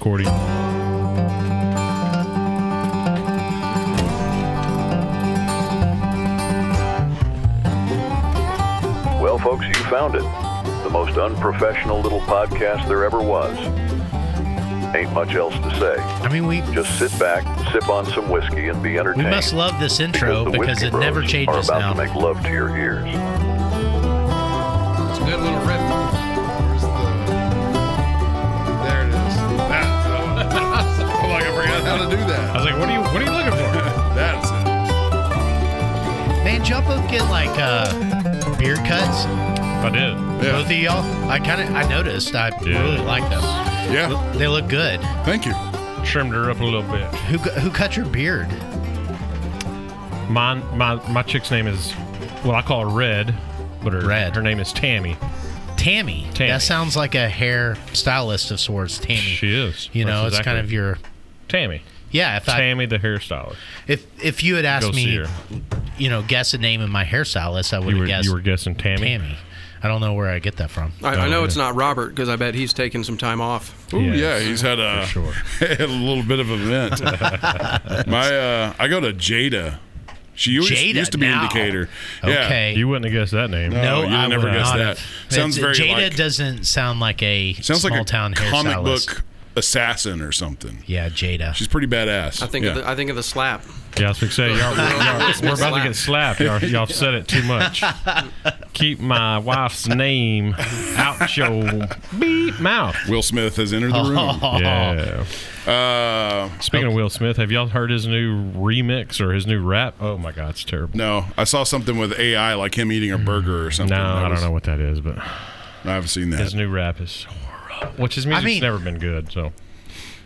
Cordy. Well, folks, you found it. The most unprofessional little podcast there ever was. Ain't much else to say. I mean, we just sit back, sip on some whiskey, and be entertained. We must love this intro because it never changes now. Are now. about to make love to your ears. It's a good little riff. There it is. That's I'm like, I forgot how to do that. I was like, what are you looking for? That's it. Man, did y'all both get like beard cuts? I did. Yeah. Both of y'all? I noticed. I really like them. Yeah. They look good. Thank you. Trimmed her up a little bit. Who cut your beard? My chick's name is, well, I call her Red, but her name is Tammy. Tammy. That sounds like a hair stylist of sorts. Tammy. She is. You know, it's kind of your Tammy. Yeah. Tammy the hairstylist. If you had asked me, guess a name of my hairstylist, I would have guessed. You were guessing Tammy. Tammy. I don't know where I get that from. I know it's not Robert because I bet he's taken some time off. Ooh, Yes, yeah, he's had a little bit of an event. I go to Jada. She used to be Indicator. Okay. Yeah. You wouldn't have guessed that name. No, you would never guess that. Sounds very Jada doesn't sound like a small town hairstylist. Comic book assassin or something. Yeah, Jada. She's pretty badass. I think of the slap. Yeah, I was going to say, we're about to get slapped. Y'all said it too much. Keep my wife's name out your beep mouth. Will Smith has entered the room. Yeah. Speaking of Will Smith, have y'all heard his new remix or his new rap? Oh my God, it's terrible. No, I saw something with AI, like him eating a burger or something. No, I don't know what that is, but I haven't seen that. His new rap is horrible, which his music's never been good. So,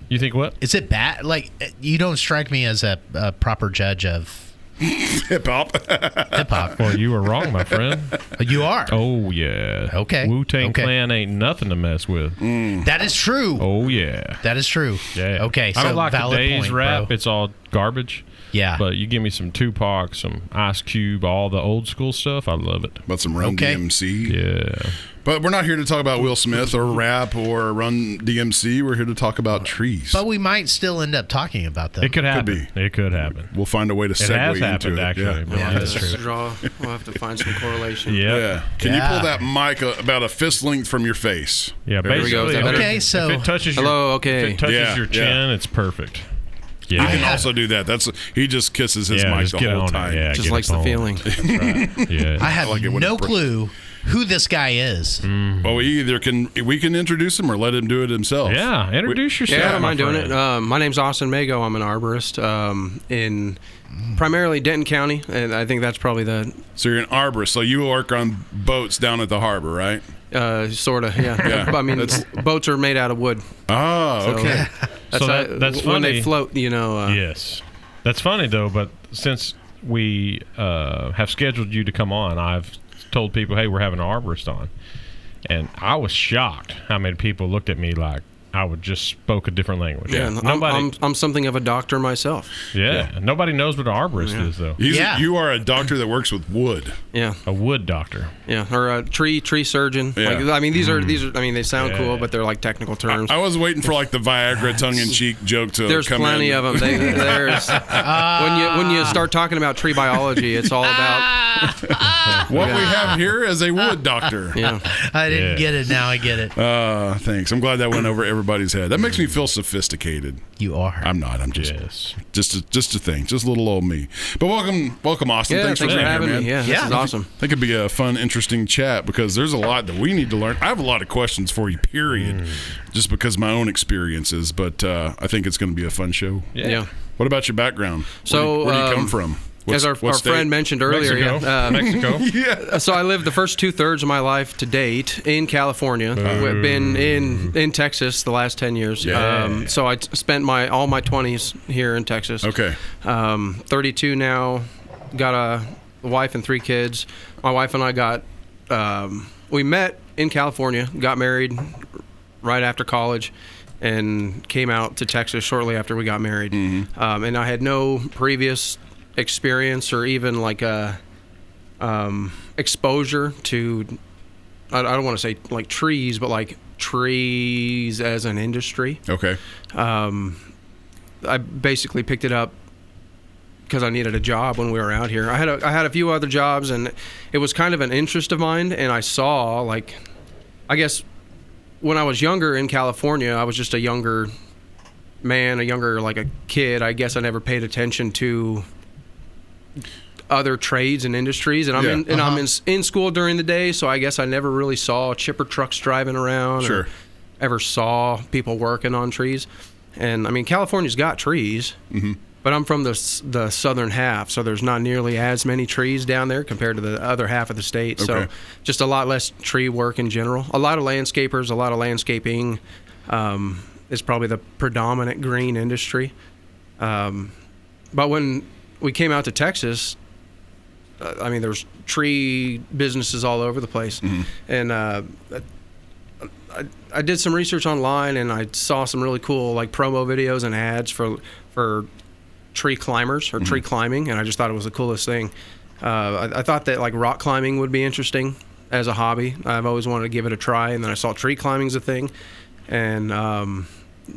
you think what? Is it bad? Like, you don't strike me as a proper judge of hip hop. Well, you were wrong, my friend. You are. Oh yeah. Okay. Wu-Tang Clan ain't nothing to mess with. That is true. Oh yeah. That is true. Yeah. Okay. I don't like today's point, rap. bro. It's all garbage. Yeah. But you give me some Tupac, some Ice Cube, all the old school stuff. I love it. About some Run DMC. Yeah. But we're not here to talk about Will Smith or rap or Run DMC. We're here to talk about trees. But we might still end up talking about them. It could happen. It could happen. We'll find a way to segue it has into happened, it. Actually. Yeah, that's true. We'll have to find some correlation. Yeah. Can you pull that mic about a fist length from your face? Yeah, there basically. we go. Okay, so if it touches if it touches your chin, it's perfect. Yeah. You can also do that. He just kisses his mic the whole time. Yeah, just likes the feeling. That's right. Yeah. I have no clue who this guy is. Well, we can introduce him or let him do it himself. Yeah, introduce yourself. Yeah, I don't mind doing it. My name's Austin Mgo. I'm an arborist in primarily Denton County, and I think that's probably So you're an arborist. So you work on boats down at the harbor, right? Sort of, yeah. I mean, boats are made out of wood. Oh, okay. That's funny. When they float, yes. That's funny, though, but since we have scheduled you to come on, I've told people, hey, we're having an arborist on. And I was shocked how many people looked at me like I just spoke a different language. Yeah, I'm something of a doctor myself. Yeah. Nobody knows what an arborist is, though. You are a doctor that works with wood. Yeah. A wood doctor. Yeah, or a tree surgeon. Yeah. Like, I mean, these are. I mean, they sound cool, but they're like technical terms. I was waiting for like the Viagra tongue-in-cheek joke to There's come plenty in. of them. There's when you start talking about tree biology, it's all about what we have here is a wood doctor. Yeah. I didn't get it. Now I get it. Thanks. I'm glad that went over everybody's head. That makes me feel sophisticated. You are. I'm not. I'm just just a thing. Just little old me. But welcome, Austin. Yeah, thanks for being here, having man. me. Yeah, this is awesome. I think it'd be a fun, interesting chat because there's a lot that we need to learn. I have a lot of questions for you, period, just because of my own experiences. But I think it's going to be a fun show. Yeah. What about your background? So, where do you come from? As our friend mentioned earlier, Mexico. Yeah. So I lived the first 2/3 of my life to date in California. I've been in Texas the last 10 years. Yeah. So I spent all my 20s here in Texas. Okay. 32 now. Got a wife and 3 kids. My wife and I we met in California, got married right after college, and came out to Texas shortly after we got married. Mm-hmm. And I had no previous experience or even like a exposure to, I don't want to say like trees, but like trees as an industry. Okay. I basically picked it up because I needed a job when we were out here. I had a few other jobs, and it was kind of an interest of mine. And I saw, like, I guess when I was younger in California, I was just a younger man, like a kid. I guess I never paid attention to other trades and industries. And I'm in school during the day, so I guess I never really saw chipper trucks driving around or ever saw people working on trees. And I mean, California's got trees, but I'm from the southern half, so there's not nearly as many trees down there compared to the other half of the state. So just a lot less tree work in general. A lot of landscapers, a lot of landscaping is probably the predominant green industry. But when we came out to Texas, I mean, there's tree businesses all over the place. And I did some research online, and I saw some really cool like promo videos and ads for tree climbers or tree climbing, and I just thought it was the coolest thing. I thought that like rock climbing would be interesting as a hobby. I've always wanted to give it a try, and then I saw tree climbing's a thing, and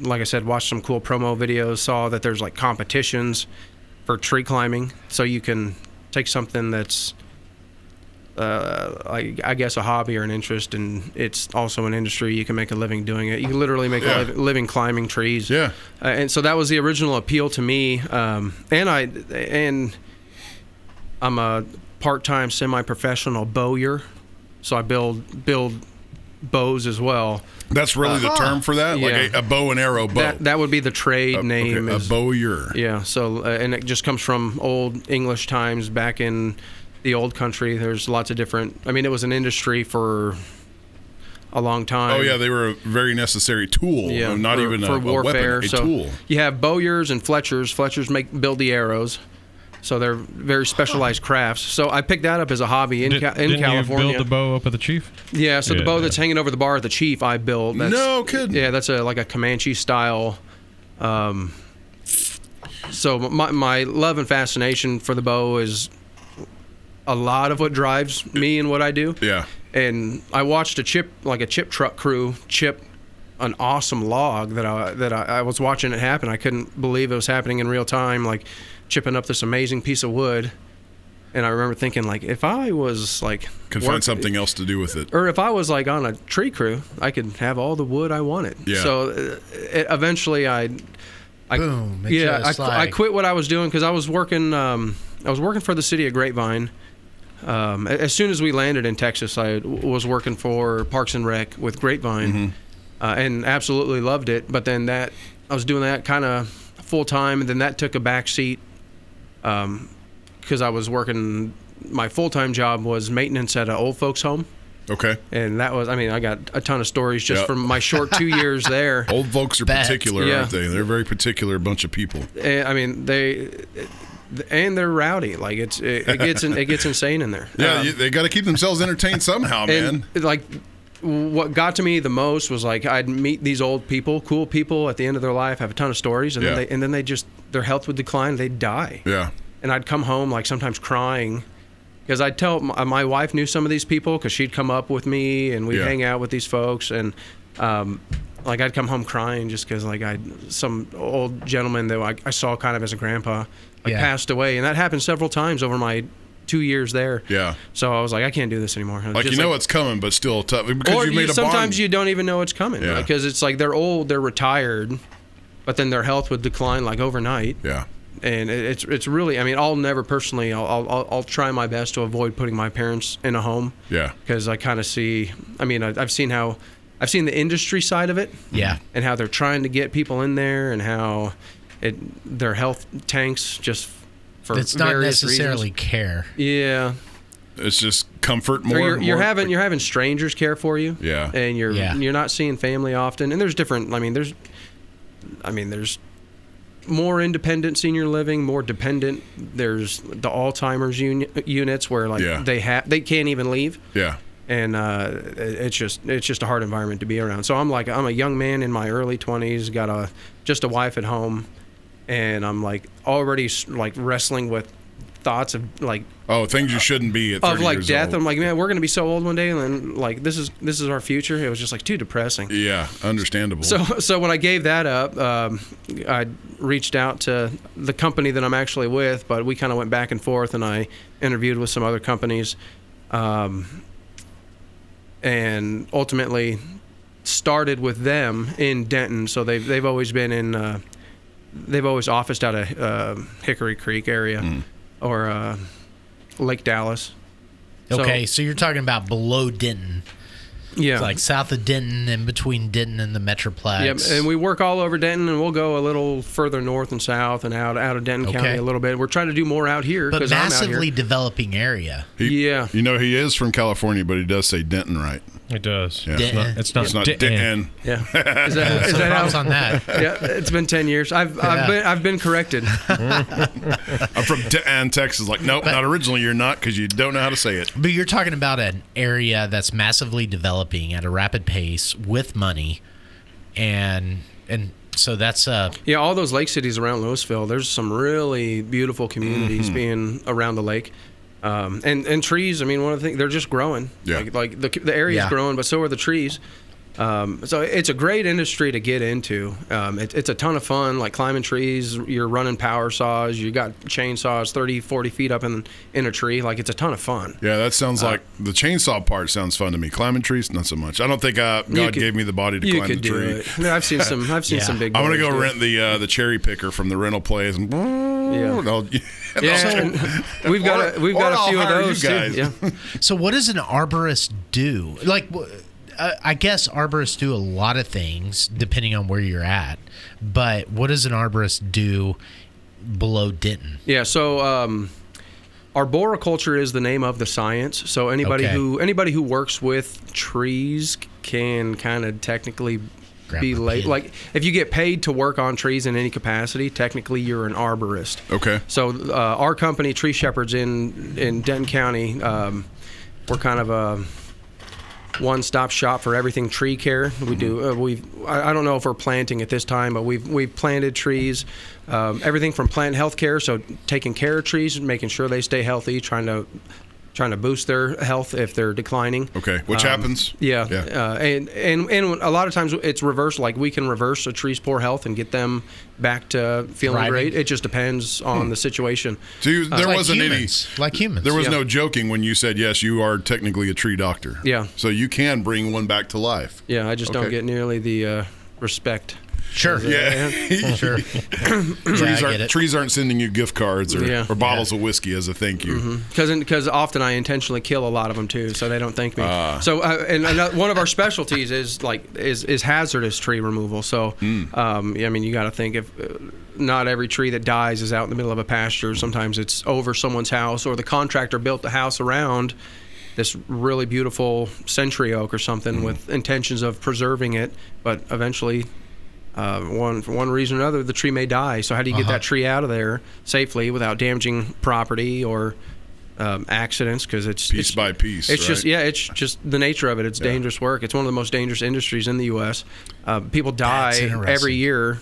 like I said, watched some cool promo videos, saw that there's like competitions for tree climbing, so you can take something that's I guess a hobby or an interest, and it's also an industry. You can make a living doing it. You can literally make a living climbing trees. Yeah. And so that was the original appeal to me. And I'm a part-time semi-professional bowyer, so I build bows as well. That's really the term for that? Yeah. Like a bow and arrow bow? That would be the trade name. Okay, a bowyer. Yeah, so, and it just comes from old English times back in the old country. There's lots of different, I mean, it was an industry for a long time. Oh, yeah, they were a very necessary tool. Yeah, not even for a warfare. weapon, a tool. You have bowyers and fletchers. Fletchers build the arrows. So they're very specialized crafts. So I picked that up as a hobby in California. Didn't you build the bow up at the Chief? Yeah, so the bow that's hanging over the bar at the Chief, I built. No kidding. Yeah, that's like a Comanche style. So my love and fascination for the bow is a lot of what drives me and what I do. Yeah. And I watched a chip truck crew chip an awesome log that I was watching it happen. I couldn't believe it was happening in real time, like chipping up this amazing piece of wood. And I remember thinking, like, if I was like find something else to do with it, or if I was like on a tree crew, I could have all the wood I wanted. Yeah. So eventually I quit what I was doing because I was working for the city of Grapevine. As soon as we landed in Texas, I was working for Parks and Rec with Grapevine, and absolutely loved it. But then I was doing that kind of full time, and then that took a back seat because I was working. My full time job was maintenance at an old folks home. Okay. And that was, I mean, I got a ton of stories just from my short 2 years there. Old folks are particular, aren't they? They're a very particular bunch of people. I mean, they're rowdy. Like it gets insane in there. Yeah, they got to keep themselves entertained somehow, man. Like what got to me the most was like I'd meet these old people, cool people at the end of their life, have a ton of stories, and then they just their health would decline, they'd die. Yeah. And I'd come home like sometimes crying because I'd tell my wife knew some of these people because she'd come up with me and we'd hang out with these folks, and like I'd come home crying just because like some old gentleman that I saw kind of as a grandpa passed away, and that happened several times over my 2 years there. Yeah. So I was like, I can't do this anymore. Like, you know it's coming, but still tough because you made a sometimes bond. you don't even know it's coming because it's like they're old, they're retired, but then their health would decline like overnight. Yeah. And it's really, I mean, I'll never personally, I'll try my best to avoid putting my parents in a home. Yeah. Because I kind of see, I mean, I've seen the industry side of it. Yeah. And how they're trying to get people in there, and how their health tanks just for it's not various necessarily reasons. Care. Yeah. It's just comfort more. Or you're having strangers care for you. Yeah. And you're not seeing family often. And there's different. there's more independent senior living, more dependent. There's the Alzheimer's units where like they can't even leave. Yeah. And it's just a hard environment to be around. So I'm a young man in my early 20s, got just a wife at home, and I'm like already like wrestling with thoughts of like things you shouldn't be at 30 of like years death. old. I'm like, man, we're gonna be so old one day, and then like this is our future. It was just like too depressing. Yeah, understandable. So when I gave that up, I reached out to the company that I'm actually with, but we kind of went back and forth, and I interviewed with some other companies, and ultimately started with them in Denton. So they've always been in. They've always officed out of Hickory Creek area or Lake Dallas. Okay, so you're talking about below Denton. Yeah. It's like south of Denton and between Denton and the Metroplex. Yep, and we work all over Denton, and we'll go a little further north and south and out of Denton County a little bit. We're trying to do more out here but because I'm out massively here. Developing area. Yeah. You know, he is from California, but he does say Denton right. It does. Yeah. Denton. It's not It's not Denton. Denton. Yeah. Is that Props how? on that. Yeah, it's been 10 years. I've been corrected. I'm from Denton, Texas. Like, nope, not originally. You're not because you don't know how to say it. But you're talking about an area that's massively developing at a rapid pace with money, and so that's Yeah, all those lake cities around Louisville. There's some really beautiful communities being around the lake. And trees, I mean, one of the things, they're just growing. Yeah. Like the area's growing, but so are the trees. So it's a great industry to get into. It's a ton of fun, like climbing trees. You're running power saws. You got chainsaws 30, 40 feet up in a tree. Like, it's a ton of fun. Yeah, that sounds like the chainsaw part sounds fun to me. Climbing trees, not so much. I don't think God gave me the body to You climb the could do tree. it. No, I've seen some big I'm gonna boys go do it. rent the cherry picker from the rental place. And Yeah, and we've got a few of hire those you guys. too. Yeah. So what does an arborist do? Like, I guess arborists do a lot of things depending on where you're at. But what does an arborist do below Denton? Yeah. So arboriculture is the name of the science. So anybody who works with trees can kind of technically be late. Like, if you get paid to work on trees in any capacity, technically you're an arborist. Okay. So our company, Tree Shepherds in Denton County, we're kind of a one-stop shop for everything tree care. We do. I don't know if we're planting at this time, but we've planted trees. Everything from plant health care, so taking care of trees, making sure they stay healthy, trying to boost their health if they're declining. Okay, which happens. Yeah. And a lot of times it's reversed. Like, we can reverse a tree's poor health and get them back to feeling Thriving. great. It just depends on the situation. So there Like wasn't humans. Like humans. There was Yeah. no joking when you said yes. You are technically a tree doctor. Yeah. So you can bring one back to life. Yeah, I just don't Okay. get nearly the respect. Sure. Yeah. Sure. Trees aren't sending you gift cards or bottles Yeah. of whiskey as a thank you. Because often I intentionally kill a lot of them too, so they don't thank me. So one of our specialties is hazardous tree removal. So I mean, you got to think, if not every tree that dies is out in the middle of a pasture. Sometimes it's over someone's house, or the contractor built the house around this really beautiful century oak or something with intentions of preserving it, but eventually, for one reason or another, the tree may die. So how do you get that tree out of there safely without damaging property or accidents? Because it's Piece by piece. It's right? it's just the nature of it. It's dangerous work. It's one of the most dangerous industries in the U.S. People That's die interesting. every year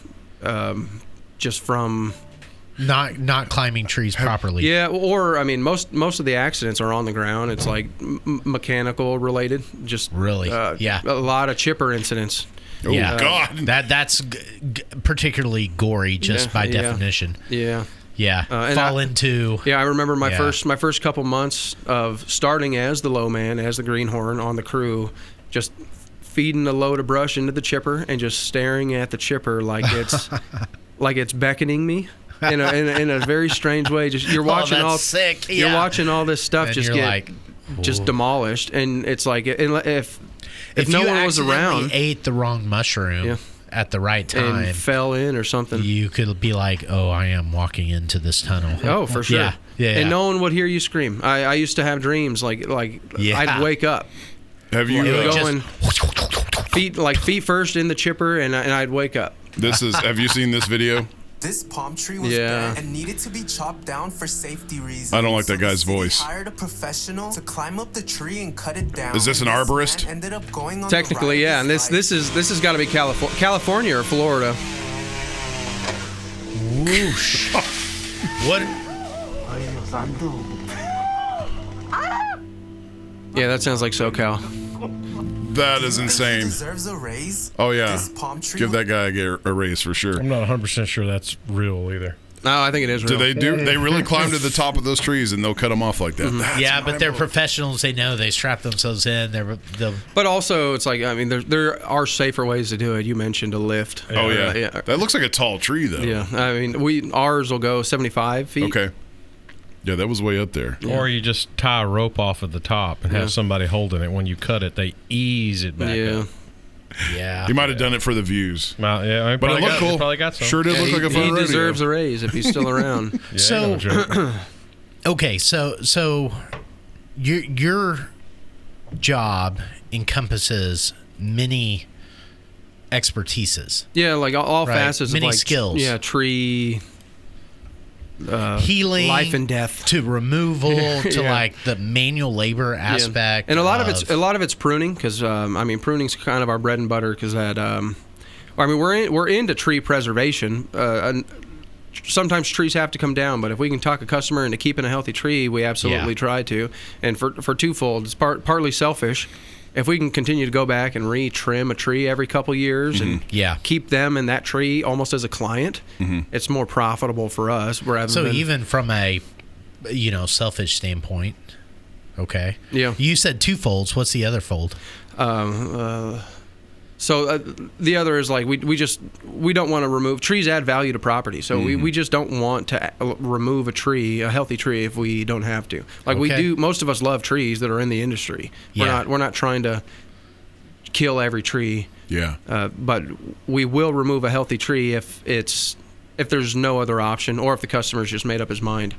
just from Not climbing trees properly. yeah. Or I mean, most of the accidents are on the ground. It's like mechanical related. Just Really? Yeah. A lot of chipper incidents. Oh, Yeah. God. That's particularly gory just by yeah. definition. Yeah. Yeah. and Fall into. Yeah, I remember my Yeah. first couple months of starting as the low man, as the greenhorn on the crew, just feeding a load of brush into the chipper and just staring at the chipper like it's beckoning me in a very strange way. Just you're watching that's all sick. You're Yeah. watching all this stuff And just you're get like, just demolished, and it's like if If no you one was accidentally around ate the wrong mushroom Yeah. at the right time, and fell in or something. you could be like, "Oh, I am walking into this tunnel." Oh, for sure. Yeah. And no one would hear you scream. I used to have dreams like Yeah. I'd wake up Have you? It would going feet first in the chipper, and I'd wake up. Have you seen this video? This palm tree was Yeah. bare and needed to be chopped down for safety reasons. I don't like that the guy's city voice. Hired a professional to climb up the tree and cut it down. Is this an And arborist? man ended up going on Technically, the ride yeah. of And his this life. has got to be California or Florida. Whoosh. What? Yeah, that sounds like SoCal. That is insane. Deserves a raise. Oh yeah, This palm tree give that guy a raise for sure. I'm not 100% sure that's real either. No, I think it is real. They really climb to the top of those trees and they'll cut them off like that. That's Yeah, but they're mind-blowing. professionals. They know they strap themselves in. They'll But also, it's like, I mean, there are safer ways to do it. You mentioned a lift. Oh yeah. yeah. That looks like a tall tree though. Yeah, I mean, ours will go 75 feet. Okay. Yeah, that was way up there. Or you just tie a rope off at the top and have somebody holding it. When you cut it, they ease it back Yeah. up. yeah. He might have done it for the views. Well, yeah, he But it probably looked got- cool. he Probably got some. Sure did Yeah, look like a fun he rodeo. deserves a raise if he's still around. Yeah, So- no joke. Okay, so your job encompasses many expertises. Yeah, like all Right. facets Many of like skills. Yeah, tree, Healing, life and death. to removal, to Yeah. like the manual labor Yeah. aspect, and a lot of it's pruning because I mean pruning's kind of our bread and butter because that I mean we're into tree preservation. And sometimes trees have to come down, but if we can talk a customer into keeping a healthy tree, we absolutely Yeah. try to. And for twofold, it's partly selfish. If we can continue to go back and re-trim a tree every couple years and Yeah. keep them and that tree almost as a client, it's more profitable for us. Rather So than, even from a selfish standpoint, okay. Yeah. You said two folds. What's the other fold? So the other is like we don't want to remove trees add value to property, so we just don't want to remove a healthy tree if we don't have to. Like we Okay. do, most of us love trees that are in the industry. Yeah. We're not trying to kill every tree, Yeah. but we will remove a healthy tree if there's no other option or if the customer's just made up his mind.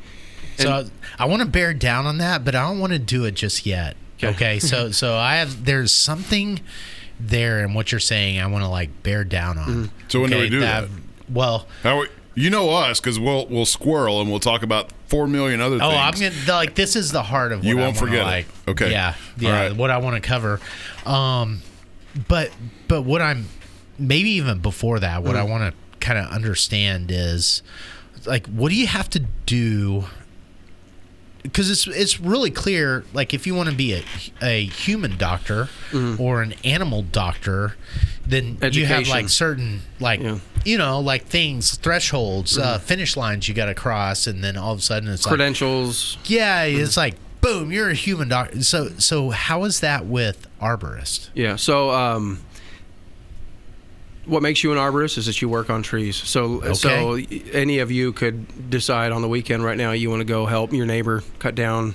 So I want to bear down on that, but I don't want to do it just yet. Okay. So there's something there in what you're saying I want to like bear down on. So when do we do that? Well, You know us because we'll squirrel and we'll talk about 4 million other things. I'm gonna like this is the heart of what You I won't wanna, forget it. like. Okay. Yeah. All right. What I want to cover. But what I'm maybe even before that, what I want to kind of understand is like what do you have to do? Because it's really clear, like if you want to be a human doctor or an animal doctor, then you have Education. like certain like like things, thresholds, finish lines you got to cross, and then all of a sudden it's Credentials. like it's like boom, you're a human doctor. So how is that with arborist? Yeah. So, what makes you an arborist is that you work on trees. So any of you could decide on the weekend right now you want to go help your neighbor cut down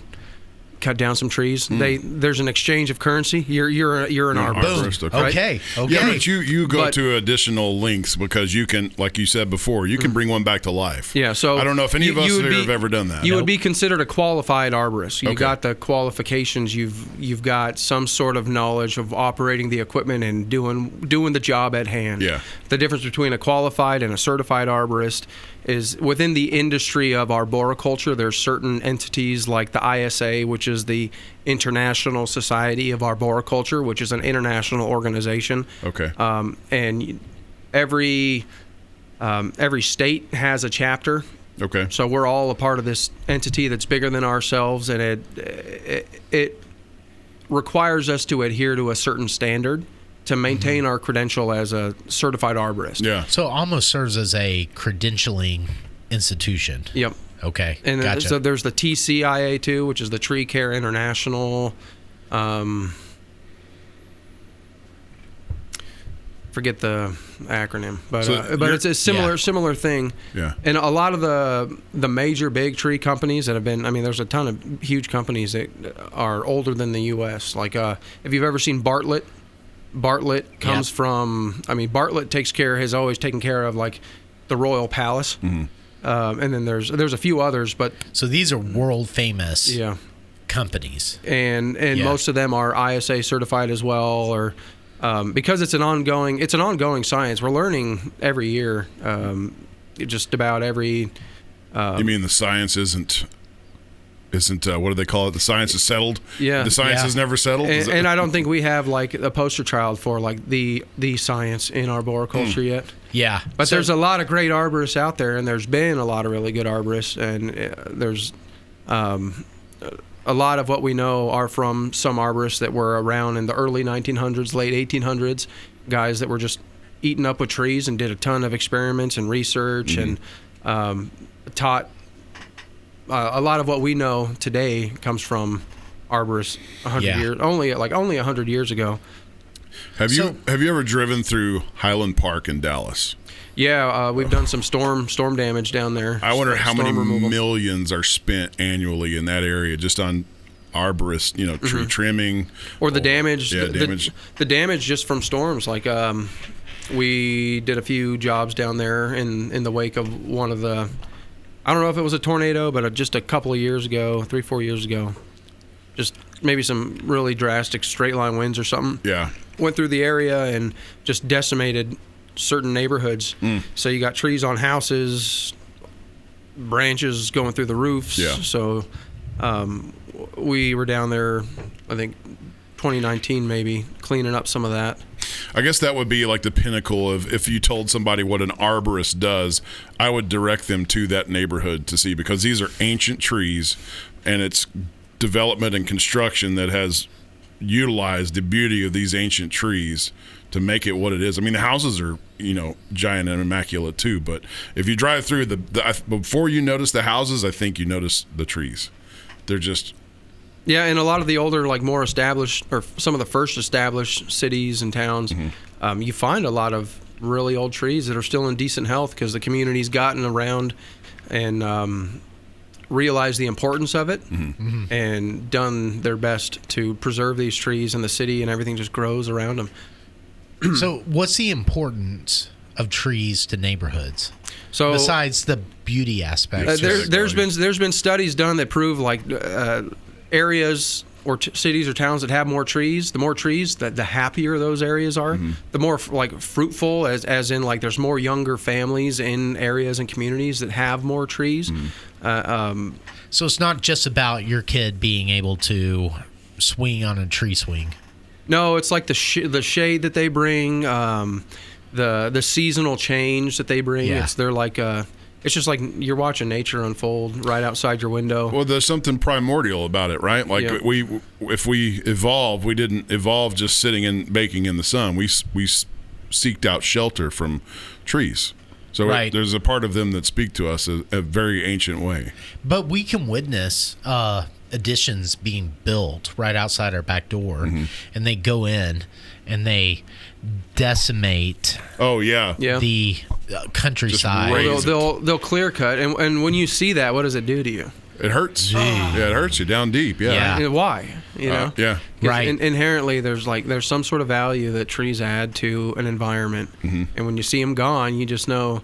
some trees. There's an exchange of currency. You're an arborist. Okay. Okay. Yeah, but you go But- to additional links because you can, like you said before, you can bring one back to life. Yeah, so I don't know if any of us would here have ever done that. You would be considered a qualified arborist. You Okay. got the qualifications. You've got some sort of knowledge of operating the equipment and doing the job at hand. Yeah. The difference between a qualified and a certified arborist is within the industry of arboriculture. There's certain entities like the ISA, which is the International Society of Arboriculture, which is an international organization. Okay. And every state has a chapter. Okay. So we're all a part of this entity that's bigger than ourselves, and it requires us to adhere to a certain standard to maintain our credential as a certified arborist. Yeah. So it almost serves as a credentialing institution. Yep. Okay. And gotcha. so there's the TCIA too, which is the Tree Care International. Forget the acronym, but it's a similar thing. Yeah. And a lot of the major big tree companies that have been, I mean, there's a ton of huge companies that are older than the U.S. Like if you've ever seen Bartlett comes from, I mean, Bartlett has always taken care of like the Royal Palace. And then there's a few others, but so these are world famous yeah. companies. And most of them are ISA certified as well, or because it's an ongoing science. We're learning every year, just about every. You mean the science isn't what do they call it? The science is settled. Yeah. The science Yeah. is never settled. And I don't think we have like a poster child for like the science in arboriculture yet. Yeah. But there's a lot of great arborists out there, and there's been a lot of really good arborists, and there's A lot of what we know are from some arborists that were around in the early 1900s, late 1800s, guys that were just eaten up with trees and did a ton of experiments and research and taught. A lot of what we know today comes from arborists 100 years, only 100 years ago. Have you ever driven through Highland Park in Dallas? Yeah, we've done some storm damage down there. I wonder how many removal. millions are spent annually in that area just on arborist, tree trimming, or the damage. Yeah, damage. The damage just from storms. Like we did a few jobs down there in the wake of one of the. I don't know if it was a tornado, but just a couple of years ago, 3-4 years ago, just maybe some really drastic straight line winds or something. Yeah. Went through the area and just decimated certain neighborhoods. So you got trees on houses, branches going through the roofs. Yeah. So we were down there, I think 2019 maybe, cleaning up some of that. I guess that would be like the pinnacle of if you told somebody what an arborist does, I would direct them to that neighborhood to see, because these are ancient trees and it's development and construction that has utilized the beauty of these ancient trees to make it what it is. I mean, the houses are, giant and immaculate too, but if you drive through before you notice the houses, I think you notice the trees. They're just... Yeah, and a lot of the older, more established, or some of the first established cities and towns, you find a lot of really old trees that are still in decent health because the community's gotten around and realized the importance of it and done their best to preserve these trees, and the city and everything just grows around them. So what's the importance of trees to neighborhoods? So besides the beauty aspect, there's been studies done that prove areas or cities or towns that have more trees, the happier those areas are, the more fruitful, as in there's more younger families in areas and communities that have more trees. So it's not just about your kid being able to swing on a tree swing. No, it's like the shade that they bring, the seasonal change that they bring. Yeah. It's just like you're watching nature unfold right outside your window. Well, there's something primordial about it, right? If we evolved, we didn't evolve just sitting and baking in the sun. We seeked out shelter from trees. So right. There's a part of them that speak to us a very ancient way. But we can witness additions being built right outside our back door, and they go in and they decimate. Oh yeah, the countryside. They'll clear cut, and when you see that, what does it do to you? It hurts. Yeah, it hurts you down deep. Yeah. And why? Yeah. Right. Inherently, there's some sort of value that trees add to an environment, and when you see them gone, you just know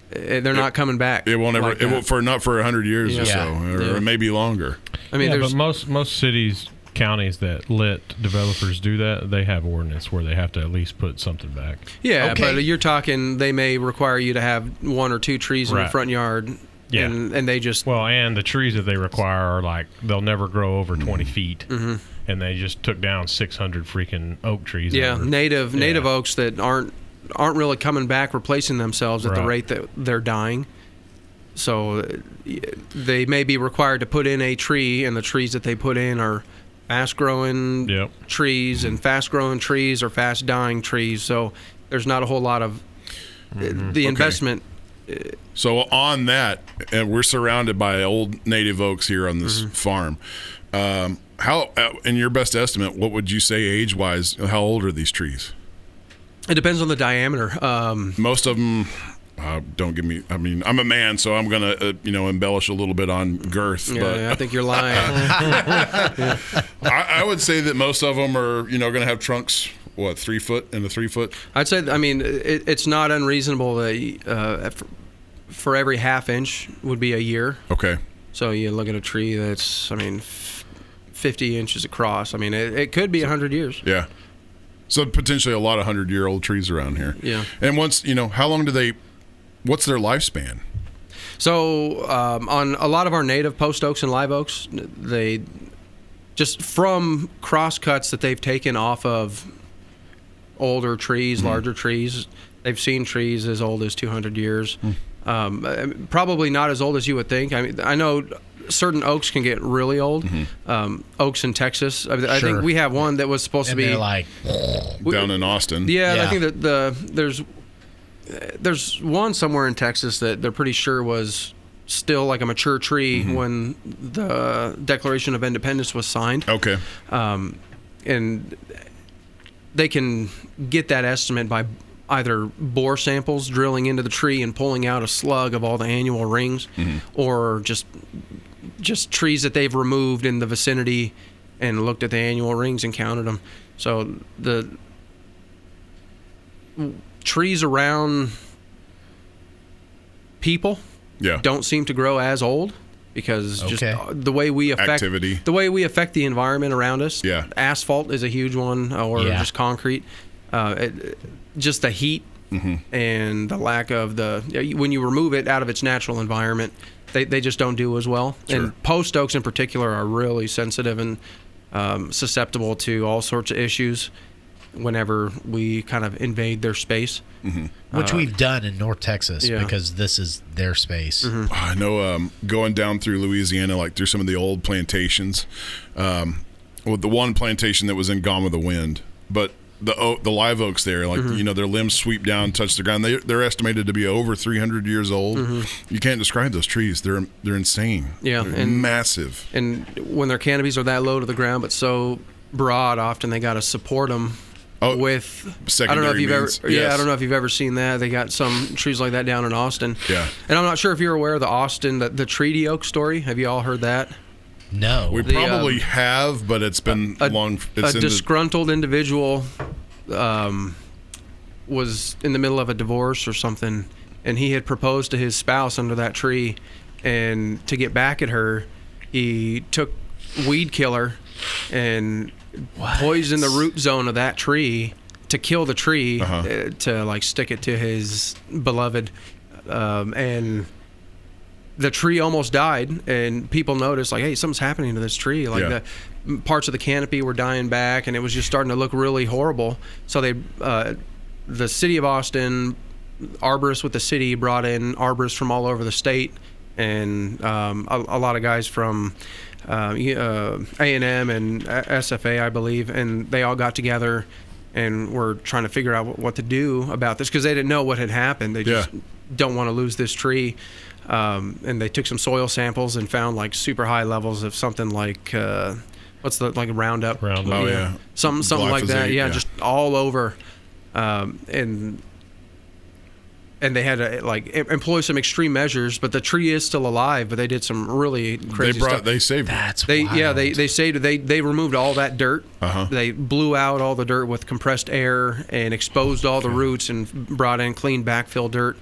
they're not coming back. It won't ever. It won't not for 100 years or so, or maybe longer. I mean, but most cities, counties that let developers do that, they have ordinance where they have to at least put something back. Yeah, okay. But you're talking they may require you to have 1 or 2 trees in the front yard. Yeah. And they just... Well, and the trees that they require are they'll never grow over 20 feet. And they just took down 600 freaking oak trees. Yeah, native oaks that aren't really coming back, replacing themselves at the rate that they're dying. So they may be required to put in a tree, and the trees that they put in are fast-growing trees, and fast-growing trees are fast-dying trees. So there's not a whole lot of... The investment... So on that, and we're surrounded by old native oaks here on this farm. How, in your best estimate, what would you say age-wise? How old are these trees? It depends on the diameter. Most of them, don't give me. I mean, I'm a man, so I'm gonna embellish a little bit on girth. Yeah, but I think you're lying. I would say that most of them are gonna have trunks. What, 3 foot and a 3 foot? I'd say, it's not unreasonable that for every half inch would be a year. Okay. So you look at a tree that's, 50 inches across. It could be 100 years. Yeah. So potentially a lot of 100-year-old trees around here. Yeah. And once, how long what's their lifespan? So on a lot of our native post oaks and live oaks, they just from cross cuts that they've taken off of older trees, larger trees. They've seen trees as old as 200 years. Probably not as old as you would think. I know certain oaks can get really old. Oaks in Texas. I Sure. think we have one that was supposed And to be they're like, Down in Austin. Yeah, Yeah. I think that there's one somewhere in Texas that they're pretty sure was still like a mature tree when the Declaration of Independence was signed. Okay. And they can get that estimate by either bore samples, drilling into the tree and pulling out a slug of all the annual rings, or just trees that they've removed in the vicinity and looked at the annual rings and counted them. So the trees around people Yeah. don't seem to grow as old because just Okay. the way we affect Activity. the way we affect the environment around us. Yeah. Asphalt is a huge one, or Yeah. just concrete. Just the heat and the lack of when you remove it out of its natural environment, they just don't do as well. Sure. And post oaks in particular are really sensitive and susceptible to all sorts of issues whenever we kind of invade their space. which we've done in North Texas yeah. because this is their space. I know going down through Louisiana, like through some of the old plantations, well, the one plantation that was in Gone with the Wind, but the live oaks there, like, their limbs sweep down, touch the ground. They're estimated to be over 300 years old. You can't describe those trees. They're insane. Yeah, They're and massive. And when their canopies are that low to the ground but so broad, often they got to support them with I don't know if you've means, ever yes. I don't know if you've ever seen that. They got some trees like that down in Austin. Yeah. And I'm not sure if you're aware of the Austin the treaty oak story. Have you all heard that? No. We probably have, but it's been long. It's A disgruntled individual was in the middle of a divorce or something, and he had proposed to his spouse under that tree, and to get back at her, he took weed killer and poisoned the root zone of that tree to kill the tree, to like stick it to his beloved, and the tree almost died, and people noticed, like, hey, something's happening to this tree. Like, the parts of the canopy were dying back, and it was just starting to look really horrible. So they, the city of Austin, Arborist with the city, brought in arborists from all over the state, and a lot of guys from A&M and SFA, I believe, and they all got together and were trying to figure out what to do about this, because they didn't know what had happened. They just don't want to lose this tree. And they took some soil samples and found like super high levels of something like what's the like Roundup? Roundup. Oh, yeah. Something like that. Glyphosate, Yeah, yeah. just all over. And they had to like employ some extreme measures, but the tree is still alive. But they did some really crazy stuff. They saved it. That's They wild. they saved it. They removed all that dirt. They blew out all the dirt with compressed air and exposed all the roots and brought in clean backfill dirt.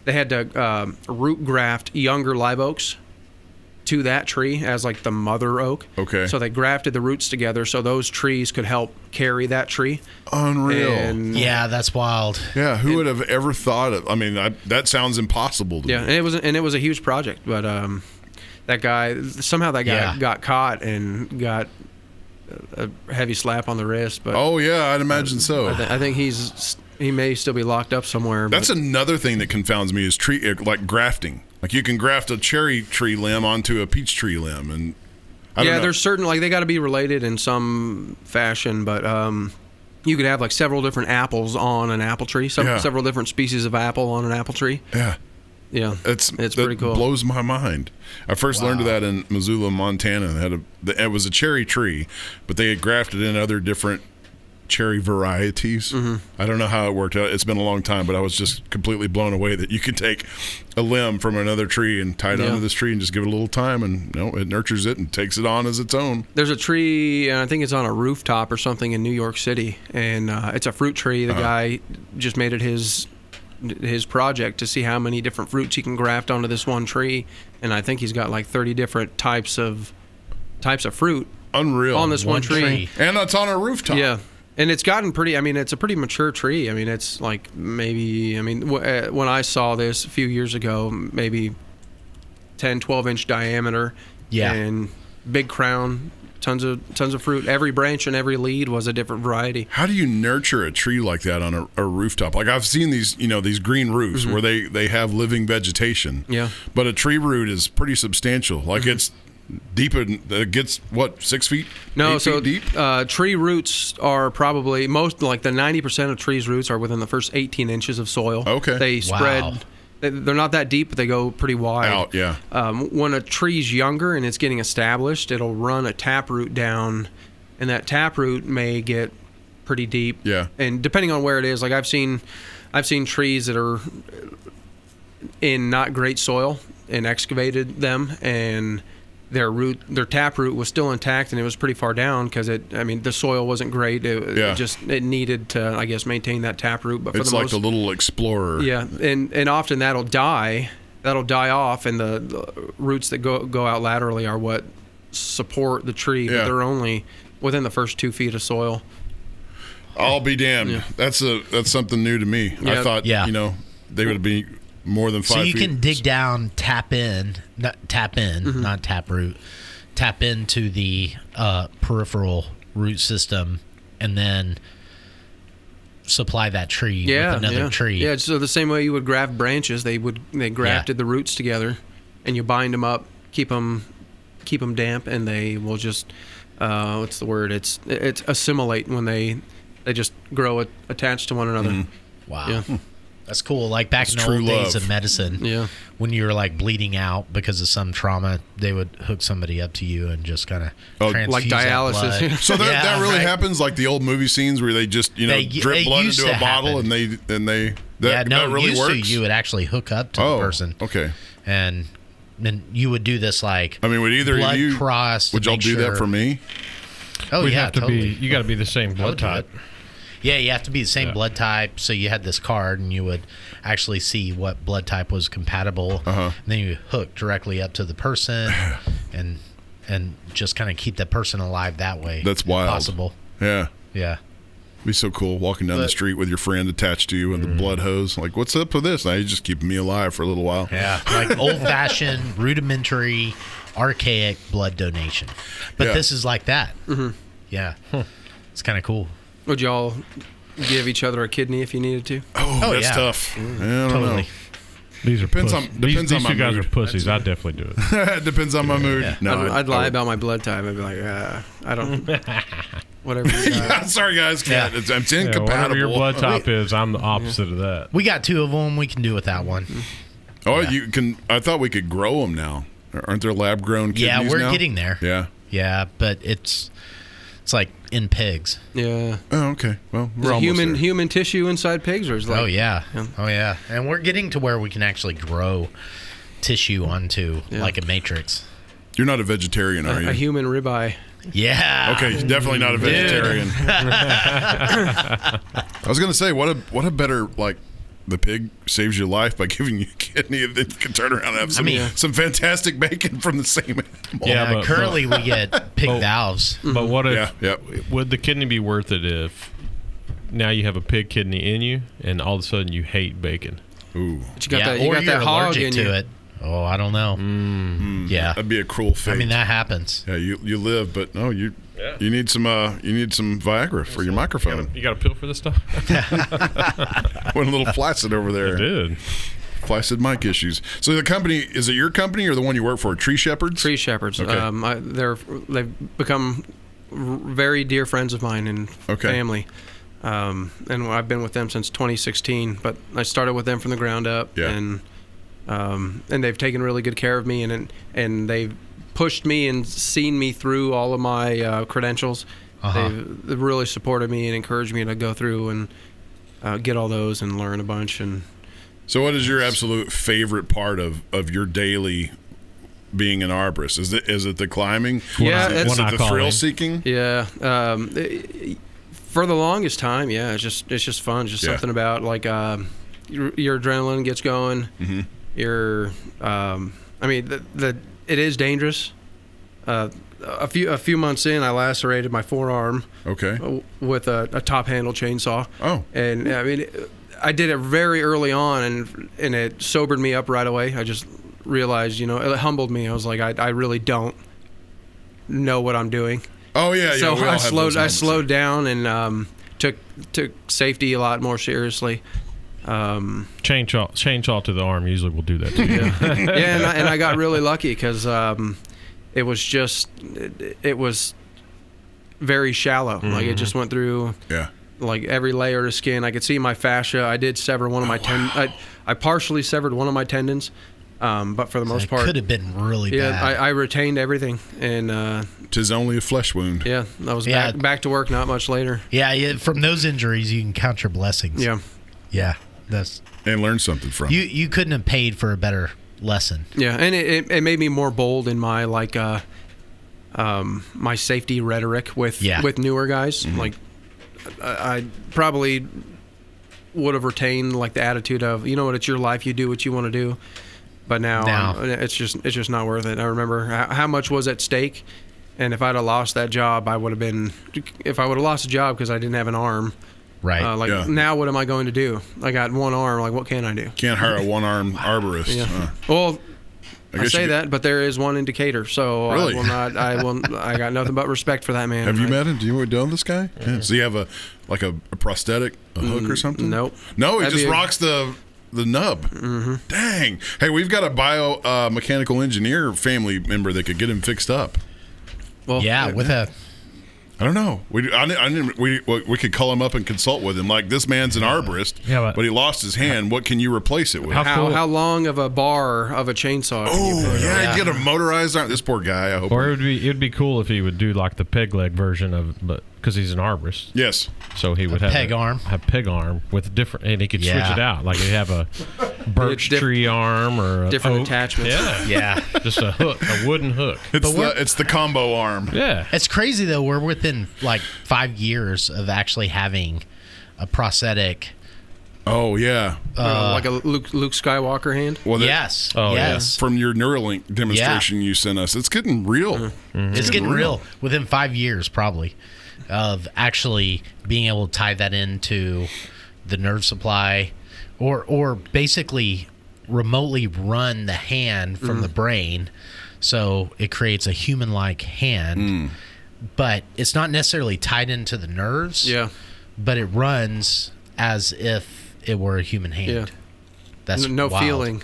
They had to root graft younger live oaks to that tree as like the mother oak. Okay. So they grafted the roots together so those trees could help carry that tree. Unreal. And Yeah, that's wild. Yeah, who would have ever thought of? I mean, that sounds impossible to yeah, me. and it was a huge project, but that guy got caught and got a heavy slap on the wrist. But Oh yeah, I'd imagine so. I think he may still be locked up somewhere. That's but, another thing that confounds me is tree like grafting. Like you can graft a cherry tree limb onto a peach tree limb, and I don't know. there's certain like they got to be related in some fashion, but you could have like several different apples on an apple tree, several different species of apple on an apple tree. Yeah. Yeah, It's pretty cool. Blows my mind. I first learned of that in Missoula, Montana. It was a cherry tree, but they had grafted in other different cherry varieties. I don't know how it worked out. It's been a long time, but I was just completely blown away that you could take a limb from another tree and tie it onto this tree and just give it a little time, and it nurtures it and takes it on as its own. There's a tree, and I think it's on a rooftop or something in New York City, and it's a fruit tree. The guy just made it his project to see how many different fruits he can graft onto this one tree, and I think he's got like 30 different types of fruit Unreal. on this one tree. And it's on a rooftop. Yeah. And it's gotten pretty, I mean, it's a pretty mature tree. I mean, it's like maybe, I mean, when I saw this a few years ago, maybe 10, 12-inch diameter. Yeah. And big crown, tons of fruit. Every branch and every lead was a different variety. How do you nurture a tree like that on a rooftop? Like I've seen these, these green roofs where they have living vegetation. Yeah. But a tree root is pretty substantial. Like deep it gets what 6 feet? No, 8 so feet deep. Tree roots are probably like the 90% of trees' roots are within the first 18 inches of soil. Okay. They spread. Wow. They're not that deep, but they go pretty wide. Out, yeah. When a tree's younger and it's getting established, it'll run a taproot down, and that taproot may get pretty deep. Yeah. And depending on where it is, like I've seen trees that are in not great soil and excavated them, and their taproot was still intact, and it was pretty far down because the soil wasn't great. It needed to, I guess, maintain that taproot. But It's like a little explorer. Yeah, and often that'll die off, and the roots that go out laterally are what support the tree. Yeah. But they're only within the first 2 feet of soil. I'll be damned. Yeah. That's something new to me. Yeah. I thought they would be more than 5 feet. So you can dig down, tap into the peripheral root system, and then supply that tree with another tree. Yeah, so the same way you would graft branches, they grafted the roots together, and you bind them up, keep them damp, and they will just what's the word? It's assimilate when they just grow attached to one another. Mm-hmm. Wow. Yeah. That's cool. Like back in the That's old true days love. of medicine, Yeah. when you were like bleeding out because of some trauma, they would hook somebody up to you and just kind of transfuse like dialysis. that blood. So that really right. happens, like the old movie scenes where they just drip they blood used into a to bottle happen. and that really used works. to, you would actually hook up to the person. Okay. And then you would do this like I mean, would either blood of you cross? would y'all do that for me? Oh We'd yeah, have to totally. you got to be the same I blood would do type. it. Yeah, you have to be the same blood type. So you had this card, and you would actually see what blood type was compatible. And then you hook directly up to the person, and just kind of keep that person alive that way. That's wild. If possible. Yeah. Yeah. Be so cool walking down the street with your friend attached to you and the blood hose. Like, what's up with this? Now you just keep me alive for a little while. Yeah, like old-fashioned, rudimentary, archaic blood donation. But Yeah. this is like that. Mm-hmm. Yeah. It's kind of cool. Would y'all give each other a kidney if you needed to? Oh, that's yeah. tough. I don't Totally. know. These are Depends puss- on- these depends on two my guys mood. are pussies. I'd definitely do it. It depends on my mood. Yeah. No, I'd lie about my blood type. I'd be like, I don't. Whatever. You got. Yeah, sorry, guys. Can't. Yeah. It's Yeah, incompatible. whatever your blood type is, I'm the opposite of that. We got two of them. We can do without one. Oh, you can. I thought we could grow them now. Aren't there lab grown kidneys Yeah, we're now? getting there. Yeah. Yeah, but it's like in pigs. Yeah. Oh, okay. Well, we're Is it almost there. human tissue inside pigs, or is it like, Oh yeah. And we're getting to where we can actually grow tissue onto like a matrix. You're not a vegetarian, are you? a human ribeye? Yeah. Okay, definitely not a vegetarian. I was gonna say, what a better, like, the pig saves your life by giving you a kidney, and then you can turn around and have some fantastic bacon from the same animal. Yeah, but- currently we get pig valves. But what if Yeah. would the kidney be worth it if now you have a pig kidney in you and all of a sudden you hate bacon? Ooh, But you got Yeah, that. You or got you're that hog allergic in to you. it. Oh, I don't know. Yeah. that'd be a cruel fate. I mean, that happens. Yeah, you live, but no, you need some Viagra for your microphone. You got a pill for this stuff? Went a little flaccid over there. Dude. Flaccid mic issues. So the company, is it your company or the one you work for? Tree Shepherds? Tree shepherds. Okay. They've become very dear friends of mine and family. And I've been with them since 2016. But I started with them from the ground up. Yeah. And they've taken really good care of me, and they've pushed me and seen me through all of my credentials. They've really supported me and encouraged me to go through and get all those and learn a bunch. And So what is your absolute favorite part of your daily being an arborist? Is it the climbing? Yeah, Is it's- it What I the call thrill it. seeking? yeah, for the longest time, yeah, it's just fun. It's just Yeah. something about like your adrenaline gets going. Mm-hmm. It is dangerous. A few months in, I lacerated my forearm Okay. with a top handle chainsaw. Oh. And I mean, I did it very early on, and it sobered me up right away. I just realized, it humbled me. I was like, I really don't know what I'm doing. Oh yeah. So we all I have those moments. slowed down and took safety a lot more seriously. Chainsaw to the arm usually will do that to you. Yeah, and I got really lucky because it was just it was very shallow. Like it just went through like every layer of skin. I could see my fascia. I did sever one of my tendons. I partially severed one of my tendons, but for the most part, could have been really bad. I retained everything, and 'tis only a flesh wound. yeah, I was Yeah. back to work not much later. Yeah, from those injuries, you can count your blessings. Yeah, that's And learn something from. you couldn't have paid for a better lesson. Yeah, and it made me more bold in my my safety rhetoric with newer guys. Like I probably would have retained like the attitude of, you know what, it's your life, you do what you want to do. But now it's just not worth it. I remember how much was at stake, and if I'd have lost that job, I would have been. If I would have lost a job because I didn't have an arm, Right. Now what am I going to do? I got one arm. Like, what can I do? Can't hire a one-armed arborist. Yeah. Well, I guess say you that, but there is one indicator. So Really? I got nothing but respect for that man. Have you met him? Do you know this guy? Yeah. So you have a prosthetic, a hook or something? Nope. No, he That'd just be rocks the nub. Mm-hmm. Dang. Hey, we've got a biomechanical engineer family member that could get him fixed up. Well, with a. I don't know. We could call him up and consult with him. Like, this man's an arborist, but he lost his hand. What can you replace it with? How long of a bar of a chainsaw? Get a motorized arm. This poor guy. I hope. Or it would be cool if he would do like the peg leg version of, but because he's an arborist. Yes. So he would have peg arm with different, and he could switch it out. Like he'd have a birch tree arm or a different oak. attachments. Yeah. Just a hook, a wooden hook. It's the combo arm. Yeah. It's crazy though. We're within like 5 years of actually having a prosthetic. Oh yeah. Like a Luke Skywalker hand. Well, Yes. Oh, yes. From your Neuralink demonstration you sent us, it's getting real. Mm-hmm. It's getting real within 5 years, probably, of actually being able to tie that into the nerve supply, or basically remotely run the hand from the brain, so it creates a human-like hand. But it's not necessarily tied into the nerves. Yeah. But it runs as if it were a human hand. Yeah. That's no wild. feeling.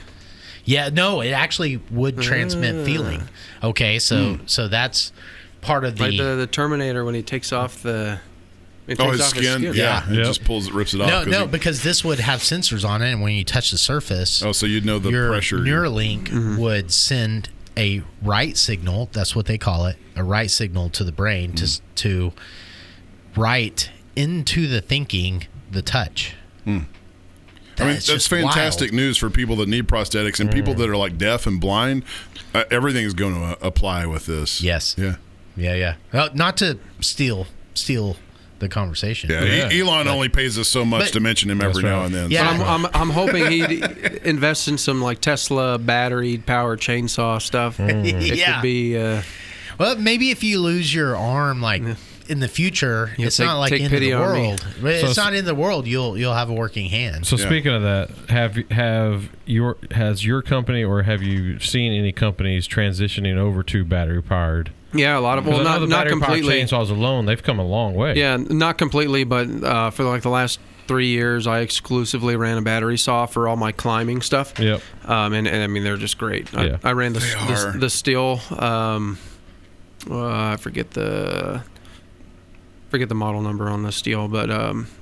Yeah, no, it actually would transmit feeling. Okay, so that's part of the Like the Terminator when he takes off the. His skin. Yeah. It just rips it off. No, because this would have sensors on it, and when you touch the surface, so you'd know the your pressure. Neuralink would send a right signal. That's what they call it, a right signal to the brain to write into the thinking the touch. That's fantastic news for people that need prosthetics and people that are like deaf and blind. Everything's going to apply with this. Yes. Yeah. Not to steal the conversation. Yeah. Elon only pays us so much to mention him every now and then. Yeah. But I'm hoping he'd invest in some like Tesla battery powered chainsaw stuff. It could be. Well, maybe if you lose your arm, like in the future, it's not like in the world. It's not in the world. You'll have a working hand. So speaking of that, has your company or have you seen any companies transitioning over to battery powered? Yeah, a lot of not completely. Chainsaws alone, they've come a long way. Yeah, not completely, but for like the last 3 years, I exclusively ran a battery saw for all my climbing stuff. Yep. And I mean they're just great. Yeah. I ran the steel. I forget the model number on the steel, but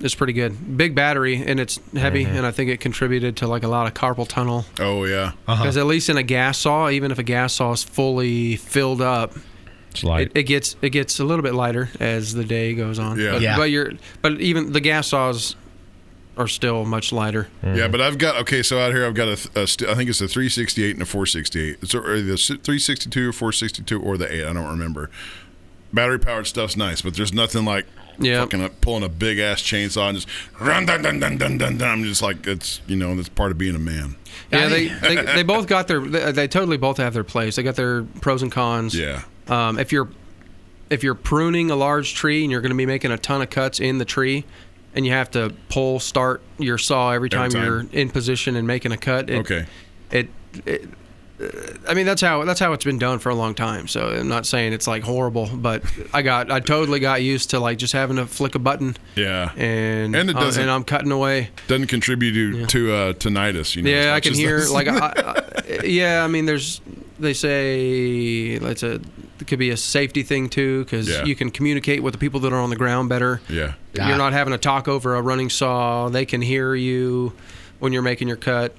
it's pretty good. Big battery, and it's heavy, and I think it contributed to like a lot of carpal tunnel. Oh yeah. Because at least in a gas saw, even if a gas saw is fully filled up, it's light. It gets a little bit lighter as the day goes on. Yeah. But even the gas saws are still much lighter. Yeah, but I've got so out here I've got I think it's a 368 and a 468. It's either the 362 or 462 or the 8. I don't remember. Battery powered stuff's nice, but there's nothing like fucking pulling a big ass chainsaw and just run dun dun dun dun dun dun. I'm just like that's part of being a man. Yeah, they both got they totally both have their place. They got their pros and cons. Yeah. If you're pruning a large tree and you're going to be making a ton of cuts in the tree, and you have to start your saw every time you're in position and making a cut. I mean that's how it's been done for a long time. So I'm not saying it's like horrible, but I totally got used to like just having to flick a button. Yeah. And I'm cutting away. Doesn't contribute to tinnitus. Yeah, I can hear like I mean they say it's could be a safety thing too, because you can communicate with the people that are on the ground better. Yeah. You're not having to talk over a running saw. They can hear you when you're making your cut.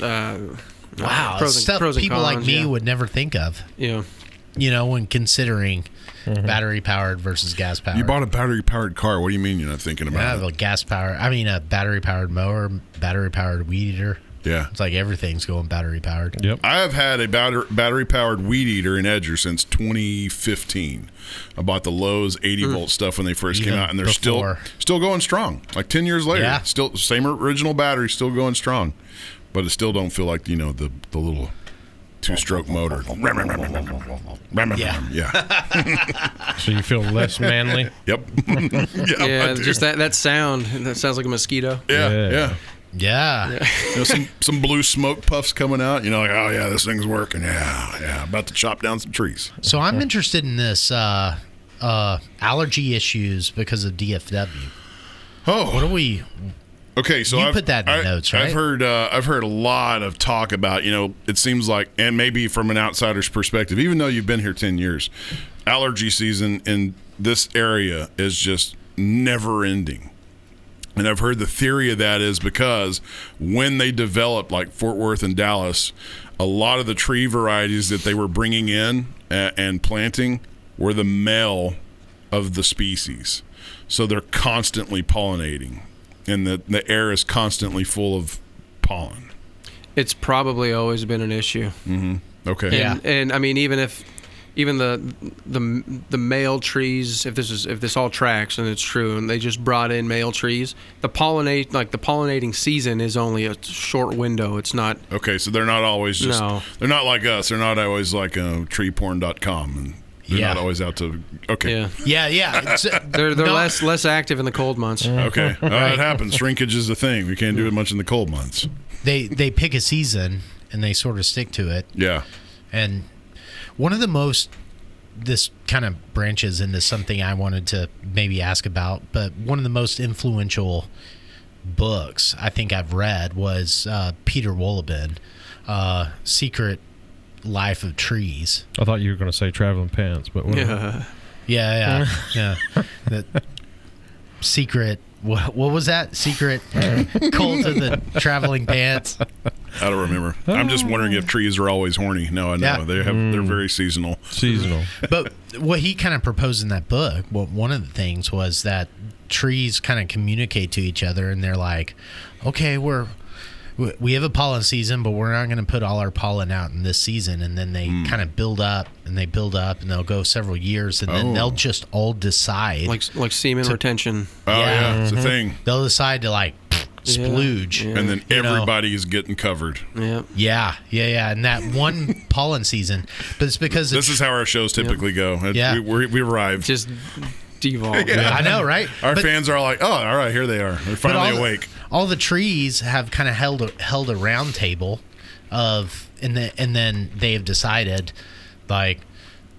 Wow, stuff pros and people cons, like me would never think of. Yeah. When considering battery powered versus gas powered. You bought a battery powered car. What do you mean you're not thinking I about have it? a gas powered. I mean, a battery powered mower, battery powered weed eater. Yeah. It's like everything's going battery powered. Yep. I have had a battery powered weed eater in Edger since 2015. I bought the Lowe's 80 volt stuff when they first came out, and they're still going strong. Like 10 years later, Yeah. still same original battery, still going strong, but it still don't feel like the little 2-stroke motor. Yeah. So you feel less manly? Yep. Yeah, just that sound. That sounds like a mosquito. Yeah. Yeah. Some blue smoke puffs coming out. Like, oh yeah, this thing's working. Yeah. About to chop down some trees. So I'm interested in this allergy issues because of DFW. Oh, What do we? okay. So You put that in the notes, right? I've heard a lot of talk about. It seems like, and maybe from an outsider's perspective, even though you've been here 10 years, allergy season in this area is just never ending. And I've heard the theory of that is because when they developed, like Fort Worth and Dallas, a lot of the tree varieties that they were bringing in and planting were the male of the species. So they're constantly pollinating, and the air is constantly full of pollen. It's probably always been an issue. Okay. Yeah. And I mean, even the male trees, if this all tracks and it's true, and they just brought in male trees, the pollinating season is only a short window. It's not. Okay, so they're not always just. No. They're not like us. They're not always like treeporn.com, and they're not always out to. Okay. Yeah. Yeah. They're less active in the cold months. Okay. It happens. Shrinkage is a thing. We can't do it much in the cold months. They pick a season and they sort of stick to it. Yeah. And one of the this kind of branches into something I wanted to maybe ask about, but one of the most influential books I think I've read was Peter Wolleben, Secret Life of Trees. I thought you were going to say Traveling Pants, but whatever. Yeah. Yeah. The secret. What was that? Secret cult of the traveling pants. I don't remember. I'm just wondering if trees are always horny. No, I know. Yeah. They're very seasonal. Seasonal. But what he kind of proposed in that book, one of the things was that trees kind of communicate to each other, and they're like, okay, we have a pollen season, but we're not going to put all our pollen out in this season. And then they kind of build up, and they'll go several years, and then they'll just all decide. Like semen retention. Oh, yeah. It's a thing. They'll decide to splooge. Yeah. And then everybody's getting covered. Yeah. Yeah. And that one pollen season. But it's because This is how our shows typically go. Yeah. We arrived. Just devolve. I know, right? Our fans are like, oh, all right, here they are. They're finally awake. All the trees have kind of held a round table and then they have decided, like,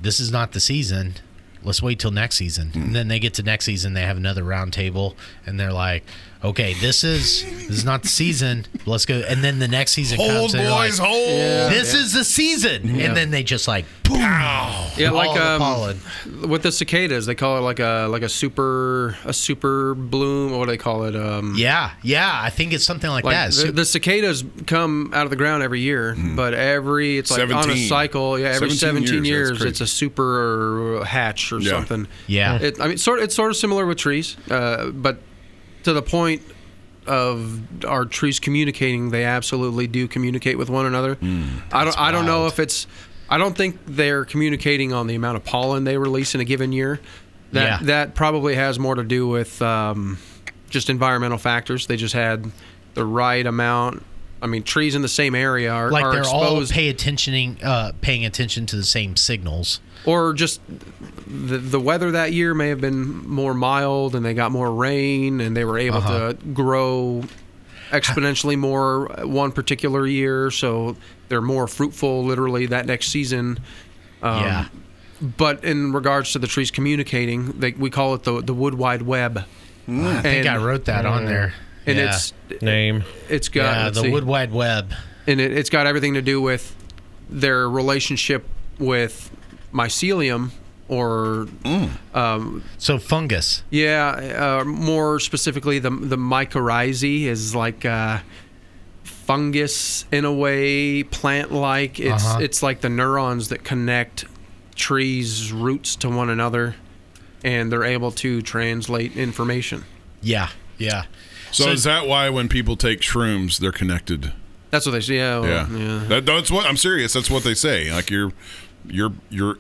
this is not the season. Let's wait till next season. And then they get to next season, they have another round table, and they're like, okay, this is not the season. Let's go. And then the next season Hold, comes. boys, like, hold. This is the season. And then they just like, boom. Yeah, all like the pollen. with the cicadas, they call it like a super bloom. What do they call it? Yeah. I think it's something like that. The cicadas come out of the ground every year, but it's like 17. on a cycle. Yeah, every 17 years, That's crazy. it's a super hatch or something. Yeah. It's sort of similar with trees, but to the point of our trees communicating, they absolutely do communicate with one another. I don't know if it's. I don't think they're communicating on the amount of pollen they release in a given year. That probably has more to do with just environmental factors. They just had the right amount. I mean, trees in the same area are they're exposed. all paying attention to the same signals. Or just the weather that year may have been more mild, and they got more rain, and they were able to grow exponentially more one particular year, so they're more fruitful literally that next season. But in regards to the trees communicating, we call it the wood wide web. I think I wrote that on there. And it's got the wood wide web, and it's got everything to do with their relationship with mycelium or So fungus. more specifically the mycorrhizae is like fungus in a way, plant-like. It's like the neurons that connect trees' roots to one another, and they're able to translate information. Yeah. So is that why when people take shrooms, they're connected? That's what they say. Yeah. That's what I'm serious. That's what they say. Like you're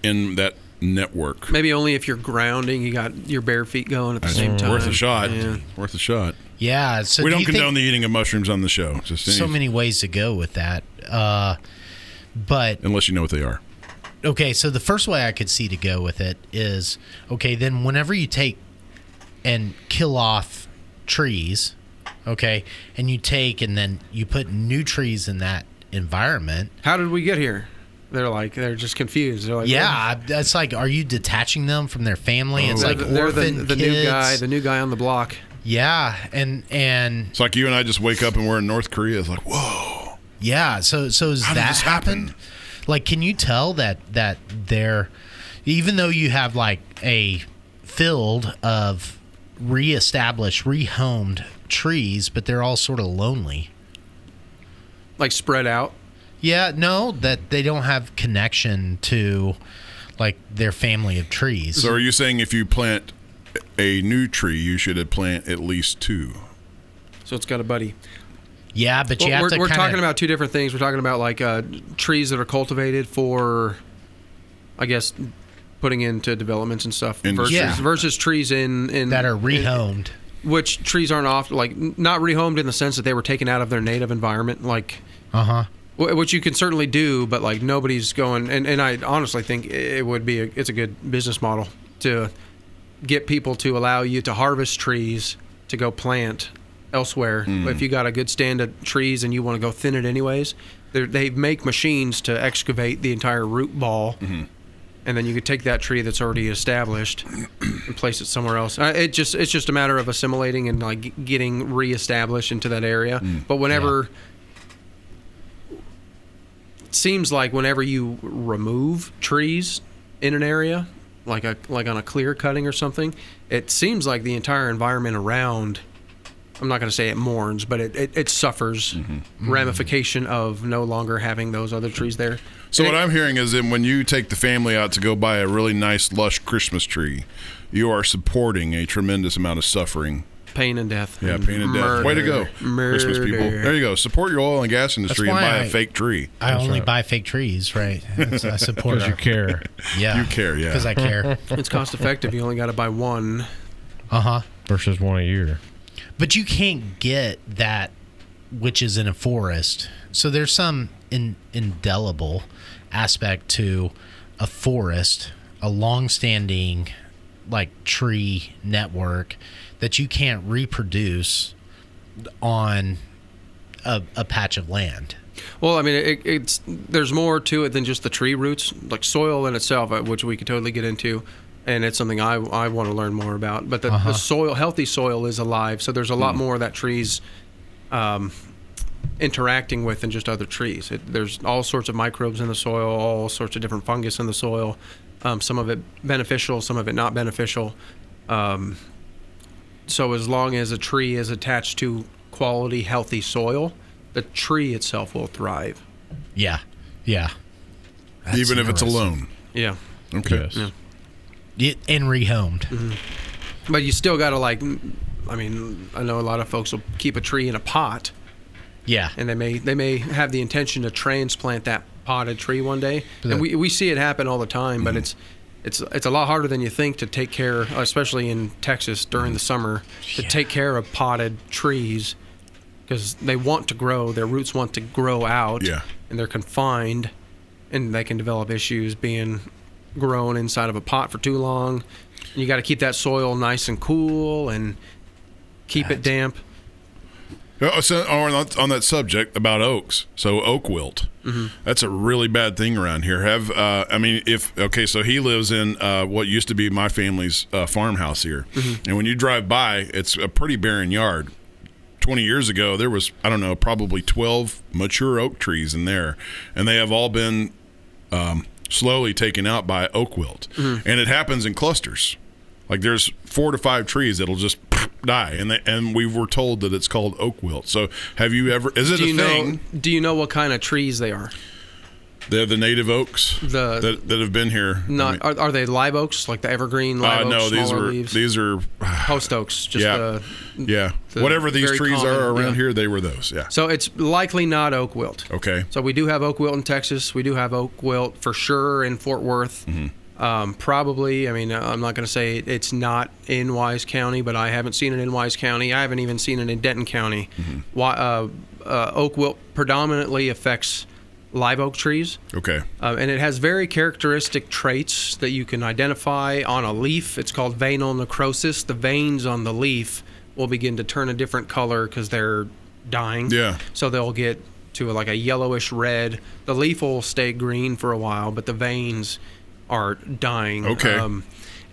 in that network. Maybe only if you're grounding, you got your bare feet going at the same time. Worth a shot. Yeah. Worth a shot. Yeah. So We do don't you condone think the eating of mushrooms on the show. Just so many ways to go with that. But unless you know what they are. okay, so the first way I could see to go with it is, okay, then whenever you take and kill off trees, okay, and you take and then you put new trees in that environment. How did we get here? They're just confused. They're like, Yeah, that's like, are you detaching them from their family? It's like they're orphan the kids. new guy on the block. Yeah, and It's like you and I just wake up and we're in North Korea. It's like, whoa. yeah. So does How did that this happen? happen? Like, can you tell that they're, even though you have like a field of reestablished, rehomed trees, but they're all sort of lonely. Like spread out. Yeah, no, that they don't have connection to like their family of trees. So are you saying if you plant a new tree, you should plant at least 2? So it's got a buddy. Yeah, but you have to we're kinda, talking about two different things. We're talking about like trees that are cultivated for, I guess, putting into developments and stuff versus trees in that are rehomed. Which trees aren't often like not rehomed in the sense that they were taken out of their native environment, like which you can certainly do, but like nobody's going. And I honestly think it would be it's a good business model to get people to allow you to harvest trees to go plant elsewhere. If you got a good stand of trees and you want to go thin it anyways, they make machines to excavate the entire root ball. And then you could take that tree that's already established and place it somewhere else. It's just a matter of assimilating and like getting reestablished into that area. But whenever it seems like whenever you remove trees in an area, like on a clear cutting or something, it seems like the entire environment around, I'm not going to say it mourns, but it suffers ramification of no longer having those other trees there. So what I'm hearing is that when you take the family out to go buy a really nice, lush Christmas tree, you are supporting a tremendous amount of suffering. Pain and death. Yeah, pain and death. Way to go, Christmas people. There you go. Support your oil and gas industry and buy a fake tree. I only buy fake trees, right? I support Because you care. Yeah. You care, yeah. Because I care. It's cost effective. You only got to buy one. Versus one a year. But you can't get that which is in a forest. So there's some indelible aspect to a forest, a long-standing like tree network that you can't reproduce on a patch of land. Well, I mean, it's there's more to it than just the tree roots, like soil in itself, which we could totally get into. And it's something I want to learn more about. But the soil, healthy soil, is alive. So there's a lot more that trees interacting with than just other trees. There's all sorts of microbes in the soil, all sorts of different fungus in the soil. Some of it beneficial, some of it not beneficial. So as long as a tree is attached to quality, healthy soil, the tree itself will thrive. Yeah. That's even if it's interesting. alone. Yeah. Okay. Yes. Yeah. And rehomed. But you still got to I mean, I know a lot of folks will keep a tree in a pot. Yeah. And they may have the intention to transplant that potted tree one day. And we see it happen all the time, but it's a lot harder than you think to take care, especially in Texas during the summer, to take care of potted trees because they want to grow, their roots want to grow out, and they're confined, and they can develop issues being grown inside of a pot for too long. And you got to keep that soil nice and cool and keep it damp. So on that subject about oaks, so oak wilt, that's a really bad thing around here. So he lives in what used to be my family's farmhouse here, and when you drive by, it's a pretty barren yard. 20 years ago, there was, I don't know, probably 12 mature oak trees in there, and they have all been slowly taken out by oak wilt. And it happens in clusters. Like there's 4 to 5 trees that'll just die, and we were told that it's called oak wilt. So have you ever? Is it a thing? Do you know what kind of trees they are? They're the native oaks that have been here. Not are they live oaks, like the evergreen live oaks? No, leaves? these are post oaks. Just whatever these trees common, are around here, they were those. Yeah. So it's likely not oak wilt. Okay. So we do have oak wilt in Texas. We do have oak wilt for sure in Fort Worth. Probably. I mean, I'm not going to say it's not in Wise County, but I haven't seen it in Wise County. I haven't even seen it in Denton County. Oak wilt predominantly affects live oak trees. Okay. And it has very characteristic traits that you can identify on a leaf. It's called veinal necrosis. The veins on the leaf will begin to turn a different color because they're dying. Yeah. So they'll get to like a yellowish red. The leaf will stay green for a while, but the veins are dying. Okay.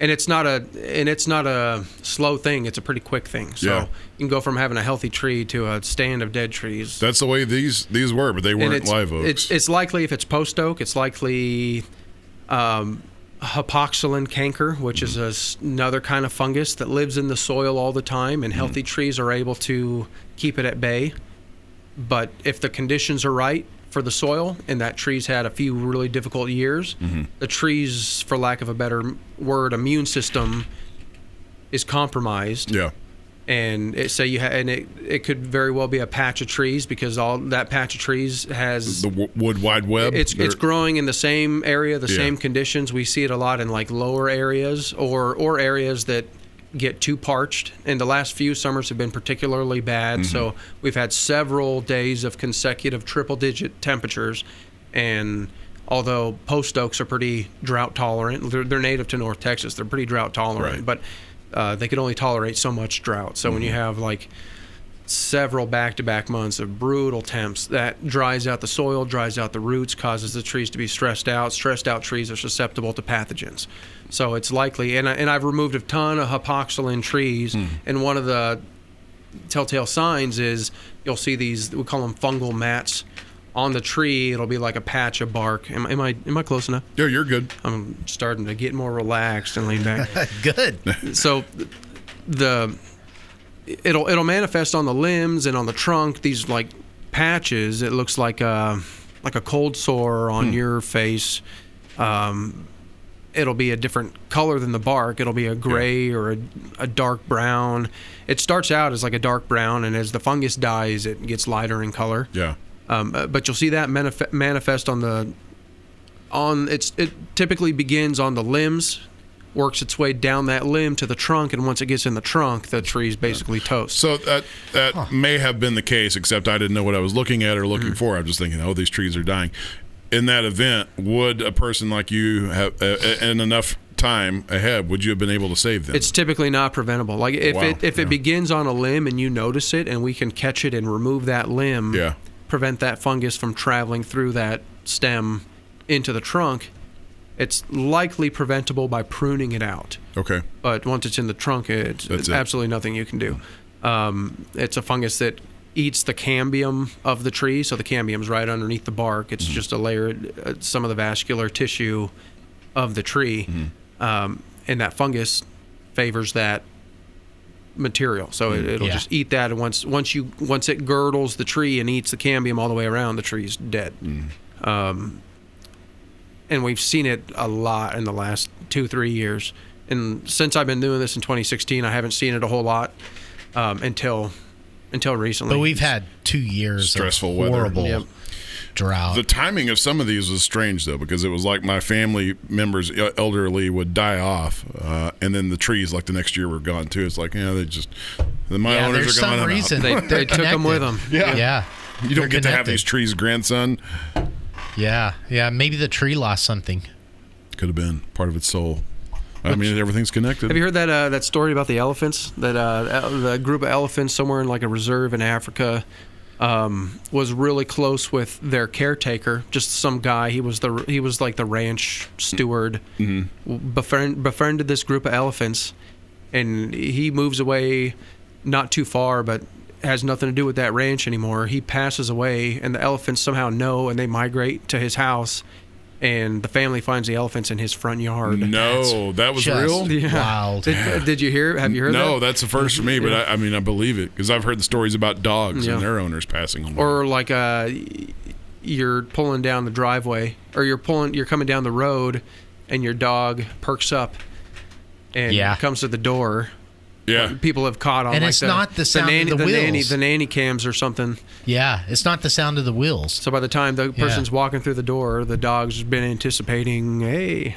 And it's not a slow thing. It's a pretty quick thing. So you can go from having a healthy tree to a stand of dead trees. That's the way these were, but they weren't live oaks. It's likely if it's post oak, it's likely hypoxylin canker, which is another kind of fungus that lives in the soil all the time, and healthy trees are able to keep it at bay. But if the conditions are right for the soil, and that tree's had a few really difficult years, the tree's, for lack of a better word, immune system is compromised. Yeah. And it could very well be a patch of trees, because all that patch of trees has the wood wide web. It's growing in the same area, the same conditions. We see it a lot in like lower areas or areas that get too parched, and the last few summers have been particularly bad. So we've had several days of consecutive triple-digit temperatures, and although post oaks are pretty drought tolerant, they're native to North Texas, they're pretty drought tolerant, but they could only tolerate so much drought. So when you have like several back-to-back months of brutal temps, that dries out the soil, dries out the roots, causes the trees to be stressed out. Stressed out trees are susceptible to pathogens. So it's likely, and I've removed a ton of hypoxylin trees, and one of the telltale signs is you'll see these, we call them fungal mats, on the tree. It'll be like a patch of bark. Am I close enough? Yeah, you're good. I'm starting to get more relaxed and lean back. Good. So it'll manifest on the limbs and on the trunk. These like patches. It looks like a cold sore on your face. It'll be a different color than the bark. It'll be a gray or a dark brown. It starts out as like a dark brown, and as the fungus dies, it gets lighter in color. Yeah. But you'll see that manifest it typically begins on the limbs, works its way down that limb to the trunk, and once it gets in the trunk, the tree's basically toast. So that may have been the case, except I didn't know what I was looking at or looking for. I'm just thinking, these trees are dying. In that event, would a person like you have, in enough time ahead, would you have been able to save them? It's typically not preventable. Like if it begins on a limb and you notice it, and we can catch it and remove that limb, prevent that fungus from traveling through that stem into the trunk, it's likely preventable by pruning it out. Okay. But once it's in the trunk, it's absolutely nothing you can do. It's a fungus that eats the cambium of the tree, so the cambium's right underneath the bark. It's just a layer, some of the vascular tissue of the tree, and that fungus favors that material, so it'll just eat that, and once it girdles the tree and eats the cambium all the way around, the tree's dead. And we've seen it a lot in the last 2-3 years, and since I've been doing this in 2016, I haven't seen it a whole lot until recently. But we've had 2 years stressful of horrible weather. Drought. The timing of some of these was strange, though, because it was like my family members, elderly, would die off, and then the trees, like the next year, were gone too. It's like, my owners are gone. There's some reason they took them with them. Yeah. You don't get to have these trees' grandson. Yeah. Maybe the tree lost something. Could have been part of its soul. I mean, everything's connected. Have you heard that story about the elephants? That the group of elephants somewhere in like a reserve in Africa was really close with their caretaker, just some guy. He was like the ranch steward. Befriended this group of elephants, and he moves away not too far, but has nothing to do with that ranch anymore. He passes away, and the elephants somehow know, and they migrate to his house. and the family finds the elephants in his front yard. No, that was Just real? Yeah. wild. Did you hear? Have you heard that? No, that's the first for me, but I mean, I believe it because I've heard the stories about dogs Yeah. and their owners passing away. Or like you're pulling down the driveway, or you're coming down the road, and your dog perks up and Yeah. comes to the door. yeah. People have caught on, And like it's not the sound nanny, of the wheels. the nanny cams or something. Yeah, it's not the sound of the wheels. So by the time the person's walking through the door, the dog's been anticipating, hey.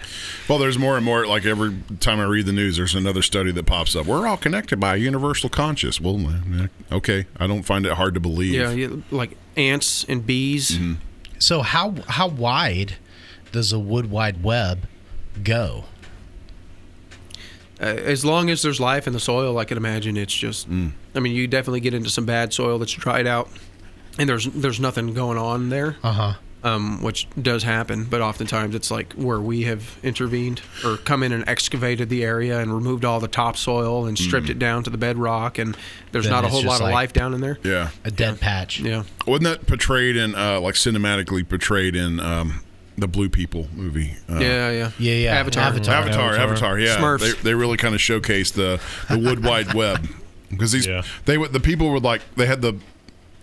Well, there's more and more. Like every time I read the news, there's another study that pops up. We're all connected by a universal conscious. Well, okay. I don't find it hard to believe. Yeah, like ants and bees. Mm-hmm. So how wide does a wood wide web go? As long as there's life in the soil, I can imagine it's just. I mean, you definitely get into some bad soil that's dried out, and there's nothing going on there, which does happen. But oftentimes it's like where we have intervened or come in and excavated the area and removed all the topsoil and stripped it down to the bedrock, and there's Then not a it's whole just lot of like- life down in there. Yeah. A dead patch. Yeah. Wasn't that portrayed in, like cinematically portrayed in the Blue People movie? Yeah. Avatar. Avatar. Yeah. Smurfs. They really kind of showcased the wood wide web because the people were like they had the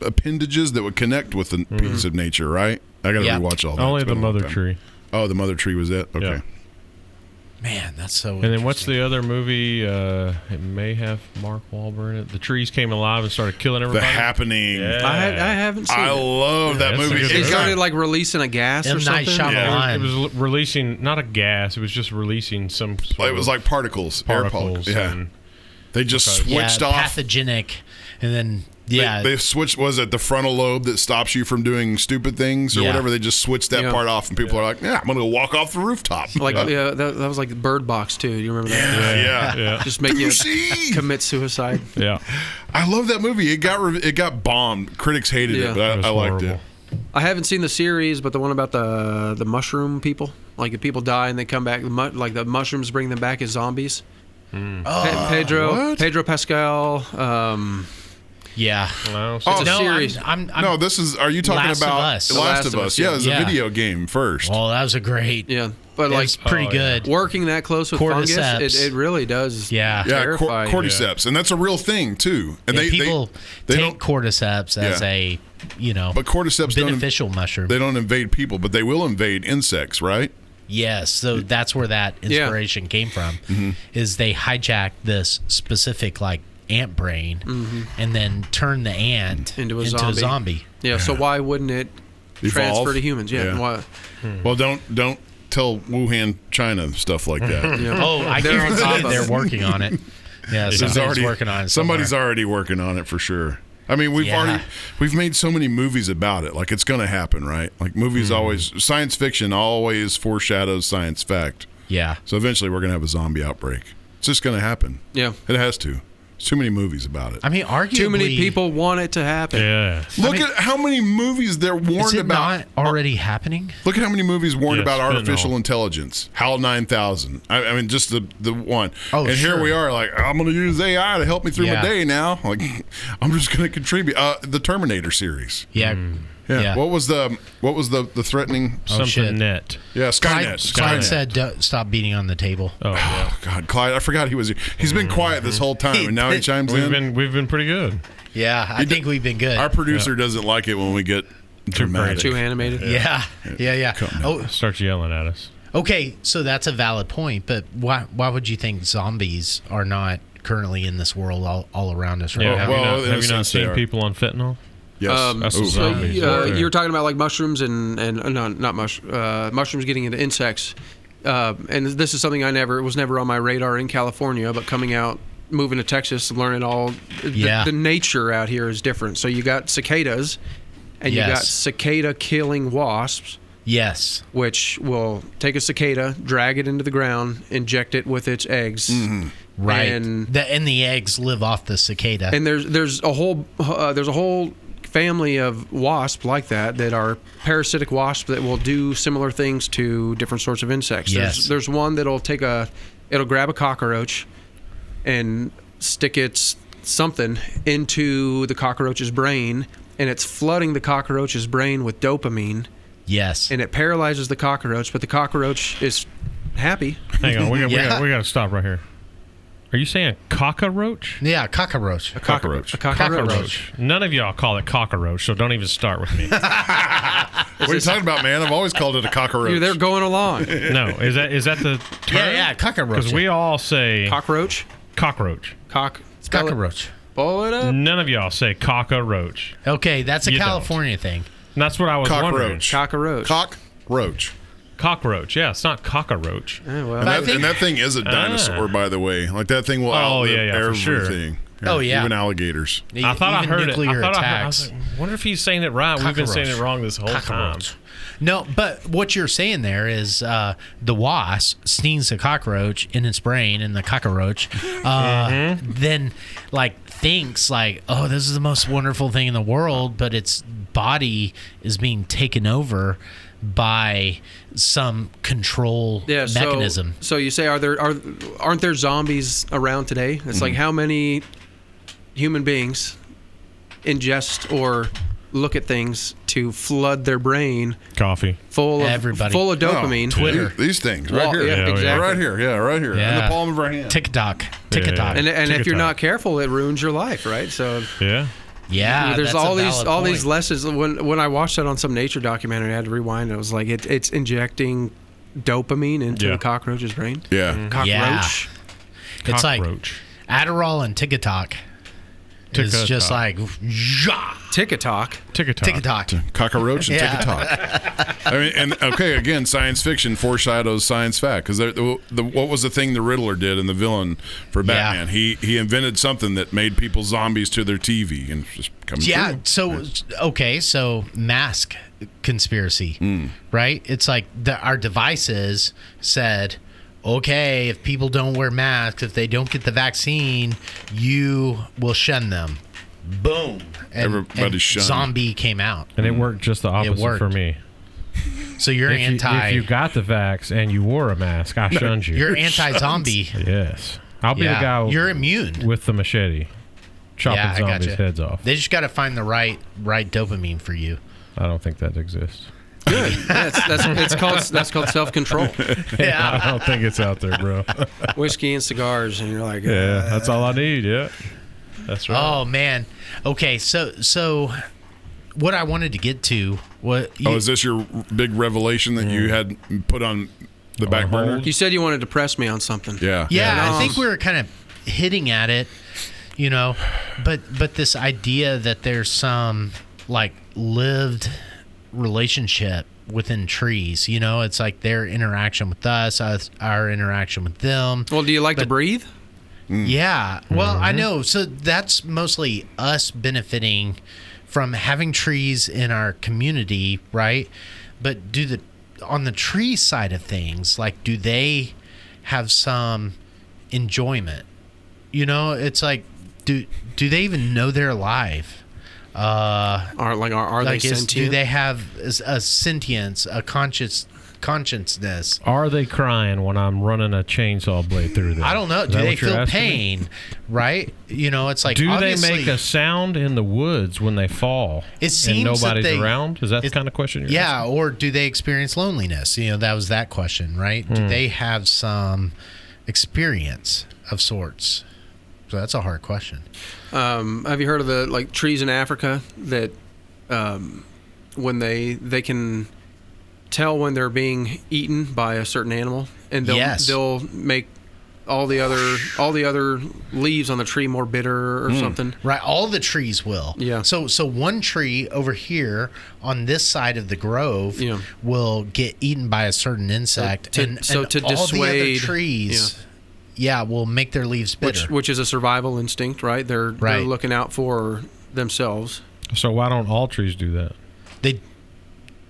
appendages that would connect with the piece of nature, right? I got to rewatch all that. Only It's the been a long mother time. tree. Oh, the mother tree was it? Okay. Yeah. Man, that's so. And then what's the other movie? It may have Mark Wahlberg in it. The trees came alive and started killing The everybody. Happening. Yeah. I haven't seen I it. love that that's a movie. good It movie. started like releasing a gas M. or Night something. Shyamalan. It was releasing not a gas. It was just releasing some. Sort It was of like particles. Air particles. Yeah. And They just yeah, switched off. pathogenic, and then They switched. Was it the frontal lobe that stops you from doing stupid things or Yeah. whatever? They just switched that Yeah. part off, and people are like, "Yeah, I'm gonna go walk off the rooftop." Like that was like Bird Box too. Do you remember that? yeah. Just make you Lucy! commit suicide. yeah. I love that movie. It got bombed. Critics hated Yeah. it, but It was I liked horrible. it. I haven't seen the series, but the one about the mushroom people, like the people die and they come back, like the mushrooms bring them back as zombies. Pedro Pascal. yeah. Well, It's a no, series. I'm No, this is. Are you talking Last of about Us. The Last of Us? Yeah, it's Yeah. a video game first. Well, that was a great. Yeah, but It like was pretty Oh, yeah. good. working that close with fungus, Cordyceps. it really does. Yeah. yeah, terrify. cordyceps, and that's a real thing too. And Yeah, they people they take don't. cordyceps as Yeah. a But cordyceps beneficial mushroom. They don't invade people, but they will invade insects, right? Yes, so that's where that inspiration came from. Mm-hmm. Is they hijacked this specific like ant brain and then turn the ant Into a zombie. Yeah, so why wouldn't it transfer Evolve? to humans? Yeah. Yeah. Why? Well, don't tell Wuhan, China stuff like that. Yeah. Oh, I They're on guarantee top it, of they're it. working on it. Yeah, somebody's working on it. Somebody's somewhere. already working on it for sure. I mean, Yeah. we've made so many movies about it. Like it's going to happen, right? Like movies always, science fiction always foreshadows science fact. Yeah. So eventually we're going to have a zombie outbreak. It's just going to happen. Yeah. It has to. There's too many movies about it. I mean, arguably, Too many people want it to happen. Yeah. Look at how many movies they're Is warned it about. not already happening? Look at how many movies warned Yes, about fentanyl. artificial intelligence. HAL 9000. I mean, just the one. Oh, and here sure. we are, like, I'm going to use AI to help me through my Yeah. day now. Like, I'm just going to contribute. The Terminator series. Yeah. Yeah. What was the threatening? Something shit. net. Yeah, Skynet. Clyde said, "Stop beating on the table." Oh, yeah. Oh God, Clyde! I forgot he was here. He's been quiet this whole time, and now he chimes in. We've been pretty good. Yeah, I think we've been good. Our producer doesn't like it when we get dramatic. Too animated. yeah. Oh, Starts yelling at us. okay. So that's a valid point, but why would you think zombies are not currently in this world all around us right Yeah. now? Have well, you in not, a have you not sense they seen are. people on fentanyl? Yes. That's Ooh. a zombie. You're talking about like mushrooms and no, not mushrooms getting into insects. And this is something it was never on my radar in California, but coming out, moving to Texas, learning all the nature out here is different. So you got cicadas, and you got Yes. cicada killing wasps, Yes. which will take a cicada, drag it into the ground, inject it with its eggs. Right. And the eggs live off the cicada. And there's a whole family of wasps like that are parasitic wasps that will do similar things to different sorts of insects. Yes. There's one that'll grab a cockroach and stick its something into the cockroach's brain, and it's flooding the cockroach's brain with dopamine. Yes. and it paralyzes the cockroach, but the cockroach is happy. Hang on, we got Yeah. to stop right here. Are you saying cockroach? Yeah, cockroach. Cockroach. A cockroach. Cockroach. None of y'all call it cockroach, so don't even start with me. What are you talking about, man? I've always called it a cockroach. They're going along. No, is that the term? Yeah, cockroach. Because we all say Cockroach. cockroach. Spell it. Cockroach. Pull it up. None of y'all say cockroach. Okay, that's a You don't. California thing. And that's what I was wondering. Cockroach. Cockroach. Cockroach. Cockroach. Yeah, it's not cockroach. Yeah, well, And that thing is a dinosaur, by the way. Like, that thing will outlive for sure. everything. Oh, yeah. Even alligators. I thought I Even heard it. nuclear I attacks. was like, wonder if he's saying it right. We've been saying it wrong this whole Cockroach. time. No, but what you're saying there is the wasp stings the cockroach in its brain, and the cockroach then thinks oh, this is the most wonderful thing in the world, but its body is being taken over by some control mechanism. So you say, aren't there zombies around today? It's like, how many human beings ingest or look at things to flood their brain Coffee. full of Everybody. full of dopamine? Twitter. These things right Well, here. yeah, exactly. Right here. Yeah, right here. In Yeah. the palm of our hand. TikTok. TikTok. And if you're TikTok. not careful, it ruins your life, right? So Yeah. Yeah, there's that's all a valid these point. lessons. When I watched that on some nature documentary, I had to rewind. It was like it's injecting dopamine into Yeah. the cockroach's brain. Yeah. Cockroach. Yeah. It's like Cockroach. Adderall and TikTok. It's TikTok. just like zha, Tick-a-tock. TikTok. TikTok. Cockroach and Yeah. tick-a-tock. I mean, and okay, again, science fiction foreshadows science fact, because what was the thing the Riddler did in the villain for Batman? He invented something that made people zombies to their TV, and it's just coming Yeah. true. So mask conspiracy, right? It's like our devices said, okay, if people don't wear masks, if they don't get the vaccine, you will shun them. Boom. And Everybody's shunned. Zombie came out. And it worked just the opposite worked. for me. So you're If anti. you got the vax and you wore a mask, I shunned you. You're anti-zombie. Yes. I'll be the Yeah. guy You're immune. with the machete chopping Yeah, I zombies' gotcha. heads off. They just got to find the right dopamine for you. I don't think that exists. Good. That's called self-control. I don't think it's out there, bro. Whiskey and cigars, and you're like, Yeah, that's all I need. Yeah. That's right. Oh man. Okay, so what I wanted to get to is this your big revelation that you had put on the back hold? burner? You said you wanted to press me on something. Yeah. Yeah, no. I think we were kind of hitting at it, but this idea that there's some lived relationship within trees, it's like their interaction with us, our interaction with them. Well, do you like to breathe? Yeah. Well, I know. So that's mostly us benefiting from having trees in our community, right? But on the tree side of things, do they have some enjoyment? It's like, do they even know they're alive? Are they sentient? Do they have a sentience, a consciousness? Are they crying when I'm running a chainsaw blade through them? I don't know. Is Do that they what you're feel asking me? pain? Right? It's like, Do they obviously, make a sound in the woods when they fall? It seems and nobody's that they- around. Is that the kind of question you're Yeah, asking? or do they experience loneliness? That was that question, right? Do they have some experience of sorts? So that's a hard question. Have you heard of the trees in Africa that when they can tell when they're being eaten by a certain animal, and they'll make all the other leaves on the tree more bitter or something. Right, all the trees will. Yeah. So one tree over here on this side of the grove will get eaten by a certain insect, to and all the other dissuade- trees, will make their leaves bitter. Which is a survival instinct, right? They're looking out for themselves. So why don't all trees do that? They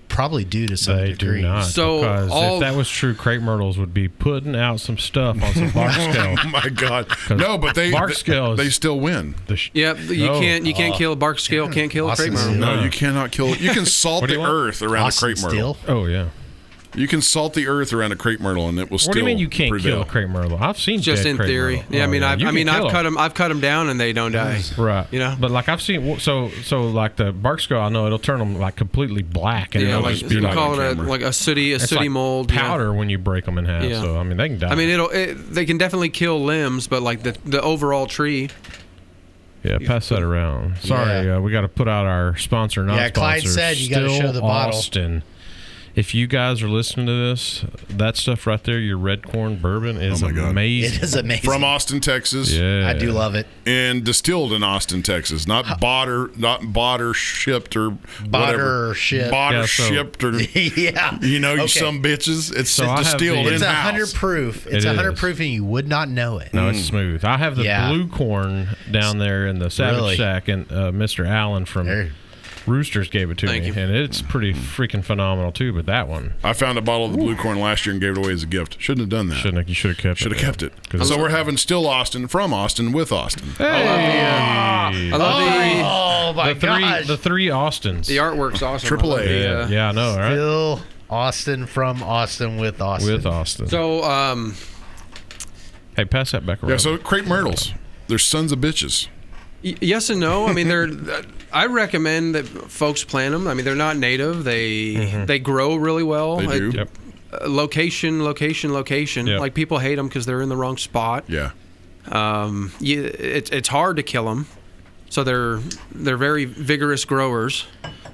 probably do to some They degree. do not. So because all- if that was true, crepe myrtles would be putting out some stuff on some bark scale. Oh my God! No, but bark scale is- they still win. Yep, you can't kill a bark scale, can't kill a crepe Austin myrtle. Steel. No, you cannot kill it. You can salt What do the you want? earth around Austin a crepe myrtle. Steel? Oh yeah. You can salt the earth around a crepe myrtle, and it will still What do you mean you can't prevail. kill a crepe myrtle? I've seen Just dead in crepe theory. myrtle. Yeah, Oh, I've cut them down and they don't die. Right. You know? But like I've seen, so like the bark scale, I know it'll turn them like completely black, and Yeah, it'll like just you be can like call it camera. like a sooty it's like mold. yeah. powder when you break them in half. Yeah. So I mean, they can die. I mean, they can definitely kill limbs, but like the overall tree. yeah, pass that around. Sorry, Yeah. we got to put out our sponsor, not Yeah, Clyde sponsor. said you gotta Still show the bottle. Austin. If you guys are listening to this, that stuff right there, your red corn bourbon is Oh my God. amazing. It is amazing. From Austin, Texas. Yeah, I do love it. And distilled in Austin, Texas, not bought or shipped or whatever. Or shipped. Bought Yeah, or so- shipped or Yeah. you Okay. some bitches. It's So I have distilled the- It's in 100 house. proof. It's It 100 is. proof, and you would not know it. No, it's smooth. I have the Yeah. blue corn down there in the Savage Really? Shack, and Mr. Allen from There. Roosters gave it to Thank me, you. and it's pretty freaking phenomenal too. But that one, I found a bottle of the blue corn last year and gave it away as a gift. Shouldn't have done that. you should have kept Should it. have kept it. 'Cause So we're having still Austin from Austin with Austin. Hey! I love Oh my gosh. the three Austins. the artwork's awesome. Triple A. I love the, yeah, yeah, I know, right? Still Austin from Austin with Austin. With Austin. So Hey, pass that back around. Yeah, so crepe myrtles. They're sons of bitches. yes and no. I mean, I recommend that folks plant them. I mean, they're not native. They grow really well. They do. Yep. Location. Yep. Like people hate them because they're in the wrong spot. Yeah. It's hard to kill them. So they're very vigorous growers.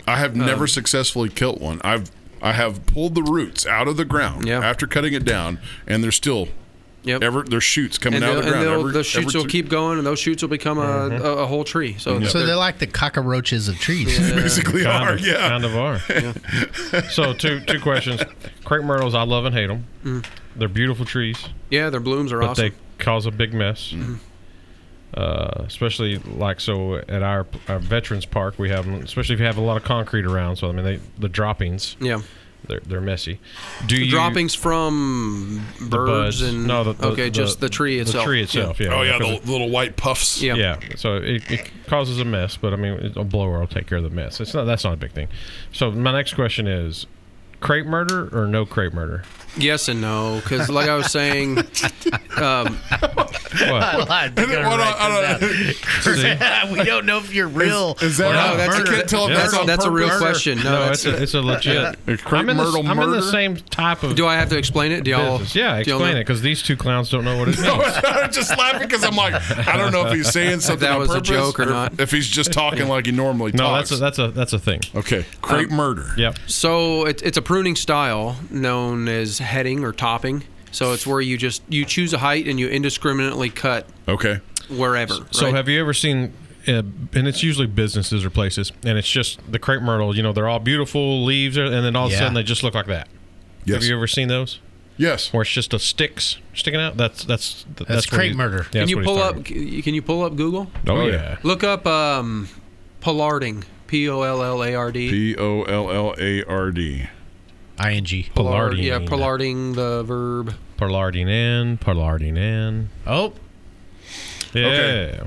I have never successfully killed one. I have pulled the roots out of the ground Yeah. after cutting it down, and there's still Yep. there's shoots coming out of the ground. those shoots will keep going, and those shoots will become a whole tree. So, So they're like the cockroaches of trees. basically are. Yeah. Kind of are. So two questions. Crepe myrtles, I love and hate them. They're beautiful trees, yeah, their blooms are but awesome. they cause a big mess. Especially like so at our veterans park, we have them. Especially if you have a lot of concrete around. So I mean, the droppings, Yeah. they're messy. Do you Droppings from the birds buds? and No, just the tree itself. The tree itself. Yeah. Oh yeah, because the little white puffs. Yeah. Yeah, so it causes a mess, but I mean, a blower will take care of the mess. That's not a big thing. So my next question is, crepe murder or no crepe murder? Yes and no, because like I was saying, What? We don't know if you're real. Is that or how not. that's Murder. you can't tell if that's on that's a real purpose? question. No, No, that's it's a legit. Crepe I'm in myrtle the murder? same type of Do I have to explain it? Do y'all? business. Yeah, do y'all explain know? it because these two clowns don't know what it means. I'm just laughing because I'm like, I don't know if he's saying something that on was a purpose joke or not. if he's just talking like he normally No, talks. that's a thing. Okay, crepe murder. Yep. So it's a pruning style known as heading or topping. So it's where you choose a height and you indiscriminately cut Okay. wherever. So right? have you ever seen? And it's usually businesses or places, and it's just the crepe myrtle. You know, they're all beautiful leaves, and then all of a Yeah. sudden they just look like that. Yes. Have you ever seen those? Yes. Where it's just a sticks sticking out. That's That's what crepe he- murder. Yeah, Can that's you what he's pull talking up? Can you pull up Google? about. Oh, Oh, yeah. yeah. Look up pollarding. Pollarding. Pollarding. ING. Pollarding. Yeah, pollarding the verb. Pollarding in. Oh, Yeah. Okay.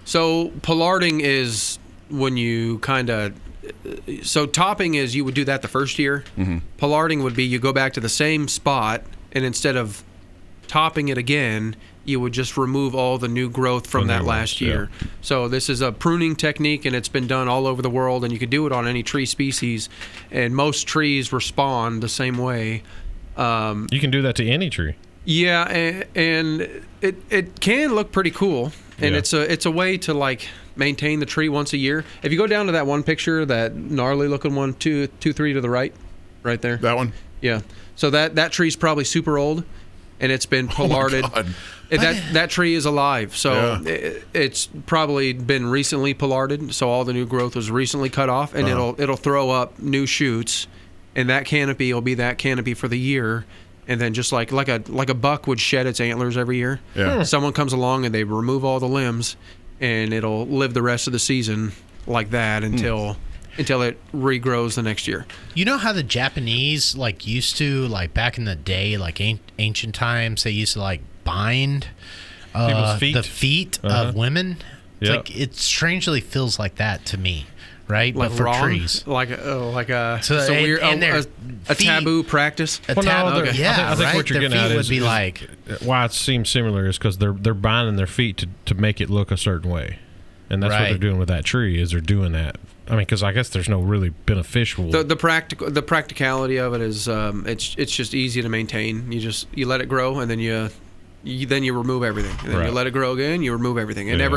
So pollarding is when you kind of. So topping is you would do that the first year. Mm-hmm. Pollarding would be you go back to the same spot, and instead of topping it again, you would just remove all the new growth from The that new last ones, year. So this is a pruning technique, and it's been done all over the world, and you can do it on any tree species, and most trees respond the same way. You can do that to any tree. Yeah, and it can look pretty cool, and Yeah. it's a way to like maintain the tree once a year. If you go down to that one picture, that gnarly looking one, 2, 3 to the right there. That one. Yeah. So that tree's probably super old, and it's been pollarded. God. And that tree is alive, so Yeah. it's probably been recently pollarded. So all the new growth was recently cut off, and it'll throw up new shoots, and that canopy will be that canopy for the year. And then just like a buck would shed its antlers every year, Yeah. someone comes along and they remove all the limbs, and it'll live the rest of the season like that until it regrows the next year. you know how the Japanese like used to like back in the day, like ancient times, they used to like bind People's feet? the feet of women. It's Yeah. like it strangely feels like that to me. right? Like but for wrong? trees. Like a So, just a and- weird and their a feet- taboo practice. A Well, tab- no, they're- yeah, I think right? what you're Their getting at feet is, would be like why it seems similar is because they're binding their feet to make it look a certain way, and that's what they're Right. doing with that tree. Is they're doing that. I mean, because I guess there's no really beneficial. The practicality of it is it's just easy to maintain. You let it grow, and then you remove everything. And then Right. you let it grow again. You remove everything. It Yeah.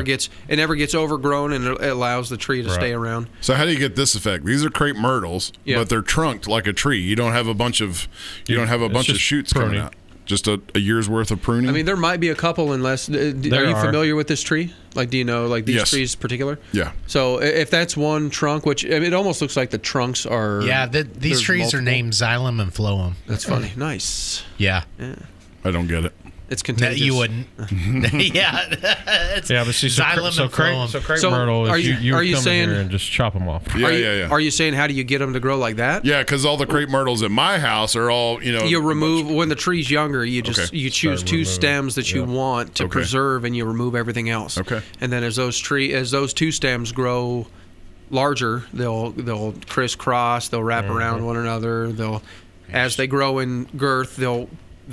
never gets overgrown, and it allows the tree to stay around. So how do you get this effect? These are crepe myrtles, Yeah. but they're trunked like a tree. You don't have a bunch of It's just shoots coming pruning. out. Just a year's worth of pruning. I mean, there might be a couple unless. Are you familiar with this tree? Like, do you know like these Yes. trees in particular? yeah. So if that's one trunk, which I mean, it almost looks like the trunks are. these there's trees are multiple. named xylem and phloem. That's funny. Nice. Yeah. I don't get it. It's No, contagious. you wouldn't. yeah. It's yeah, but see, xylem and phloem. crepe So, myrtle are is you- you are would you come saying- in here and just chop them off. Yeah, Are yeah. you saying how do you get them to grow like that? Yeah, because all the crepe myrtles at my house are all, You remove when the tree's younger. You just Okay. you choose Start two removing. stems that you Yeah. want to Okay. preserve, and you remove everything else. Okay. And then as those two stems grow larger, they'll crisscross. They'll wrap around one another. As they grow in girth, they'll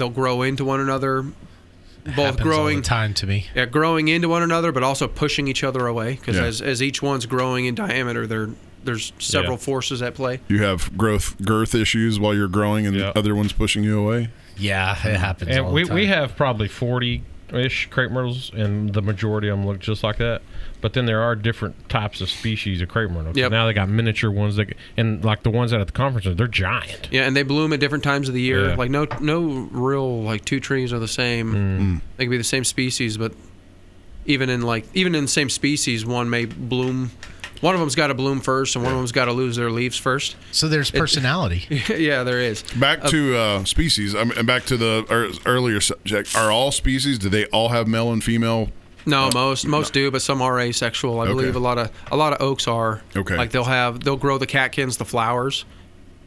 grow into one another. Both Happens all growing the time to me. growing into one another, but also pushing each other away. Because Yeah. as each one's growing in diameter, there's several forces at play. You have girth issues while you're growing, and Yeah. the other one's pushing you away. Yeah, it happens And all we the time. we have probably 40-ish crepe myrtles, and the majority of them look just like that. But then there are different types of species of crepe myrtle. Yep. Now they got miniature ones and like the ones out at the conferences, they're giant. Yeah, and they bloom at different times of the year. Yeah. Like no real like two trees are the same. They can be the same species, but even in the same species, one may bloom. One of them's got to bloom first, and one of them's got to lose their leaves first. So there's personality. Yeah, there is. Back to species. I mean, back to the earlier subject. Are all species? Do they all have male and female? No, most do, but some are asexual. I believe a lot of oaks are. Okay. Like they'll grow the catkins, the flowers,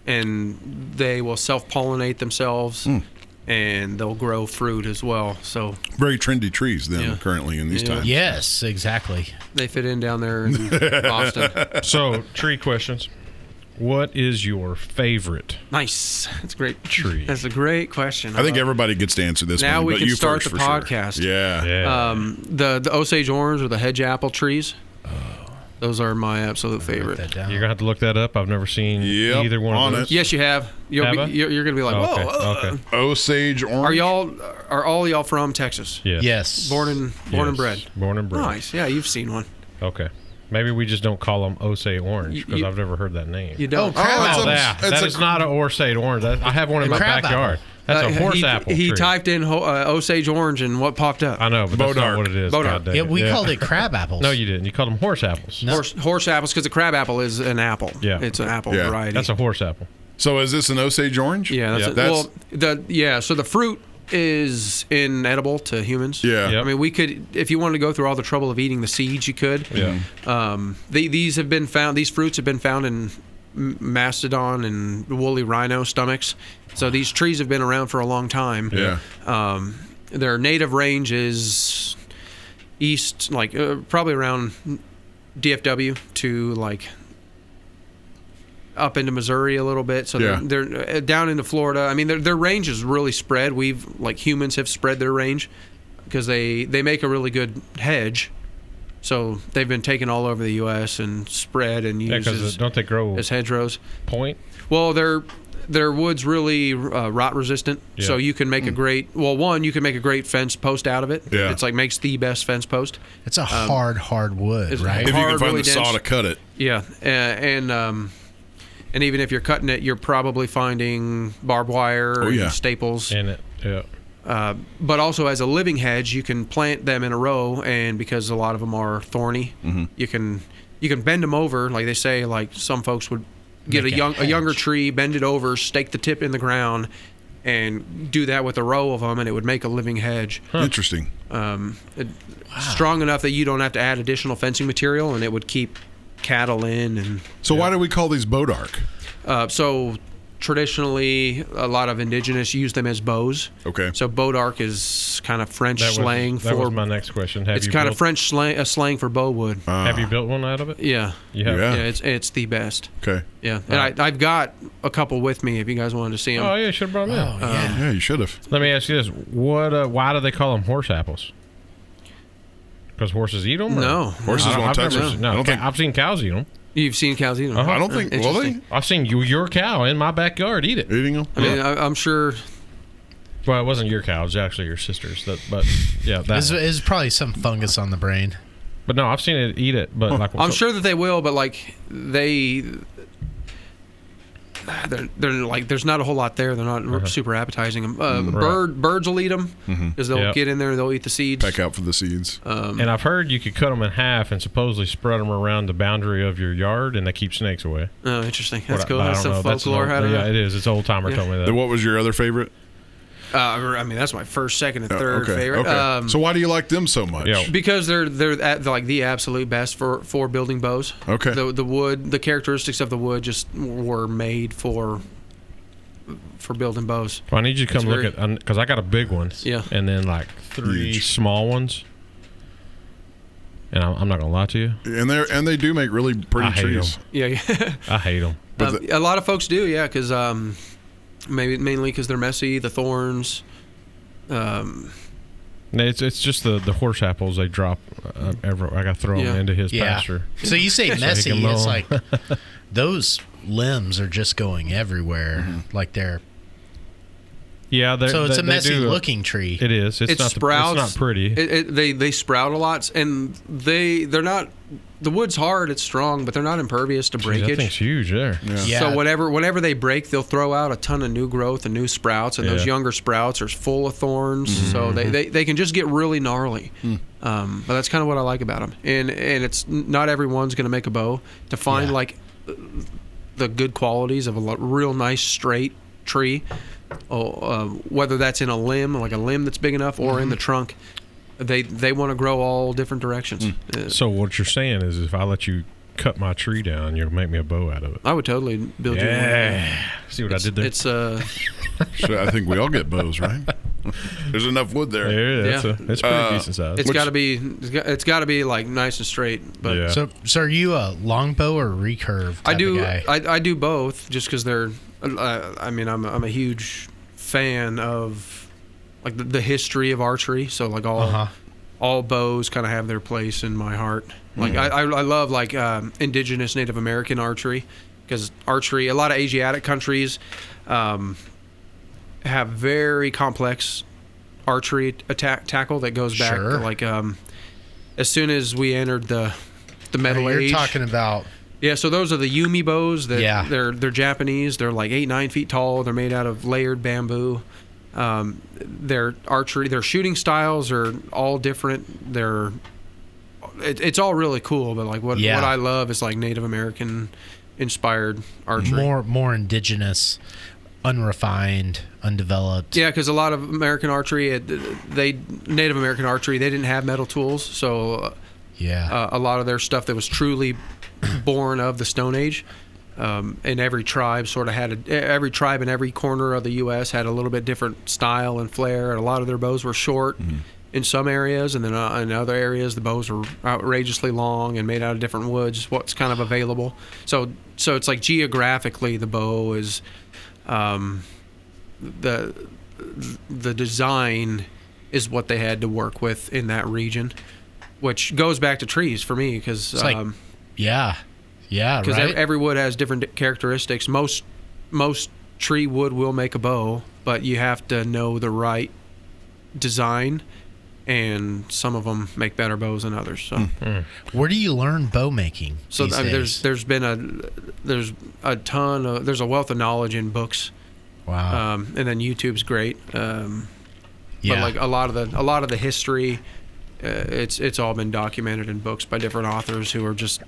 and they will self-pollinate themselves, and they'll grow fruit as well. So Very trendy trees then Yeah. currently in these Yeah. times. Yes, exactly. they fit in down there in Austin. So tree questions. What is your favorite Nice. That's great. tree? That's a great question. I think everybody gets to answer this Now one. we but can you start first the for sure. podcast. Yeah. Yeah. The Osage orange or the hedge apple trees. Those are my absolute Write favorite. that down. You're gonna have to look that up. I've never seen Yep, either one on of those. it. Yes, you have. Have I? You're gonna be like, Oh, okay. whoa. Okay. Osage orange. Are all y'all from Texas? Yes. Yes. Born and Yes. bred. Born and bred. Nice. Yeah, you've seen one. Okay. Maybe we just don't call them Osage orange because You- I've never heard that name. You don't. crab it's apple. a- that it's is not an Osage orange. I have one in my Crab backyard. apple. That's a horse he, apple. He tree. typed in Osage orange, and what popped up? I know, but that's Bodark. not what it is. Bodark. God dang Yeah, it. we called it crab apples. No, you didn't. You called them horse apples. No. Horse apples, because the crab apple is an apple. Yeah. It's an apple Yeah. variety. That's a horse apple. So is this an Osage orange? Yeah, Yeah. so the fruit is inedible to humans. Yeah. Yep. I mean, we could, if you wanted to go through all the trouble of eating the seeds, you could. Yeah. These fruits have been found in mastodon and woolly rhino stomachs. So these trees have been around for a long time. Yeah. Their native range is east, like probably around DFW to like up into Missouri a little bit. So Yeah. they're down into Florida. I mean, their range is really spread. Humans have spread their range because they make a really good hedge. So they've been taken all over the U.S. and spread and Yeah, used because don't they grow as hedgerows. point? Well, their wood's really rot resistant, so Yeah. you can make you can make a great fence post out of it. Yeah. It's like makes the best fence post. It's a hard wood, it's right? If you hard, can find really the saw dense. to cut it. Yeah, and even if you're cutting it, you're probably finding barbed wire Oh, yeah. and staples. In it. Yeah. But also as a living hedge, you can plant them in a row, and because a lot of them are thorny, you can bend them over, like they say. Like some folks would get Make a a younger hedge. tree, bend it over, stake the tip in the ground, and do that with a row of them, and it would make a living hedge. Interesting. Strong enough that you don't have to add additional fencing material, and it would keep cattle in. And So why do we call these Bodark? so traditionally, a lot of indigenous use them as bows. Okay. So bow arc is kind of French slang that for. was my next question. It's kind of French slang for bow wood. Have you built one out of it? Yeah. You have? Yeah. Yeah, it's the best. Okay. Yeah, and I've got a couple with me if you guys wanted to see them. Oh yeah, should have brought them in. Yeah, you should have. Let me ask you this: why do they call them horse apples? Because horses eat them? No. Horses won't touch them. No, I don't think- I've seen cows eat them. You've seen cows eat them. Uh-huh. I don't think. Will they? Interesting. I've seen your cow in my backyard eat it. Eating them? I mean, I'm sure. Well, it wasn't your cow; it was actually your sister's. But yeah, that. It's probably some fungus on the brain. But no, I've seen it eat it. But like, I'm sure that they will, but like they're like there's not a whole lot there. They're not super appetizing. Birds will eat them because they'll Yep. get in there and they'll eat the seeds. Peck out for the seeds. And I've heard you could cut them in half and supposedly spread them around the boundary of your yard, and they keep snakes away. Oh, interesting. That's But cool. I That's don't some know. That's folklore. an I old- don't yeah, know. it is. It's old timer told me that. Then what was your other favorite? I mean, that's my first, second, and third favorite. Okay. So why do you like them so much? Yeah. Because they're like the absolute best for building bows. Okay. The wood, the characteristics of the wood just were made for building bows. Well, I need you to come It's look at because I got a big one. Yeah. And then like 3 Huge. small ones. And I'm not gonna lie to you, And they do make really pretty I hate trees. Yeah, yeah. I hate them. But A lot of folks do, yeah, because mainly because they're messy, the thorns. It's just the horse apples they drop. I gotta throw them Yeah. into his Yeah. pasture. So you say he messy, can mow it's 'em. like those limbs are just going everywhere. Like they're Yeah, so it's they a messy do, looking tree. It is. It's It not. sprouts. It's not pretty. They sprout a lot, and they're not. The wood's hard, it's strong, but they're not impervious to Jeez, breakage. that thing's huge there. Yeah. So whenever they break, they'll throw out a ton of new growth and new sprouts, and those Yeah. younger sprouts are full of thorns. So they can just get really gnarly. But that's kind of what I like about them. And it's not everyone's going to make a bow. To find Yeah. like the good qualities of a real nice straight tree, whether that's in a limb, like a limb that's big enough, or in the trunk. They want to grow all different directions. So what you're saying is, if I let you cut my tree down, you'll make me a bow out of it. I would totally build you one. Yeah. See what I did there? It's So I think we all get bows, right? There's enough wood there. Yeah, Yeah. it's pretty decent size. it's got to be like nice and straight. But Yeah. So are you a longbow or recurve? I type do of guy? I do both just because they're. I mean, I'm a huge fan of like the history of archery. So like all bows kind of have their place in my heart. Like I love like indigenous Native American archery because archery. A lot of Asiatic countries have very complex archery tackle that goes back Sure. to like as soon as we entered the Metal You're Age. talking about Yeah, so those are the Yumi bows. That Yeah. they're Japanese. They're like 8-9 feet tall. They're made out of layered bamboo. Their archery, their shooting styles are all different. It's all really cool. But like what I love is like Native American inspired archery. more indigenous, unrefined, undeveloped. Yeah, because a lot of American archery, Native American archery, they didn't have metal tools, so Yeah. a lot of their stuff that was truly born of the Stone Age. And every tribe sort of had every tribe in every corner of the U.S. had a little bit different style and flair. And a lot of their bows were short in some areas, and then in other areas the bows were outrageously long and made out of different woods. What's kind of available. So it's like geographically the bow is the design is what they had to work with in that region, which goes back to trees for me because. It's like, yeah, Because right. every wood has different characteristics. Most tree wood will make a bow, but you have to know the right design, and some of them make better bows than others. So, Where do you learn bow making? so these I mean, days? there's a wealth of knowledge in books, Wow. and then YouTube's great. But Yeah. like a lot of the history, it's all been documented in books by different authors who are just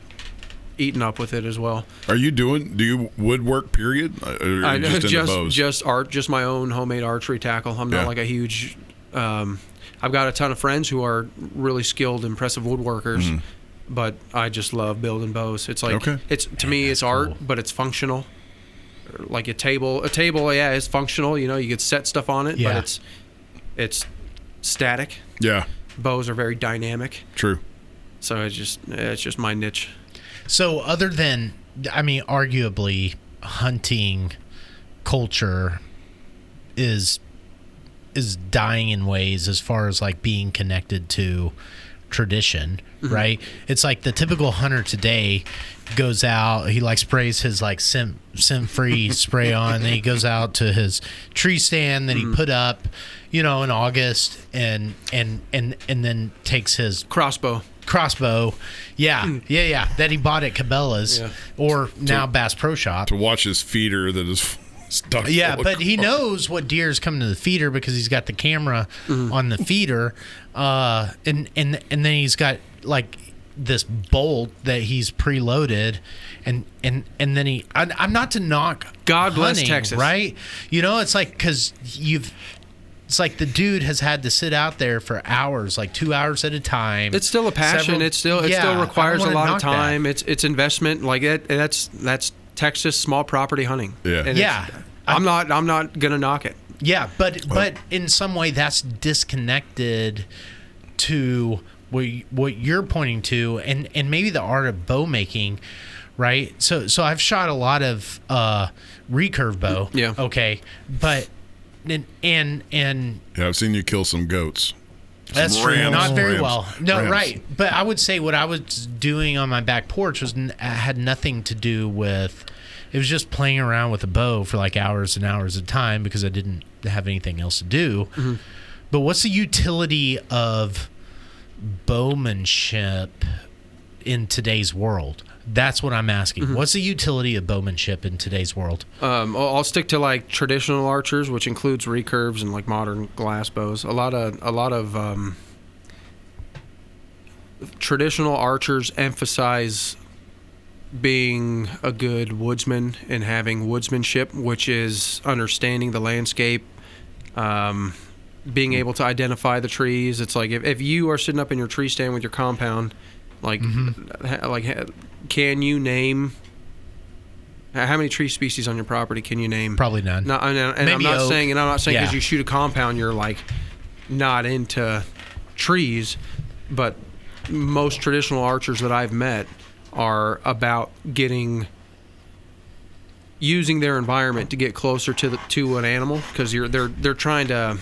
eaten up with it as well. Do you woodwork period? Or are you just into bows? just my own homemade archery tackle. I'm not Yeah. like a huge. I've got a ton of friends who are really skilled, impressive woodworkers, but I just love building bows. It's like Okay. to me it's art, cool. but it's functional. like a table. A table, yeah, is functional. You could set stuff on it, Yeah. but it's static. Yeah, Bows are very dynamic, true. so it's just my niche. So other than, I mean, arguably hunting culture is dying in ways as far as like being connected to tradition, right? It's like the typical hunter today goes out, he like sprays his like scent free spray on, then he goes out to his tree stand that he put up, in August, and then takes his Crossbow. yeah, that he bought at Cabela's or now Bass Pro Shop. To watch his feeder that is stuck. Yeah, full of but he corn. knows what deer is coming to the feeder because he's got the camera on the feeder, and then he's got like this bolt that he's preloaded, and then I'm not to knock God bless hunting, Texas, right? It's like because it's like the dude has had to sit out there for hours, like 2 hours at a time. It's still a passion. It still requires a lot of time. It's investment. Like that's Texas small property hunting. Yeah. And I'm not gonna knock it. Yeah, but in some way that's disconnected to what you're pointing to, and maybe the art of bow making, right? So I've shot a lot of recurve bow. Yeah. Okay, but and Yeah, I've seen you kill some goats. that's Some true. rams. Not very Rams. well. No, Rams. right. But I would say what I was doing on my back porch had nothing to do with. It was just playing around with a bow for like hours and hours at a time because I didn't have anything else to do. Mm-hmm. But what's the utility of bowmanship in today's world? That's what I'm asking. Mm-hmm. What's the utility of bowmanship in today's world? I'll stick to like traditional archers, which includes recurves and like modern glass bows. A lot of traditional archers emphasize being a good woodsman and having woodsmanship, which is understanding the landscape, being able to identify the trees. It's like if you are sitting up in your tree stand with your compound, like can you name how many tree species on your property can you name? Probably none. No, and I'm Maybe not oak. saying because Yeah. you shoot a compound you're like not into trees, but most traditional archers that I've met are about using their environment to get closer to an animal, because they're trying to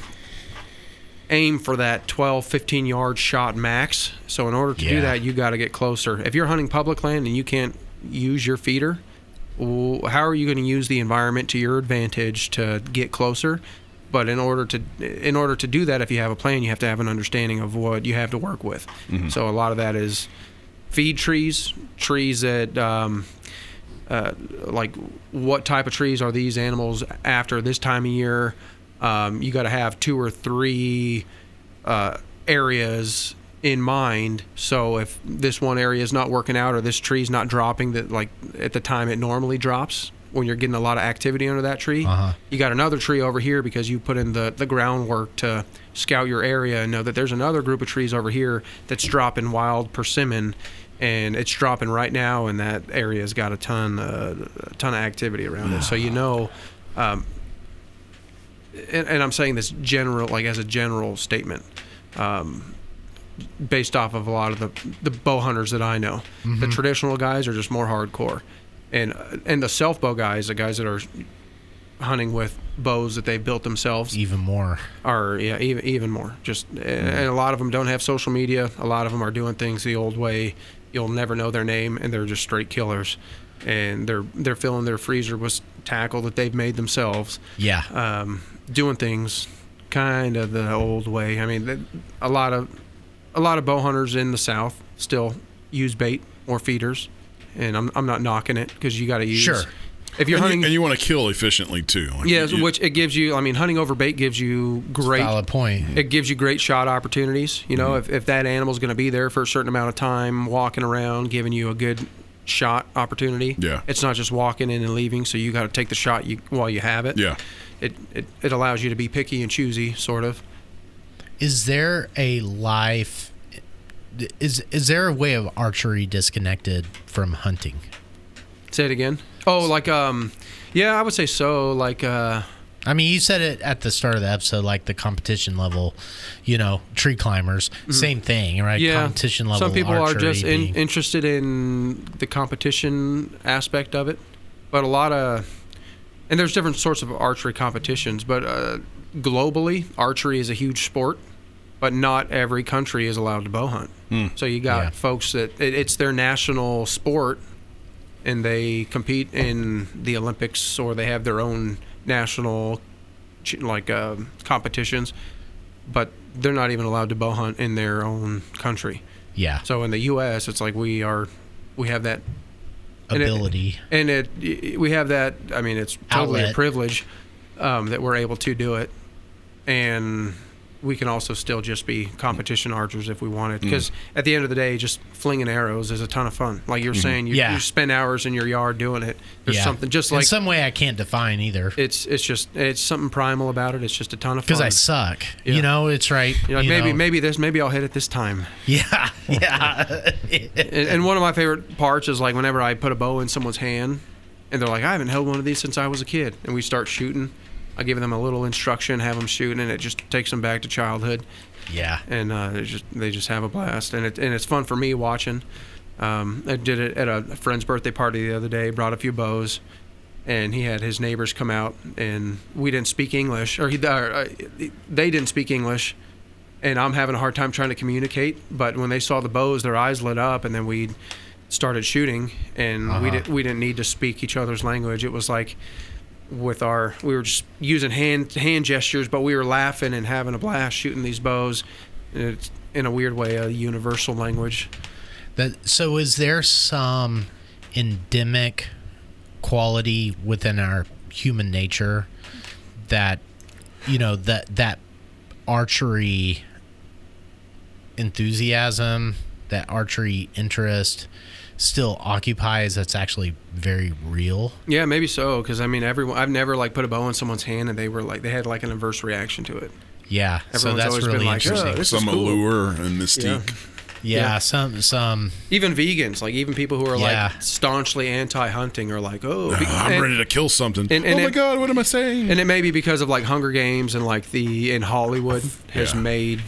aim for that 12-15 yard shot max. So in order to do that, you got to get closer. If you're hunting public land and you can't use your feeder, how are you going to use the environment to your advantage to get closer? But in order to do that, if you have a plan, you have to have an understanding of what you have to work with. Mm-hmm. So a lot of that is feed trees that like what type of trees are these animals after this time of year. You got to have 2 or 3 areas in mind. So if this one area is not working out or this tree's not dropping that like at the time it normally drops, when you're getting a lot of activity under that tree, you got another tree over here because you put in the groundwork to scout your area and know that there's another group of trees over here that's dropping wild persimmon, and it's dropping right now, and that area's got a ton of activity around it. So and I'm saying this general, like as a general statement, based off of a lot of the bow hunters that I know. Mm-hmm. The traditional guys are just more hardcore, and the self bow guys, the guys that are hunting with bows that they built themselves, even more even more. Just and a lot of them don't have social media. A lot of them are doing things the old way. You'll never know their name, and they're just straight killers. And they're filling their freezer with tackle that they've made themselves. Yeah. Doing things kind of the old way. I mean, a lot of bow hunters in the South still use bait or feeders, and I'm not knocking it because you got to use. Sure. If you're hunting, and you want to kill efficiently too. Like which it gives you. I mean, hunting over bait gives you great. Valid point. It gives you great shot opportunities. You know, if that animal's going to be there for a certain amount of time, walking around, giving you a good shot opportunity. Yeah. It's not just walking in and leaving, so you got to take the shot while you have it. Yeah. It allows you to be picky and choosy, sort of. Is there a life? Is there a way of archery disconnected from hunting? Say it again. Oh, like yeah, I would say so. Like I mean, you said it at the start of the episode, like the competition level, tree climbers, same thing, right? Yeah, competition level. some people are archery just being- interested in the competition aspect of it, but and there's different sorts of archery competitions, but globally, archery is a huge sport, but not every country is allowed to bow hunt. So you got folks that it's their national sport, and they compete in the Olympics, or they have their own national competitions, but they're not even allowed to bow hunt in their own country. Yeah. So in the U.S., it's like we have that ability. We have that. I mean, it's totally Outlet. a privilege that we're able to do it, and we can also still just be competition archers if we wanted. Because at the end of the day, just flinging arrows is a ton of fun. Like you're saying, you spend hours in your yard doing it. There's something just in like some way I can't define either. it's something primal about it. It's just a ton of fun. Because I suck. Yeah. It's right. You're like, maybe I'll hit it this time. Yeah. Yeah. And one of my favorite parts is like whenever I put a bow in someone's hand, and they're like, I haven't held one of these since I was a kid, and we start shooting. I give them a little instruction, have them shoot, and it just takes them back to childhood. Yeah. And they just have a blast, and it's fun for me watching. I did it at a friend's birthday party the other day. Brought a few bows, and he had his neighbors come out, and we didn't speak English, or they didn't speak English, and I'm having a hard time trying to communicate. But when they saw the bows, their eyes lit up, and then we started shooting, and we didn't need to speak each other's language. It was like we were just using hand gestures, but we were laughing and having a blast shooting these bows. And it's in a weird way a universal language. So is there some endemic quality within our human nature that that archery enthusiasm, that archery interest still occupies, that's actually very real? Yeah, maybe so, because I mean I've never like put a bow in someone's hand and they had like an adverse reaction to it. Yeah. Everyone's so that's always really been like, interesting. "Oh, this Some is cool." allure and mystique. Yeah, some even vegans, like even people who are Yeah. like staunchly anti-hunting are like, I'm ready to kill something. and Oh my it- God, what am I saying? and it may be because of like Hunger Games and like in Hollywood has made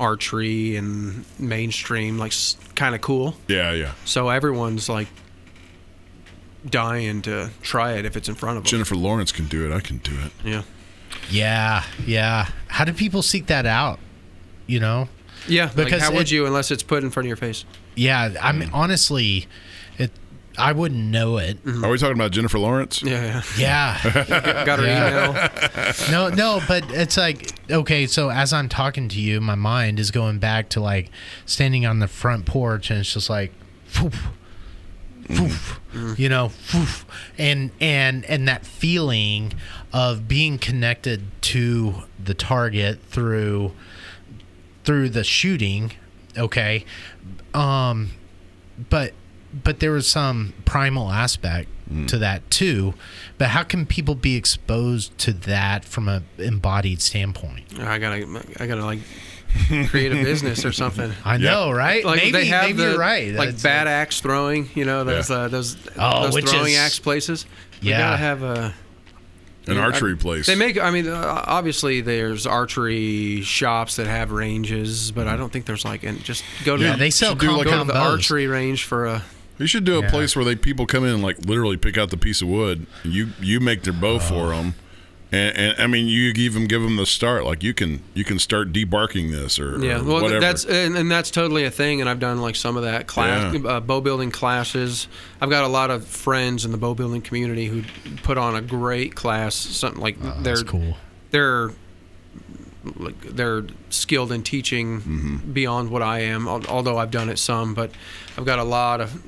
archery and mainstream like kind of cool. Yeah. So everyone's like dying to try it if it's in front of them. Jennifer Lawrence can do it. I can do it. Yeah. How do people seek that out? Yeah, Because like how would you unless it's put in front of your face? Yeah, I mean, honestly, I wouldn't know it. Are we talking about Jennifer Lawrence? Yeah. Yeah. Got her email. No, but it's like, okay, so as I'm talking to you, my mind is going back to like standing on the front porch, and it's just like, poof, poof, poof, and that feeling of being connected to the target through the shooting, okay, but there was some primal aspect to that too. But how can people be exposed to that from a embodied standpoint? I gotta like create a business or something. I know, right? Like maybe they have you're right. Like That's- bad axe throwing, those which throwing is- axe places. You Yeah. gotta have An archery place. They make. I mean, obviously there's archery shops that have ranges, but I don't think there's like. And just go to they sell should do like compound go to the bows. archery range for a. You should do a place where people come in and like literally pick out the piece of wood. And you make their bow for them, and I mean you even give them the start. Like you can start debarking this or Well, whatever. that's totally a thing, and I've done like some of that class bow building classes. I've got a lot of friends in the bow building community who put on a great class. Something like that's cool. They're skilled in teaching beyond what I am, although I've done it some. But I've got a lot of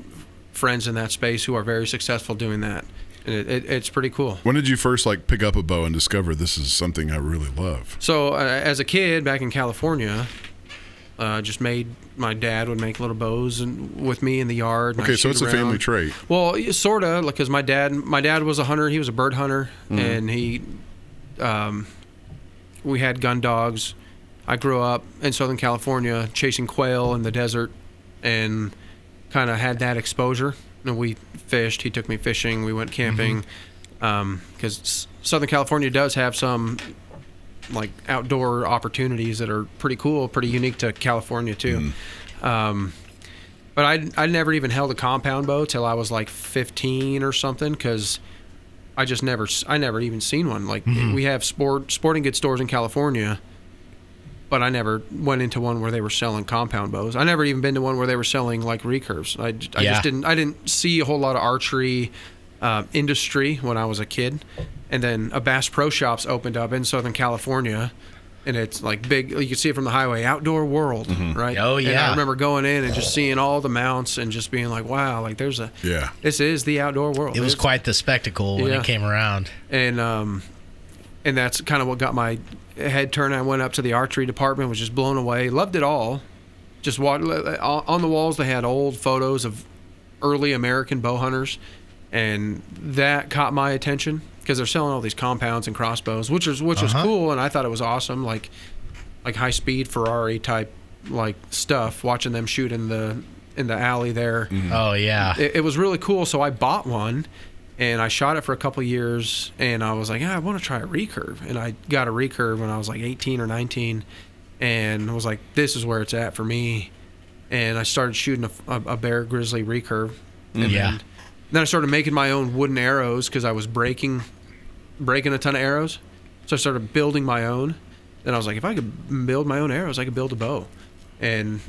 friends in that space who are very successful doing that, and it's pretty cool. When did you first pick up a bow and discover this is something I really love? So as a kid back in California, my dad would make little bows with me in the yard. And Okay, I'd so shoot it's a around. family trait. Well, sort of, because my dad was a hunter. He was a bird hunter, and we had gun dogs. I grew up in Southern California chasing quail in the desert, and kind of had that exposure. we fished. He took me fishing. We went camping. Because Southern California does have some like outdoor opportunities that are pretty cool, pretty unique to California too. But I never even held a compound bow till I was like 15 or something, because I never even seen one. Like we have sporting goods stores in California, but I never went into one where they were selling compound bows. I never even been to one where they were selling like recurves. I didn't see a whole lot of archery industry when I was a kid. And then a Bass Pro Shops opened up in Southern California, and it's like big. You can see it from the highway, Outdoor World, right? Oh yeah. And I remember going in and just seeing all the mounts and just being like, wow, like this is the outdoor world. It was quite the spectacle when it came around. And that's kind of what got my head turned. I went up to the archery department, was just blown away. Loved it all. Just on the walls, they had old photos of early American bow hunters, and that caught my attention because they're selling all these compounds and crossbows, which was cool, and I thought it was awesome, like high speed Ferrari type like stuff. Watching them shoot in the alley there. Oh yeah, it was really cool. So I bought one. And I shot it for a couple of years, and I was like, I want to try a recurve. And I got a recurve when I was like 18 or 19, and I was like, this is where it's at for me. And I started shooting a bear grizzly recurve. And then I started making my own wooden arrows because I was breaking a ton of arrows. So I started building my own. Then I was like, if I could build my own arrows, I could build a bow. And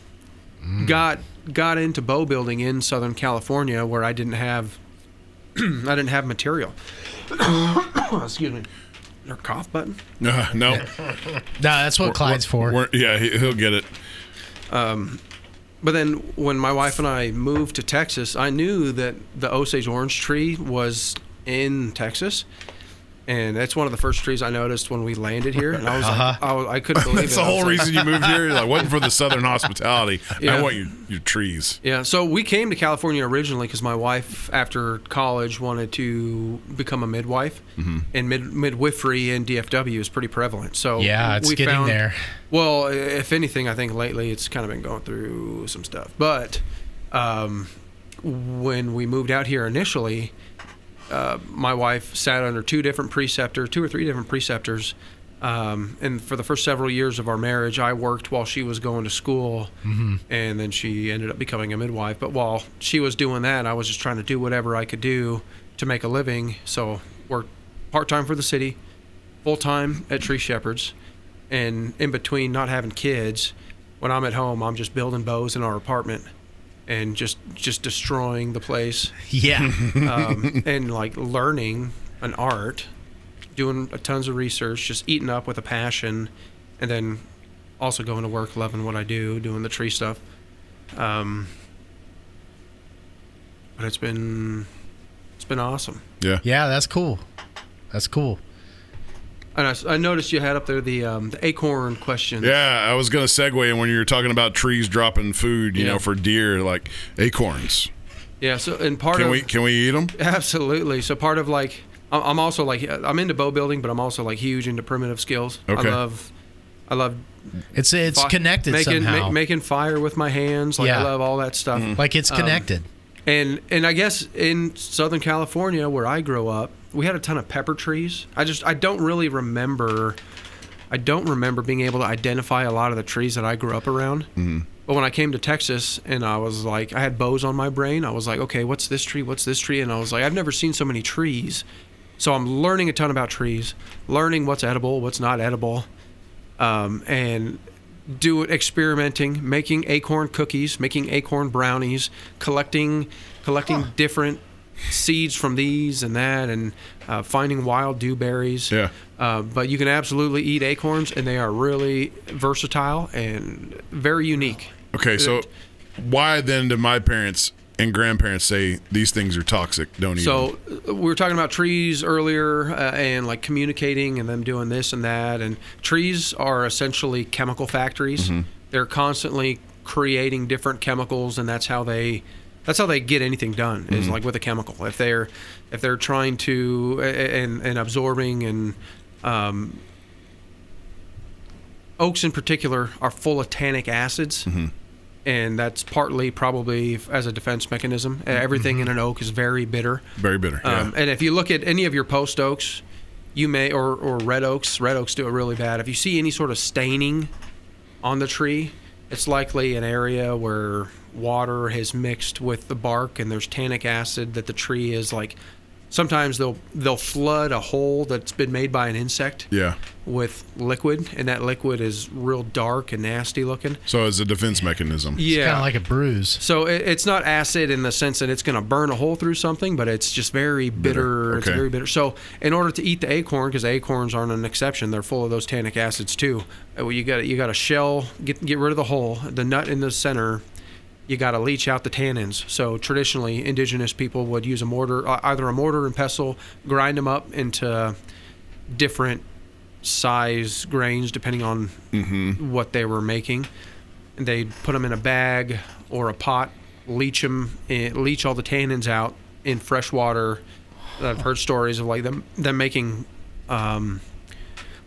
got into bow building in Southern California, where I didn't have material. Excuse me. Is there a cough button? No. No, that's what Clyde's for. He'll get it. But then when my wife and I moved to Texas, I knew that the Osage orange tree was in Texas. And that's one of the first trees I noticed when we landed here. And I was like, I couldn't believe That's it. the whole reason you moved here. Like, wasn't for the Southern hospitality. I want your trees. Yeah. So we came to California originally because my wife, after college, wanted to become a midwife. And midwifery in DFW is pretty prevalent. So it's getting there. Well, if anything, I think lately it's kind of been going through some stuff. But when we moved out here initially, my wife sat under two or three different preceptors. And for the first several years of our marriage, I worked while she was going to school. And then she ended up becoming a midwife. But while she was doing that, I was just trying to do whatever I could do to make a living. So worked part-time for the city, full-time at Tree Shepherds. And in between not having kids, when I'm at home, I'm just building bows in our apartment and just destroying the place. Yeah. And like learning an art, doing tons of research, just eating up with a passion, and then also going to work, loving what I do, doing the tree stuff. But it's been awesome. Yeah. Yeah, that's cool. That's cool. And I noticed you had up there the acorn question. Yeah, I was going to segue in when you were talking about trees dropping food, you know, for deer, like acorns. Yeah. So, and can we eat them? Absolutely. So part of like, I'm also like, I'm into bow building, but I'm also like huge into primitive skills. Okay. I love. It's connected somehow. Making fire with my hands. Like I love all that stuff. Like it's connected. And I guess in Southern California, where I grew up, we had a ton of pepper trees. I don't really remember. I don't remember being able to identify a lot of the trees that I grew up around. But when I came to Texas and I was like, I had bows on my brain. I was like, okay, what's this tree? What's this tree? And I was like, I've never seen so many trees. So I'm learning a ton about trees, learning what's edible, what's not edible, and experimenting, making acorn cookies, making acorn brownies, collecting different seeds from these and that, and finding wild dewberries. Yeah. But you can absolutely eat acorns, and they are really versatile and very unique. Okay, so why then do my parents and grandparents say these things are toxic? Don't eat them. So we were talking about trees earlier, and like communicating and them doing this and that. And trees are essentially chemical factories. They're constantly creating different chemicals, and that's how they get anything done, is like with a chemical. If they're trying to and absorbing, and oaks in particular are full of tannic acids. and that's partly probably as a defense mechanism. Everything in an oak is very bitter. Very bitter. Yeah. And if you look at any of your post oaks, you may or red oaks do it really bad. If you see any sort of staining on the tree, it's likely an area where water has mixed with the bark and there's tannic acid that the tree is like. Sometimes they'll flood a hole that's been made by an insect with liquid, and that liquid is real dark and nasty looking. So it's a defense mechanism. It's kind of like a bruise. So it's not acid in the sense that it's going to burn a hole through something, but it's just very bitter. Okay. It's very bitter. So in order to eat the acorn, because acorns aren't an exception, they're full of those tannic acids too. You got to shell, get rid of the hull, the nut in the center. You got to leach out the tannins. So traditionally, indigenous people would use a mortar, either a mortar and pestle, grind them up into different size grains depending on what they were making. And they'd put them in a bag or a pot, leach all the tannins out in fresh water. I've heard stories of like them making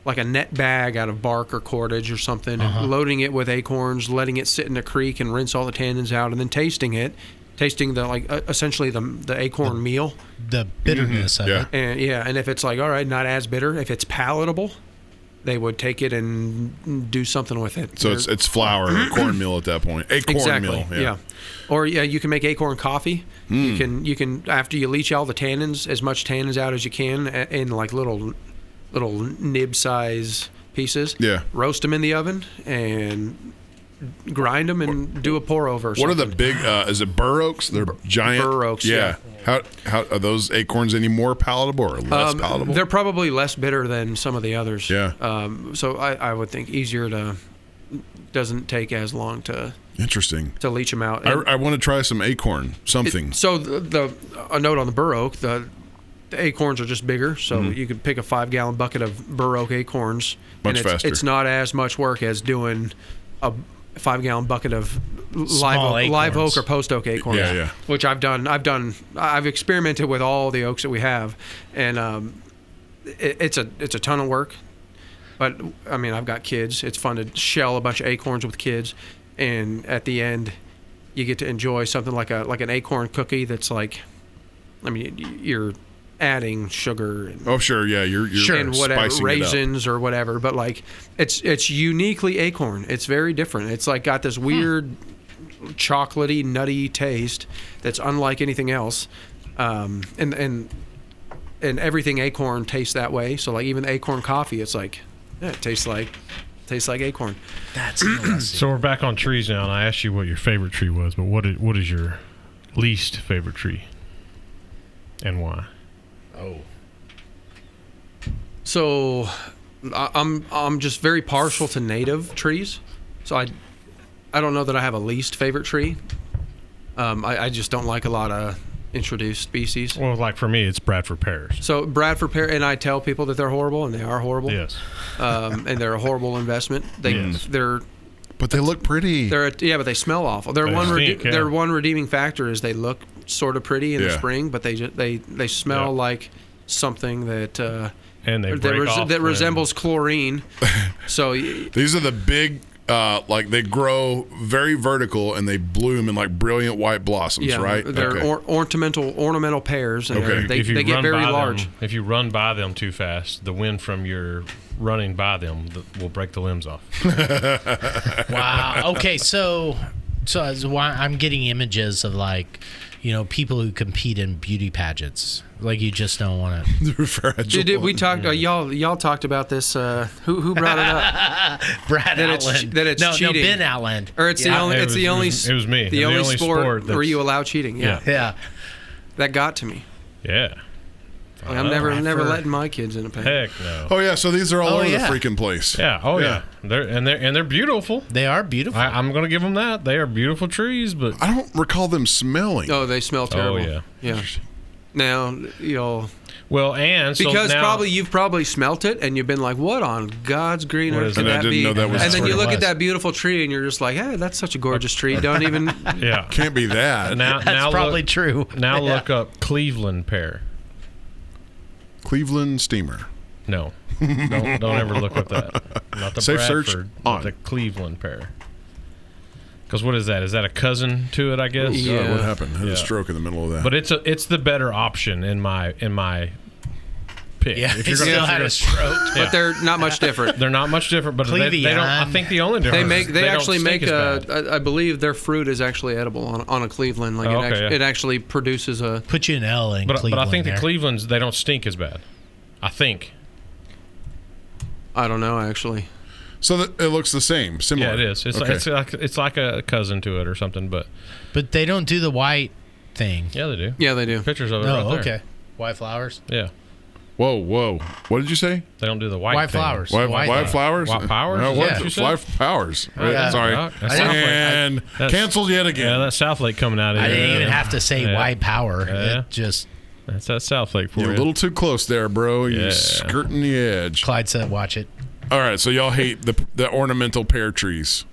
like a net bag out of bark or cordage or something, and loading it with acorns, letting it sit in a creek and rinse all the tannins out, and then tasting the essentially the acorn meal, the bitterness of it. And if it's like, all right, not as bitter, if it's palatable, they would take it and do something with it. So it's flour or cornmeal at that point. Exactly. Meal. Yeah. Or you can make acorn coffee. You can after you leach all the tannins, as much tannins out as you can in like little nib size pieces. Yeah. Roast them in the oven and grind them and do a pour over. What are the big? Is it bur oaks? They're giant. Bur oaks. Yeah. How are those acorns any more palatable or less palatable? They're probably less bitter than some of the others. Yeah. So I would think doesn't take as long to. Interesting. To leach them out. I want to try some acorn something. So a note on the bur oak, the acorns are just bigger, so you could pick a 5-gallon bucket of bur oak acorns. Much faster. It's not as much work as doing a 5-gallon bucket of live oak or post oak acorns. Yeah. Which I've done. I've experimented with all the oaks that we have, and it's a ton of work. But I mean, I've got kids. It's fun to shell a bunch of acorns with kids, and at the end, you get to enjoy something like an acorn cookie. That's like, I mean, you're adding sugar and you're and whatever spicing raisins or whatever, but like it's uniquely acorn. It's very different. It's like got this weird chocolatey nutty taste that's unlike anything else, and everything acorn tastes that way. So like even the acorn coffee, it's like it tastes like acorn. That's interesting. So we're back on trees now, and I asked you what your favorite tree was, but what is your least favorite tree and why? So I'm just very partial to native trees. So I don't know that I have a least favorite tree. I just don't like a lot of introduced species. Well, like for me, it's Bradford pears. So Bradford pear, and I tell people that they're horrible, and they are horrible. Yes. And they're a horrible investment. But they look pretty. But they smell awful. Their one redeeming factor is they look sort of pretty in the spring, but they smell like something that and that resembles chlorine. So these are the big, like they grow very vertical and they bloom in like brilliant white blossoms, right? They're ornamental pears, and they get very large. If you run by them too fast, the wind from your running by them will break the limbs off. Wow. Okay, so I'm getting images of like, people who compete in beauty pageants. Like you just don't want to. We talked. Y'all talked about this. Who brought it up? Brad Outland. It's cheating. Ben Outland. Or it's the only. It was me. The only sport where you allow cheating. Yeah. That got to me. Yeah. Like, I'm never letting my kids in a pageant. Heck no. Oh yeah, so these are all over the freaking place. Yeah. Oh yeah. They're beautiful. They are beautiful. I'm gonna give them that. They are beautiful trees, but I don't recall them smelling. Oh, they smell terrible. Oh yeah. Now Well, and so because now, you've probably smelt it and you've been like, what on God's green earth could that be? Know that was and then you look it at that beautiful tree and you're just like, hey, that's such a gorgeous tree. Don't even. Yeah. Can't be that. That's probably true. Now look up Cleveland pear. Cleveland steamer. No. Don't ever look up that. Not the Safe Bradford, search but on. the Cleveland pear. Because what is that? Is that a cousin to it? I guess. God, what happened? I had a stroke in the middle of that. But it's the better option in my pick. Yeah, if he you're still gonna, had a stroke. But they're not much different. they're not much different. But they don't. I think the only difference They actually don't make stink as bad. I believe their fruit is actually edible on a Cleveland. Like it actually produces a. Put you an L in But Cleveland. I think there. the Clevelands, they don't stink as bad. I think. I don't know actually. So it looks the same, similar. Yeah, it is. It's like a cousin to it or something. But they don't do the white thing. yeah, they do. Yeah, they do. Pictures of it. Oh, right there. okay. White flowers. Yeah, Whoa. What did you say? they don't do the white thing. flowers. White White flowers? White powers? No, Is that what you said? White powers. Yeah. Sorry. That's South Lake. And That's- canceled yet again. Yeah, that's South Lake coming out of I here. didn't even have to say white power. Yeah. It just That's that South Lake for You're you. a little too close there, bro. You're Yeah. skirting the edge. Clyde said, "Watch it." All right, so y'all hate the ornamental pear trees.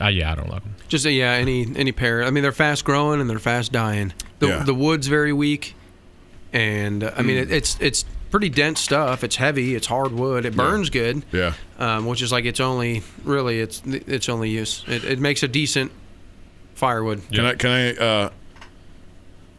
Yeah, I don't like them. Just any pear. I mean, they're fast growing and they're fast dying. The wood's very weak, and I mean it's pretty dense stuff. It's heavy. It's hard wood. It burns good. Yeah. Which is like its only use. It makes a decent firewood. Can I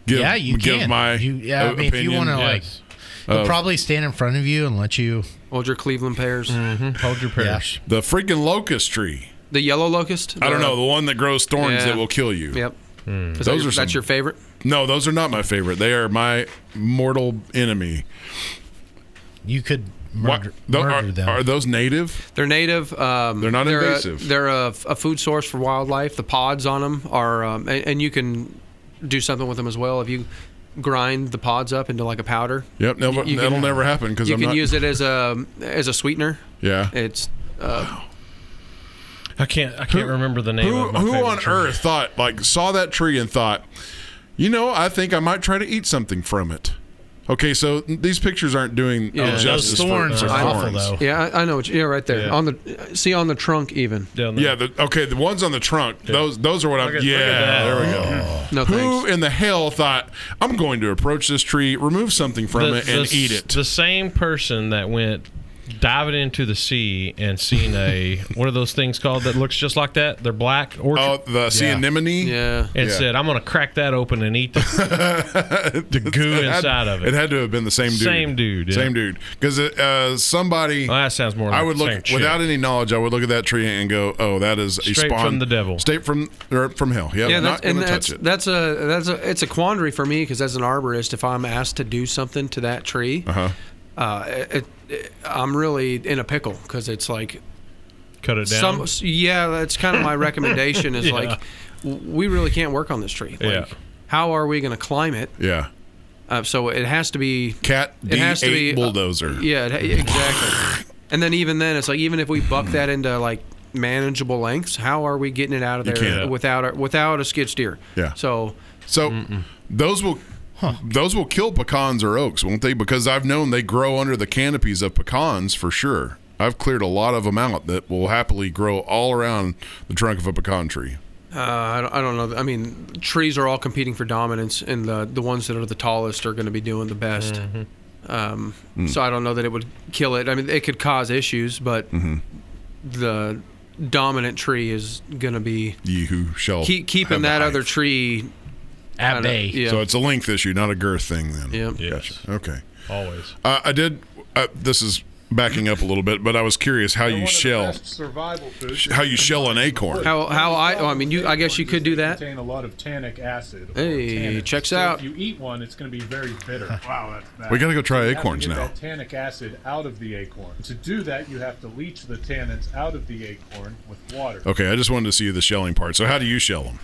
give You give can. my I mean, if you want to Yes. they'll probably stand in front of you and let you. Hold your Cleveland pears. Hold your pears. the freaking locust tree? The yellow locust. I don't know, the one that grows thorns Yeah. that will kill you. Yep. That's your favorite. No, those are not my favorite. They are my mortal enemy. You could What? murder them. Are those native? They're native. They're not invasive. They're a food source for wildlife. The pods on them are, and you can do something with them as well if you grind the pods up into like a powder. Yep, that'll never happen because You I'm can not. use it as a sweetener. Yeah. It's I can't remember the name of my Who favorite on tree. earth saw that tree and thought, I think I might try to eat something from it. Okay, so these pictures aren't doing justice. Those thorns for are awful, thorns. though. yeah, I know. Right there Yeah. on the trunk even. Down there? Yeah, the ones on the trunk, those are what I'm. Look at that. There we go. No Who thanks. in the hell thought I'm going to approach this tree, remove something from it, and eat it? The same person that went diving into the sea and seen what are those things called that looks just like that? They're black. Oh, the sea anemone. Yeah. And Yeah. said, I'm going to crack that open and eat the goo inside of it. It had to have been the same dude. Same dude, yeah. Same dude. Because somebody. Well, that sounds more like I would the look same shit. without any knowledge. I would look at that tree and go, "Oh, that is a Straight spawn from the devil. straight from hell." Yeah, not going to touch it. It's a quandary for me because as an arborist, if I'm asked to do something to that tree, I'm really in a pickle because it's like Cut it down. that's kind of my recommendation is like we really can't work on this tree. Like, Yeah. how are we going to climb it? Yeah. So it has to be Cat It has to D8 be bulldozer. exactly. And then even then, it's like even if we buck that into like manageable lengths, how are we getting it out of You there can't. without a skid steer? Yeah. So those will kill pecans or oaks, won't they? Because I've known they grow under the canopies of pecans for sure. I've cleared a lot of them out that will happily grow all around the trunk of a pecan tree. I don't know. I mean, trees are all competing for dominance, and the ones that are the tallest are going to be doing the best. So I don't know that it would kill it. I mean, it could cause issues, but the dominant tree is going to be Ye who shall keeping have the that height. other tree At kinda- bay. Yeah. So it's a length issue, not a girth thing. Then. yeah. Yes. Okay. Always. I did. This is backing up a little bit, but I was curious how you shell an acorn. I guess you could do that. Contain a lot of tannic acid. or Hey, tannins. checks So out. If you eat one, it's going to be very bitter. Wow, that's bad. We got to go try You have acorns to get now. that tannic acid out of the acorn. To do that, you have to leach the tannins out of the acorn with water. Okay, I just wanted to see the shelling part. So how do you shell them?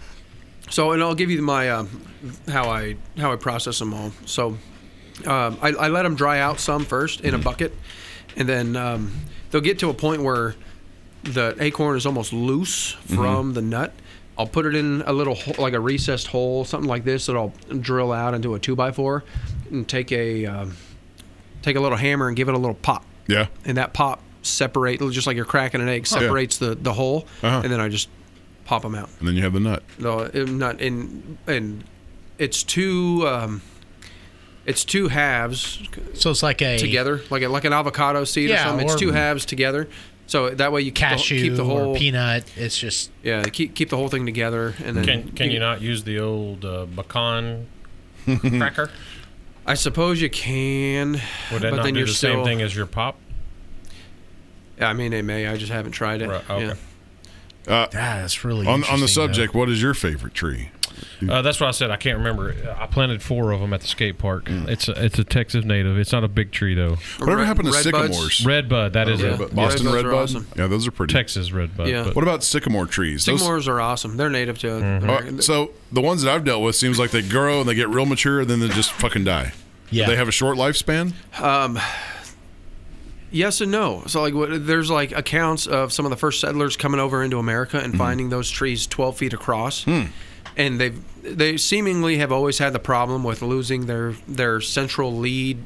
So, and I'll give you my how I process them all. So, I let them dry out some first in a bucket, and then they'll get to a point where the acorn is almost loose from the nut. I'll put it in a little like a recessed hole, something like this, that I'll drill out into a 2x4, and take a little hammer and give it a little pop. Yeah. And that pop separate, just like you're cracking an egg, separates the hole, and then I just pop them out. And then you have the nut. The nut and it's two halves So it's like a together, like an avocado seed or Yeah, something. It's or- two halves together, So that way you cashew keep the whole or peanut. It's just keep the whole thing together, and then Can you not use the old pecan cracker? I suppose you can. Would that but not then do you're the still, same thing as your pop? I mean, it may. I just haven't tried it. Right, okay. Yeah. that's really On the interesting, subject, what is your favorite tree? That's what I said. I can't remember. I planted 4 of them at the skate park. It's a Texas native. It's not a big tree though. Whatever happened to red sycamores? buds? Red bud. That is Yeah. a Boston Red red buds are bud? awesome. Yeah, those are pretty. Texas red bud. Yeah. But What about sycamore trees? Those- Sycamores are awesome. They're native to America. so the ones that I've dealt with seems like they grow and they get real mature and then they just fucking die. Yeah. They have a short lifespan? Yes and no. So there's like accounts of some of the first settlers coming over into America and finding those trees 12 feet across, and they seemingly have always had the problem with losing their central lead,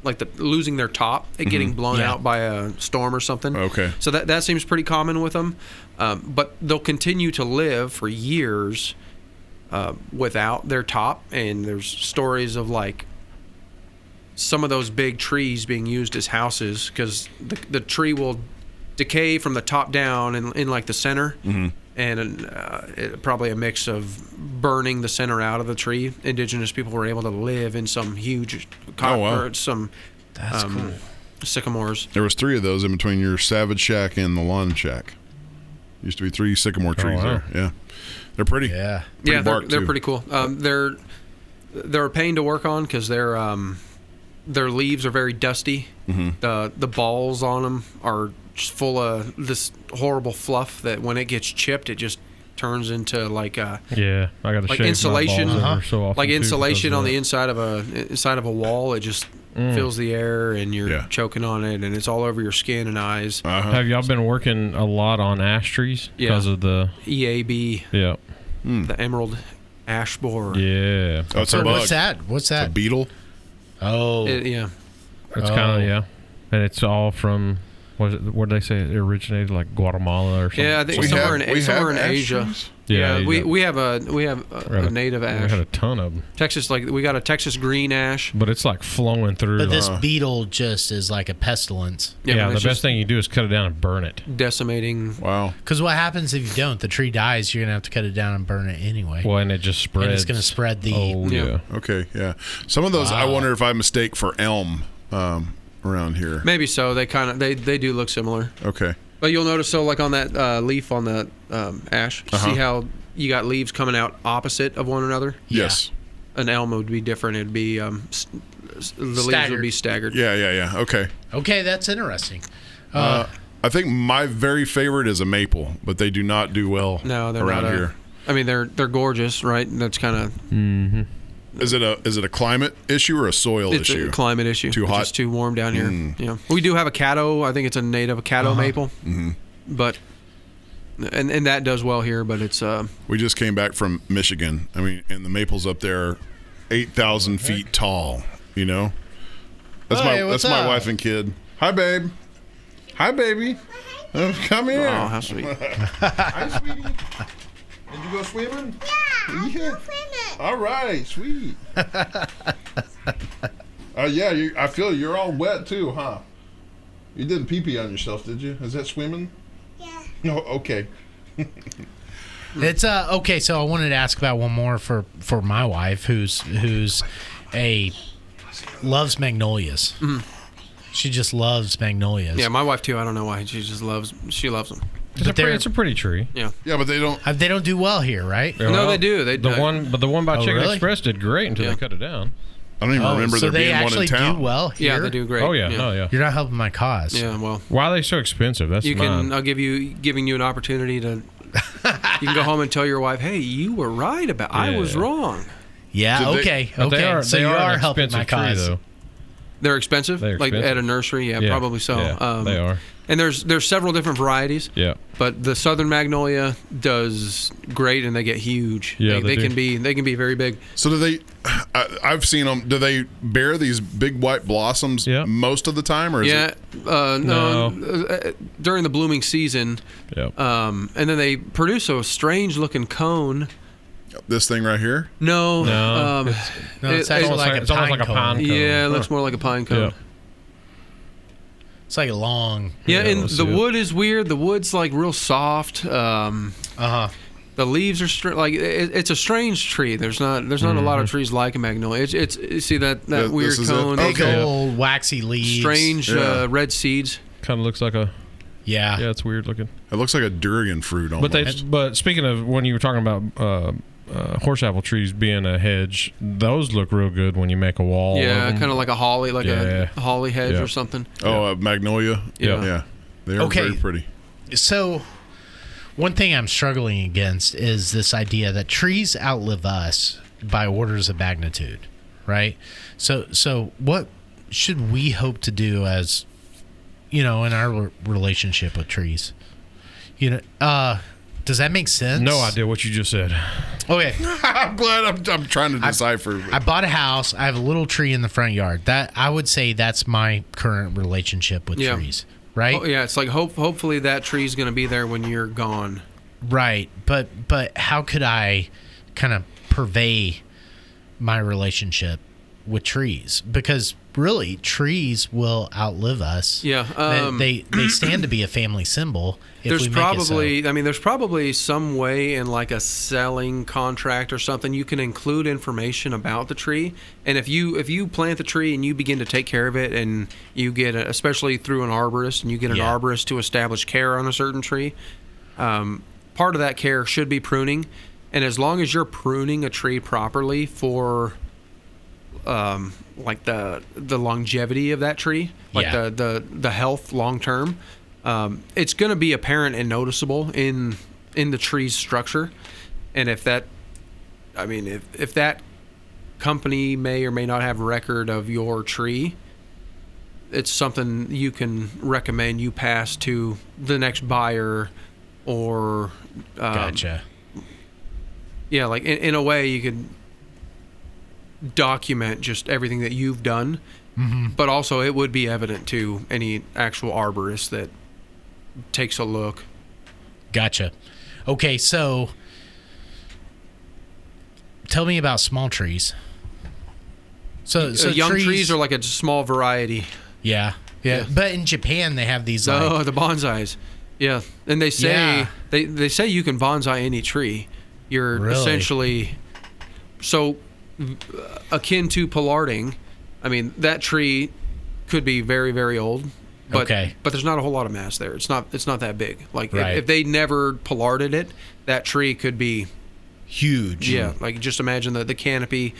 like losing their top, it getting blown out by a storm or something. Okay. So that seems pretty common with them, but they'll continue to live for years without their top, and there's stories of like some of those big trees being used as houses because the tree will decay from the top down in like the center, and probably a mix of burning the center out of the tree. Indigenous people were able to live in some huge or some That's cool. sycamores. There was 3 of those in between your Savage Shack and the Lawn Shack. Used to be 3 sycamore trees wow. there. Yeah. They're pretty. Yeah. Yeah, bark, they're too. pretty cool. They're a pain to work on because their leaves are very dusty. The balls on them are just full of this horrible fluff that when it gets chipped, it just turns into like yeah, I got to like shave insulation, my balls ever so often like too insulation because on of the that. inside of a wall. It just fills the air, and you're Yeah. choking on it, and it's all over your skin and eyes. Have y'all been working a lot on ash trees Yeah. because of the EAB, yeah the emerald ash borer. yeah? Oh, it's a So bug. what's that? What's A that? beetle. Oh, Yeah. It's kind of and it's all from what did they say it originated like Guatemala or something? Yeah, I think We somewhere have in ash Asia. trees? Yeah, we have a native We ash. had a ton of them, Texas, like we got a Texas green ash. but it's like flowing through. but this beetle just is like a pestilence. yeah, but the it's best just thing you do is cut it down and burn it. decimating. Wow. Because what happens if you don't? The tree dies. You're gonna have to cut it down and burn it anyway. Well, and it just spreads. and it's gonna spread the. Oh Yeah. yeah. Okay, yeah. Some of those I wonder if I mistake for elm around here. Maybe so. They kind of they do look similar. Okay. But you'll notice so like on that leaf on that ash, see how you got leaves coming out opposite of one another. Yes. An elm would be different. It'd be the leaves would be staggered. Yeah. Okay. Okay, that's interesting. I think my very favorite is a maple, but they do not do well No, they're around not here. I mean, they're gorgeous, right? That's kind of Is it a climate issue or a soil it's issue? a climate issue. Too It's hot? just too warm down here. Yeah, we do have a caddo. I think it's a native caddo maple, but and that does well here. But it's We just came back from Michigan. I mean, and the maples up there are 8,000 feet tall. You know, that's Hey, my what's that's my up? wife and kid. Hi, babe. Hi, baby. Come here. oh, how sweet. Hi, sweetie. Did you go swimming? Yeah. All right, sweet. Yeah, I feel you're all wet too, huh? You didn't pee-pee on yourself, did you? Is that swimming? Yeah. No, okay. It's okay. So I wanted to ask about one more for my wife, who's loves magnolias. She just loves magnolias. Yeah, my wife too. I don't know why. She loves them. It's a pretty tree. Yeah. Yeah, but they don't. They don't do well here, right? No, they do. They the one by Chicken really? Express did great until Yeah. they cut it down. I don't even remember so there they being one in actually town. do well here. Yeah, they do great. Oh yeah, oh yeah. You're not helping my cause. Yeah, well, Why are they so expensive? That's mine. I'll giving you an opportunity to. You can go home and tell your wife, "Hey, you were right about. I was Yeah. wrong." Yeah. Did they- Okay. But Okay. So you are an helping my expensive tree, cause. though. They're expensive, They're like expensive. at a nursery. Yeah, Yeah, probably so. yeah, they are. And there's several different varieties. Yeah. But the southern magnolia does great, and they get huge. Yeah, they they can be very big. So do they? I've seen them. Do they bear these big white blossoms Yeah. most of the time, or is Yeah, it? no. During the blooming season, Yeah. and then they produce a strange looking cone. This thing right here? No, No, No, it's actually almost like it's almost like a pine cone. yeah, it looks more like a pine cone. It's like a long. Yeah, and let's the see it. wood is weird. The wood's like real soft. The leaves are it's a strange tree. There's not a lot of trees like a magnolia. It's see that weird this is it? cone, Big Okay. old waxy leaves. strange Yeah. red seeds. Kind of looks like a. Yeah. Yeah, it's weird looking. It looks like a durian fruit almost. But speaking of when you were talking about horseapple trees being a hedge, those look real good when you make a wall. Yeah, of them. kind of like a holly, like Yeah. a holly hedge Yeah. or something. Magnolia. Yeah. Yeah. They are Okay. very pretty. So, one thing I'm struggling against is this idea that trees outlive us by orders of magnitude, right? So what should we hope to do as, in our relationship with trees? Does that make sense? No idea what you just said. Okay. I'm glad I'm trying to decipher. I bought a house. I have a little tree in the front yard. That I would say that's my current relationship with trees, right? Oh, yeah, it's like hopefully that tree's going to be there when you're gone. Right, but how could I kind of purvey my relationship with trees? Because really, trees will outlive us. Yeah, they stand to be a family symbol. If There's we make it so. there's probably some way in like a selling contract or something you can include information about the tree. And if you plant the tree and you begin to take care of it, and you get especially through an arborist, and you get an arborist to establish care on a certain tree, part of that care should be pruning. And as long as you're pruning a tree properly for like the longevity of that tree, like the health long term, it's going to be apparent and noticeable in the tree's structure. And if that company may or may not have record of your tree, it's something you can recommend you pass to the next buyer, or Gotcha. yeah, like in a way you could document just everything that you've done, but also it would be evident to any actual arborist that takes a look. Gotcha. Okay, so tell me about small trees. So young trees are like a small variety. Yeah. But in Japan they have these. Oh, the bonsais. Yeah, and they say they say you can bonsai any tree. You're Really? essentially so akin to pollarding. I mean, that tree could be very, very old, but there's not a whole lot of mass there. It's not that big. Like if they never pollarded it, that tree could be huge. Yeah, like just imagine the canopy.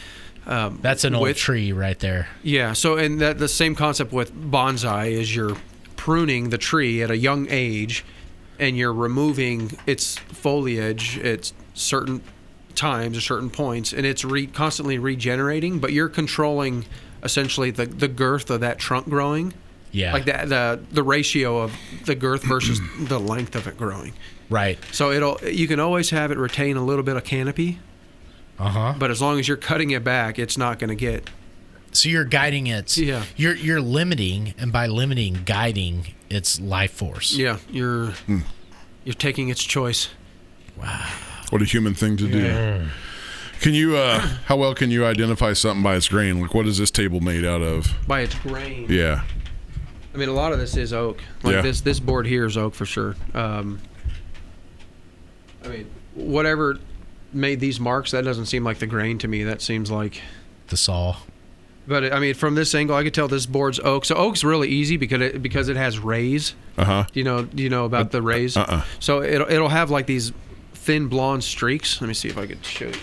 That's an old tree right there. Yeah. So, and that the same concept with bonsai is you're pruning the tree at a young age, and you're removing its foliage at certain times or certain points, and it's constantly regenerating, but you're controlling essentially the girth of that trunk growing. Yeah. Like the ratio of the girth versus the length of it growing. Right. So you can always have it retain a little bit of canopy. But as long as you're cutting it back, it's not going to get. So you're guiding it. Yeah. You're limiting, and by limiting, guiding its life force. Yeah. You're taking its choice. Wow. What a human thing to do. Can you, how well can you identify something by its grain? Like, what is this table made out of? By its grain. Yeah. I mean, a lot of this is oak. Like this board here is oak for sure. I mean, whatever made these marks, that doesn't seem like the grain to me. That seems like the saw. But I mean, from this angle, I could tell this board's oak. So oak's really easy because it has rays. Do you know about the rays? So it'll have like these thin blonde streaks. Let me see if I could show you.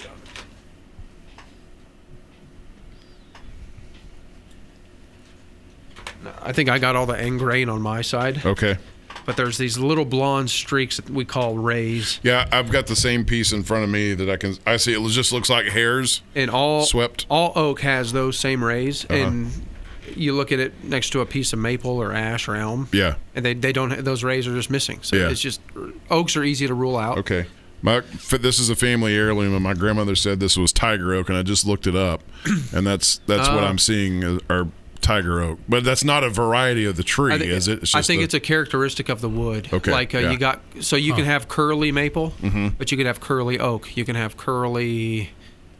I think I got all the end grain on my side. Okay. But there's these little blonde streaks that we call rays. Yeah, I've got the same piece in front of me that I see. It just looks like hairs. And all swept. All oak has those same rays, and you look at it next to a piece of maple or ash or elm. Yeah. And they don't. Those rays are just missing. So it's just oaks are easy to rule out. Okay. This is a family heirloom, and my grandmother said this was tiger oak, and I just looked it up, and that's what I'm seeing are tiger oak. But that's not a variety of the tree, is it? I think it's a characteristic of the wood. Okay. Like you can have curly maple, but you could have curly oak. You can have curly,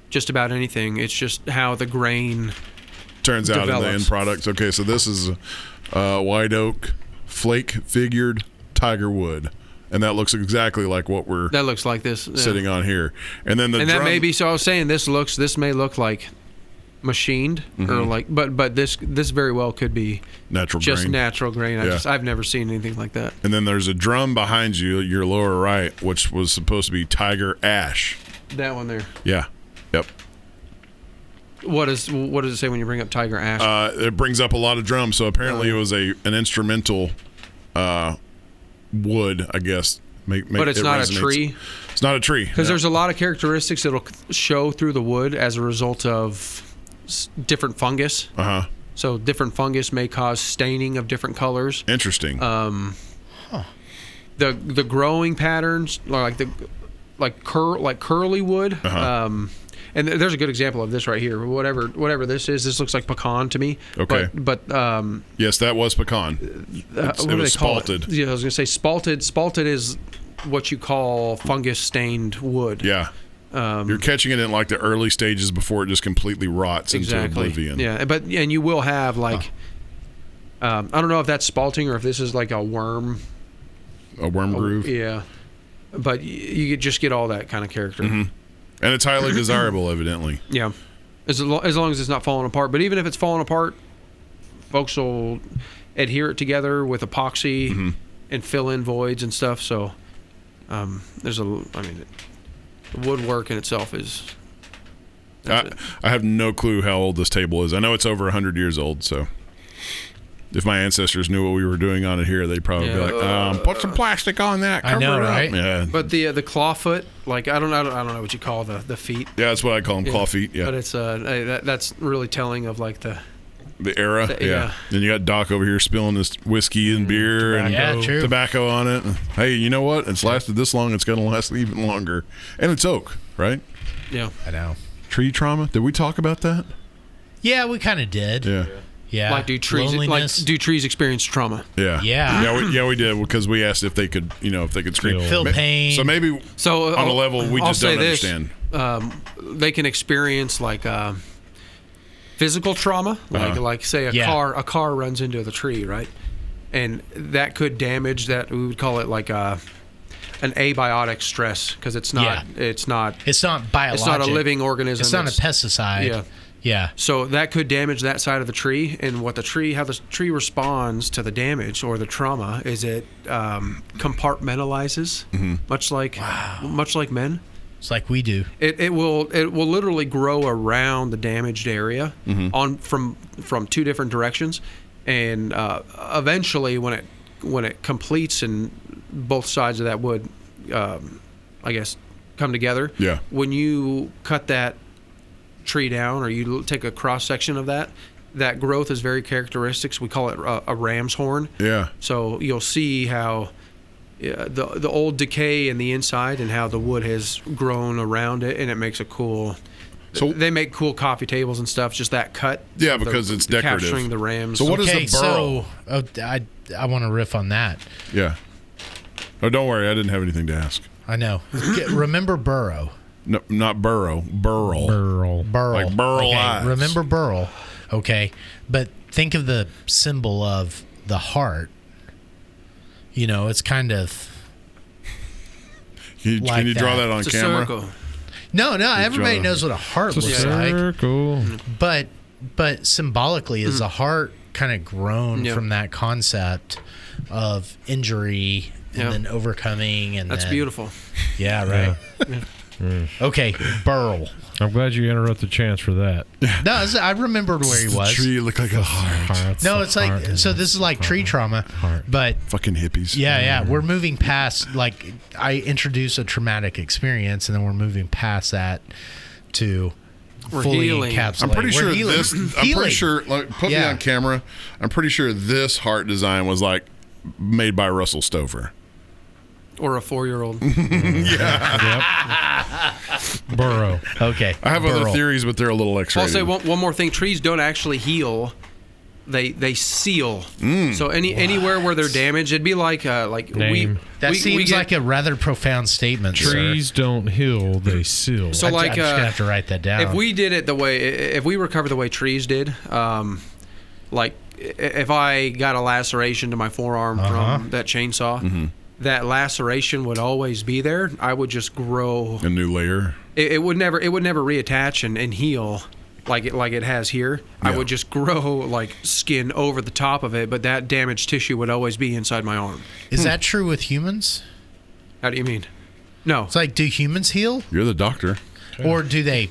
just about anything. It's just how the grain turns out in the develops. end product. Okay, so this is white oak, flake figured tiger wood. And that looks exactly like what we're That looks like this. Yeah. sitting on here. And then the And drum, that may be, so I was saying this may look like machined or like, but this very well could be natural just grain. natural grain. Yeah. I've never seen anything like that. And then there's a drum behind you, your lower right, which was supposed to be tiger ash. That one there. Yeah. Yep. What does it say when you bring up tiger ash? It brings up a lot of drums, so apparently it was an instrumental wood, I guess. But it's not resonates. a tree. It's not a tree. Because there's a lot of characteristics that'll show through the wood as a result of different fungus. Uh-huh. So different fungus may cause staining of different colors. Interesting. The growing patterns, like curly wood. Uh-huh. And there's a good example of this right here. Whatever this is, this looks like pecan to me. Okay. But yes, that was pecan. what It do was they call spalted. it? Yeah, I was gonna say spalted. Spalted is what you call fungus stained wood. Yeah. You're catching it in like the early stages before it just completely rots into oblivion. Yeah, and you will have like I don't know if that's spalting or if this is like a worm. A worm groove. Yeah, but you just get all that kind of character. Mm-hmm. And it's highly desirable, evidently. Yeah, as long as it's not falling apart. But even if it's falling apart, folks will adhere it together with epoxy and fill in voids and stuff. So the woodwork in itself is. I have no clue how old this table is. I know it's over 100 years old, so if my ancestors knew what we were doing on it here, they'd probably be like, put some plastic on that. Cover I know, it up. right? Yeah. But the clawfoot, like I don't know what you call the feet. Yeah, that's what I call them, claw feet. Yeah. But it's that's really telling of like the era. Yeah. Then you got Doc over here spilling this whiskey and beer and true. tobacco on it. Hey, you know what? It's lasted this long. It's going to last even longer. And it's oak, right? Yeah. I know. Tree trauma. Did we talk about that? Yeah, we kind of did. Yeah. Yeah. Like do trees experience trauma? Yeah. Yeah. We did because we asked if they could, scream. Feel pain. So maybe on a level we I'll just say don't this, understand. They can experience like physical trauma, like say a car runs into the tree, right? And that could damage that. We would call it like an abiotic stress because it's not biologic. It's not a living organism. It's not a pesticide. Yeah. Yeah. So that could damage that side of the tree, and how the tree responds to the damage or the trauma is it compartmentalizes, much like men. It's like we do. It will literally grow around the damaged area from two different directions, and eventually when it completes and both sides of that wood, I guess, come together. Yeah. When you cut that tree down or you take a cross section of that growth is very characteristic. We call it a ram's horn. Yeah. So you'll see how the old decay in the inside and how the wood has grown around it, and it makes a cool. So they make cool coffee tables and stuff. Just that cut. Yeah, because it's decorative. Capturing the rams. So what is the burl? I want to riff on that. Yeah. Oh, don't worry. I didn't have anything to ask. I know. Remember burrow. No, not burrow. Burl. Burl. Like burl eyes. Remember burl. Okay. But think of the symbol of the heart. It's kind of. Can you draw that on it's camera? A circle. No. Everybody knows what a heart looks like. Circle. But symbolically, is a heart kind of grown from that concept of injury and then overcoming, and that's beautiful. Yeah. Right. Yeah. Okay, burl. I'm glad you interrupted Chance for that. No, I remembered where he was. The tree looked like a heart. No, it's like so. This is like tree trauma, but fucking hippies. Yeah. We're moving past. Like I introduce a traumatic experience, and then we're moving past that to fully encapsulate. I'm pretty sure healing. this. I'm pretty sure. Like, put me on camera. I'm pretty sure this heart design was like made by Russell Stover. Or a 4-year-old. Yeah. Burrow. Okay. I have other theories, but they're a little X-rated. I'll say one more thing. Trees don't actually heal. They seal. So anywhere where they're damaged, it'd be like Name. That seems like a rather profound statement. Trees don't heal, they seal. So I'm just gonna have to write that down. If we did it if we recover the way trees did, like if I got a laceration to my forearm from that chainsaw, that laceration would always be there. I would just grow a new layer. It would never reattach and heal like it has here. Yeah. I would just grow like skin over the top of it, but that damaged tissue would always be inside my arm. Is that true with humans? How do you mean? No. It's like, do humans heal? You're the doctor. Or do they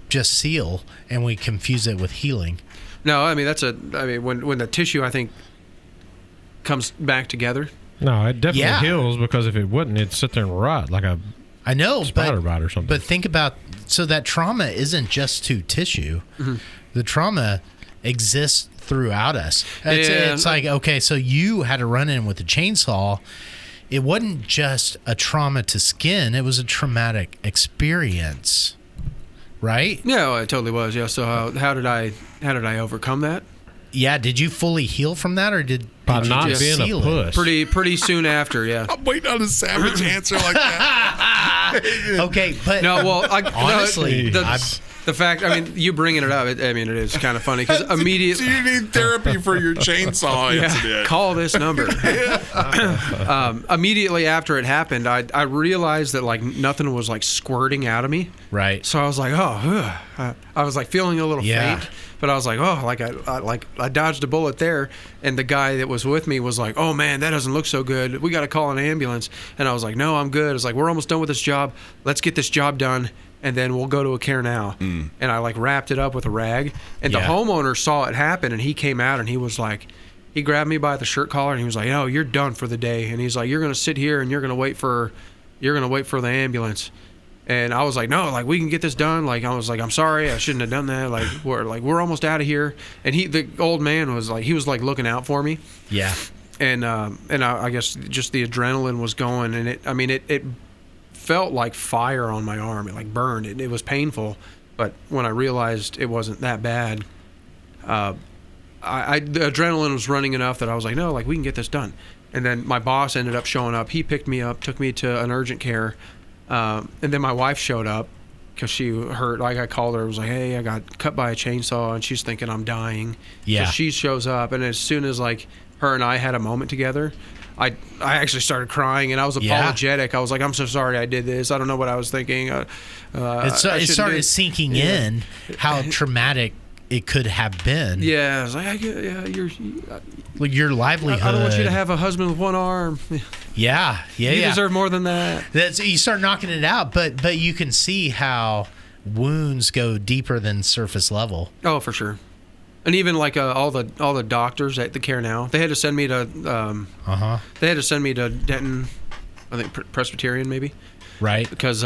just seal and we confuse it with healing? No, I mean when the tissue I think comes back together. No, it definitely heals, because if it wouldn't, it'd sit there and rot like a spider bite or something. But think about, so that trauma isn't just to tissue. The trauma exists throughout us. It's like, okay, so you had to run in with a chainsaw. It wasn't just a trauma to skin. It was a traumatic experience, right? Yeah, it totally was. Yeah. So how did I overcome that? Yeah. Did you fully heal from that, or did By you not just being a seal it? puss. Pretty soon after, yeah. I'm waiting on a savage answer like that. Okay, but No, well, honestly, the fact, I mean, you bringing it up, it is kind of funny because immediately. Do you need therapy for your chainsaw incident? Yeah, call this number. Immediately after it happened, I realized that like nothing was like squirting out of me. right. So I was like, I was like feeling a little faint, but I was like, I dodged a bullet there. And the guy that was with me was like, oh man, that doesn't look so good. We got to call an ambulance. And I was like, no, I'm good. I was like, we're almost done with this job. Let's get this job done, and then we'll go to a care now. And I like wrapped it up with a rag. And the homeowner saw it happen, and he came out and he was like, he grabbed me by the shirt collar and he was like, oh, you're done for the day. And he's like, you're gonna sit here and you're gonna wait for the ambulance. And I was like, no, like we can get this done. Like I was like, I'm sorry, I shouldn't have done that. Like we're almost out of here. And the old man was like, he was like looking out for me. Yeah. And I guess just the adrenaline was going, and it felt like fire on my arm. It like burned. It was painful, but when I realized it wasn't that bad, the adrenaline was running enough that I was like, no, like we can get this done. And then my boss ended up showing up. He picked me up, took me to an urgent care, and then my wife showed up because she hurt. Like I called her, I was like, hey, I got cut by a chainsaw, and she's thinking I'm dying. Yeah. So she shows up, and as soon as like her and I had a moment together, I actually started crying, and I was apologetic. I was like, I'm so sorry I did this. I don't know what I was thinking. It started sinking in how traumatic it could have been. Yeah, I was like, you're Like your livelihood. I don't want you to have a husband with one arm. Yeah. You deserve more than that. You start knocking it out, but you can see how wounds go deeper than surface level. Oh, for sure. And even like all the doctors at the care now, they had to send me to they had to send me to Denton, I think Presbyterian maybe, right? Because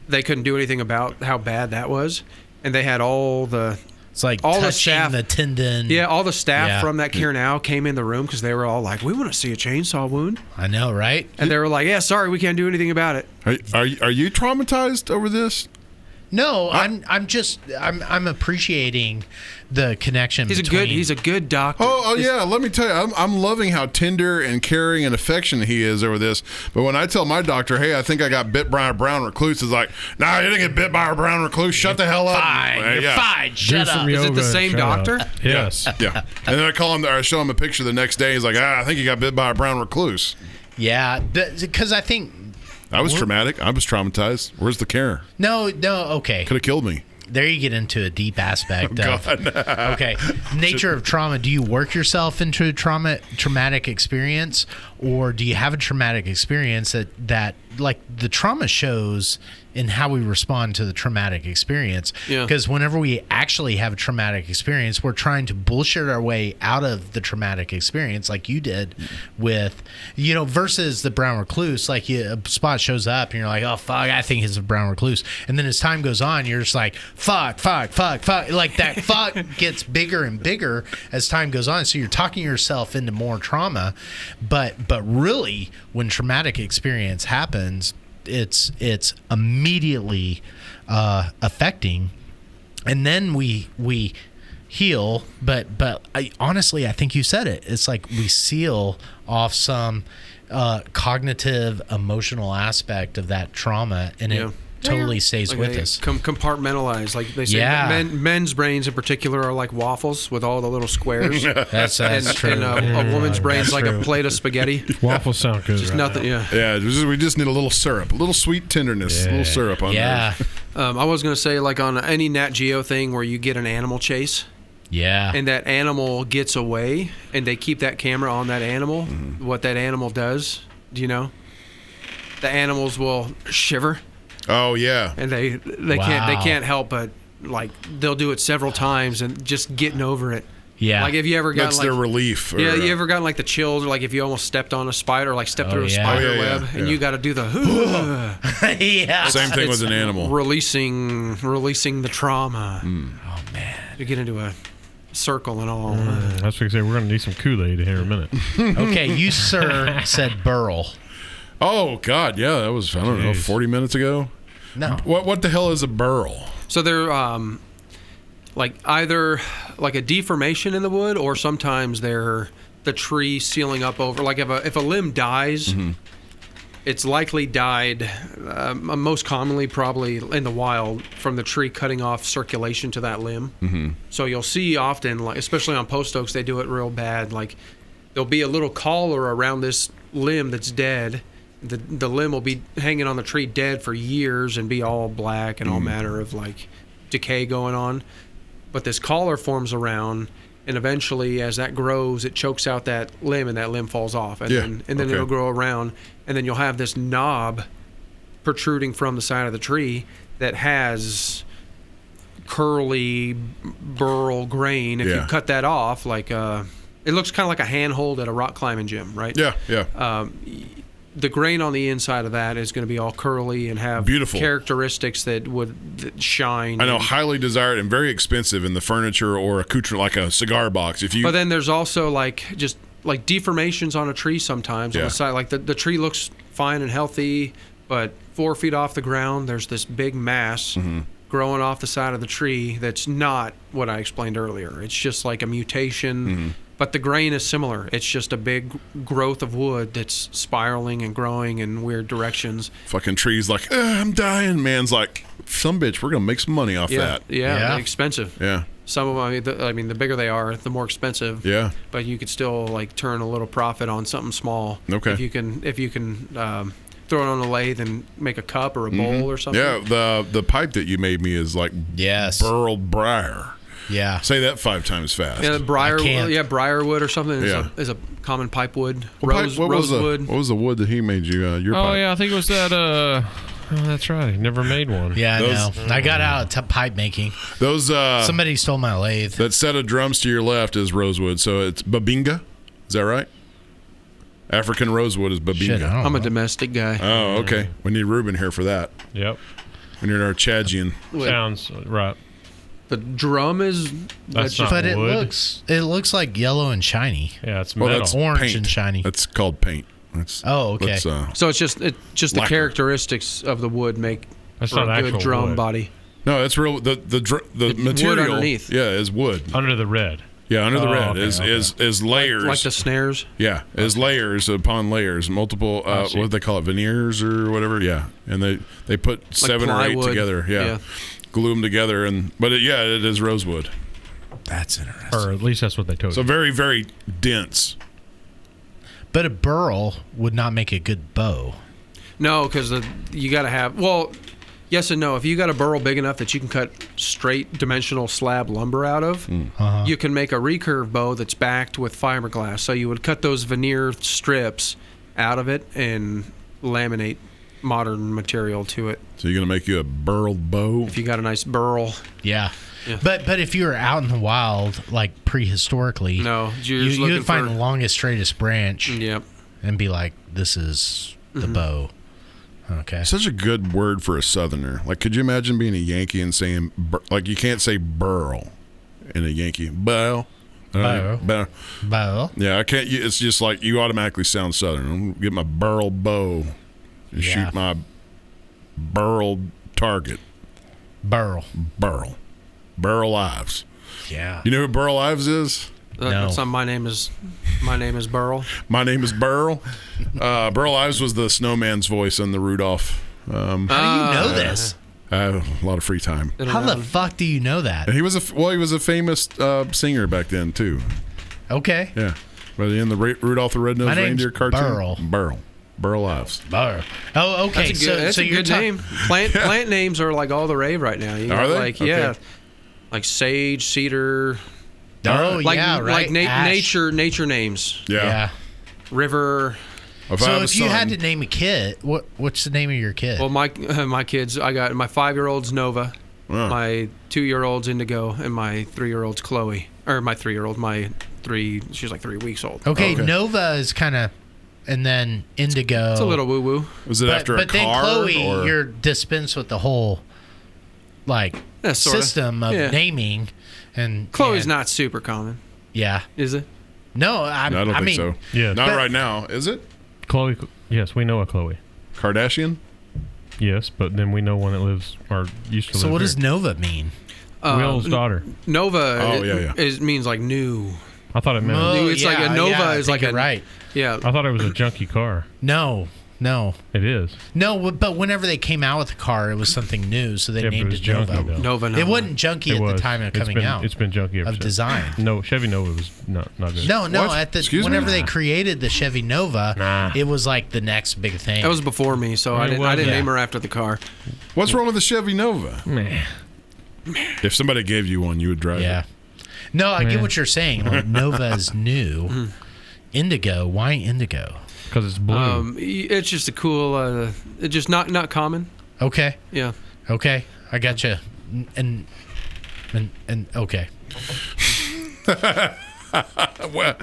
they couldn't do anything about how bad that was, and they had it's like all touching the staff, the tendon. Yeah, all the staff from that care now came in the room because they were all like, "We want to see a chainsaw wound." I know, right? And they were like, "Yeah, sorry, we can't do anything about it." Are you traumatized over this? No, I'm appreciating the connection. He's a good doctor. Oh yeah. Let me tell you, I'm loving how tender and caring and affectionate he is over this. But when I tell my doctor, hey, I think I got bit by a brown recluse, it's like, nah, you didn't get bit by a brown recluse. Shut the hell up. Fine, you're fine. Shut up. Is it the same doctor? Yes. Yeah. And then I call him, or I show him a picture the next day. He's like, I think you got bit by a brown recluse. Yeah, because I think. I was traumatic. I was traumatized. Where's the care? No, okay. Could have killed me. There you get into a deep aspect of God. okay, nature of trauma. Do you work yourself into a traumatic experience, or do you have a traumatic experience that like the trauma shows in how we respond to the traumatic experience? Because whenever we actually have a traumatic experience, we're trying to bullshit our way out of the traumatic experience, like you did with, versus the brown recluse. Like a spot shows up and you're like, oh fuck, I think it's a brown recluse, and then as time goes on, you're just like, fuck. Like that fuck gets bigger and bigger as time goes on. So you're talking yourself into more trauma, but really, when traumatic experience happens, it's immediately affecting, and then we heal. But honestly, I think you said it. It's like we seal off some cognitive, emotional aspect of that trauma, and totally stays Like with they us. Compartmentalize, like they say. Yeah. Men's brains in particular are like waffles with all the little squares. That's true. And a woman's brain's That's like true. a plate of spaghetti. Waffles sound good. Just right nothing. now. Yeah. Yeah, we just need a little syrup, a little sweet tenderness, a little syrup on Yeah. there. I was gonna say, like on any Nat Geo thing where you get an animal chase Yeah. and that animal gets away and they keep that camera on that animal, what that animal does, do you know? The animals will shiver Oh yeah, and they can't help but like they'll do it several times and just getting over it. Yeah. Like, have you ever gotten that's like their relief. Or, yeah, you ever gotten like the chills, or like if you almost stepped on a spider, like stepped through a yeah. spider Oh, yeah, web, yeah, and yeah. you got to do the yeah. Same thing with an animal. releasing the trauma. Oh man. You get into a circle and all. That's what I say. We're going to need some Kool-Aid here in a minute. Okay, you sir said burl. Oh God, yeah, that was I don't know, Jeez. 40 minutes ago. No. What the hell is a burl? So they're like either like a deformation in the wood, or sometimes they're the tree sealing up over. Like if a limb dies, it's likely died most commonly probably in the wild from the tree cutting off circulation to that limb. So you'll see often, like especially on post oaks, they do it real bad. Like there'll be a little collar around this limb that's dead. The limb will be hanging on the tree dead for years and be all black and all manner of like decay going on. But this collar forms around, and eventually as that grows, it chokes out that limb and that limb falls off. And then okay. it'll grow around, and then you'll have this knob protruding from the side of the tree that has curly burl grain. If you cut that off, like it looks kind of like a handhold at a rock climbing gym, right? Yeah. The grain on the inside of that is going to be all curly and have Beautiful characteristics that shine. I know, highly desired and very expensive in the furniture or accoutrement, like a cigar box. But then there's also like just like deformations on a tree sometimes on Yeah. the side. Like the tree looks fine and healthy, but 4 feet off the ground, there's this big mass growing off the side of the tree that's not what I explained earlier. It's just like a mutation. But the grain is similar. It's just a big growth of wood that's spiraling and growing in weird directions. fucking trees like, I'm dying. Man's like, some bitch, we're gonna make some money off that. Yeah, they're expensive. Yeah. Some of them, I mean, the bigger they are, the more expensive. Yeah. But you could still like turn a little profit on something small. Okay. If you can throw it on a lathe and make a cup or a bowl or something. Yeah. The pipe that you made me is like Yes. burled briar. Yeah. Say that 5 times fast. Yeah, can't. briarwood or something is a common pipe wood. Rosewood. What was the wood that he made you? Your Oh, pipe? yeah. I think it was that. Oh, that's right. He never made one. Yeah, I Those- know. I got out of pipe making. Those Somebody stole my lathe. that set of drums to your left is rosewood, so it's babinga. Is that right? African rosewood is babinga. Shit, I don't I'm a know. domestic guy. Oh, okay. We need Ruben here for that. Yep. We need our Chadjian. Sounds right. The drum is That's not But it wood. looks like yellow and shiny. Yeah, it's Well, metal. that's Orange paint. and shiny. That's called paint. That's, Oh, okay. let's, so it's just the Lacquer. characteristics of the wood make That's for not a good actual drum wood. body. no, it's real. The wood material underneath. Yeah, is wood. Under the red. Yeah, under the Oh, red okay, is layers. Like the snares. Yeah, is layers upon layers, multiple. What see. do they call it? Veneers or whatever. Yeah, and they put 7 or 8 plywood. together. Yeah. Glue them together, it is rosewood. That's interesting. Or at least that's what they told So you. very, very dense. But a burl would not make a good bow. No, because you got to have, well, yes and no. If you got a burl big enough that you can cut straight dimensional slab lumber out of, you can make a recurve bow that's backed with fiberglass. So you would cut those veneer strips out of it and laminate modern material to it. So you're gonna make you a burled bow. If you got a nice burl. Yeah. Yeah. But if you were out in the wild, like prehistorically, No, you're you just looking would find for- the longest, straightest branch Yep. and be like, this is the bow. Okay. Such a good word for a Southerner. Like, could you imagine being a Yankee and saying like you can't say burl in a Yankee bow. Bow. Bow. Yeah, I can't. It's just like you automatically sound Southern. I'm gonna get my burl bow and Yeah. shoot my burled target. Burl. Burl Ives. Yeah. You know who Burl Ives is? No. That's not my name is Burl. My name is Burl. Burl Ives was the snowman's voice on the Rudolph How do you know this? I have a lot of free time. How the fuck do you know that? And he was a famous singer back then too. Okay. Yeah, but in the Rudolph the Red-Nosed My name's Reindeer cartoon, Burl. Burl Ives. Burl. Oh, okay. That's a good name. Plant names are like all the rave right now. You Are got they? Like Okay. like sage, ceder. Oh, Like yeah, right. like Ash. nature names. Yeah. River. So if you had to name a kid, what's the name of your kid? Well, my kids, I got my 5-year-old's Nova, my 2-year-old's Indigo, and my 3-year-old's Chloe. Or my 3-year-old, she's like 3 weeks old. Okay, Nova is kind of, and then Indigo. It's a little woo woo. Was it after a car? But then Chloe, or? you're dispensed with the whole system of naming, and Chloe's not super common. Yeah, is it? No, I don't think so. Yeah, not right now. Is it? Chloe? Yes, we know a Chloe. Kardashian? Yes, but then we know one that lives or used to live. So what here. does Nova mean? Will's daughter. Nova. Means like new. I thought it meant. It's like a Nova is like a right. Yeah. I thought it was a junky car. No. It is. No, but whenever they came out with the car, it was something new, so they named it Nova. Nova. It wasn't junky at the time of coming out. It's been junky ever of since. Design. No, Chevy Nova was not good. No. What? Whenever they created the Chevy Nova, it was like the next big thing. That was before me, so I didn't name her after the car. What's wrong with the Chevy Nova? Man. If somebody gave you one, you would drive it. No, I get what you're saying. Like, Nova is new. Indigo. Why Indigo? Because it's blue. It's just a cool. It's just not common. Okay. Yeah. Okay. I got you. And okay. Well,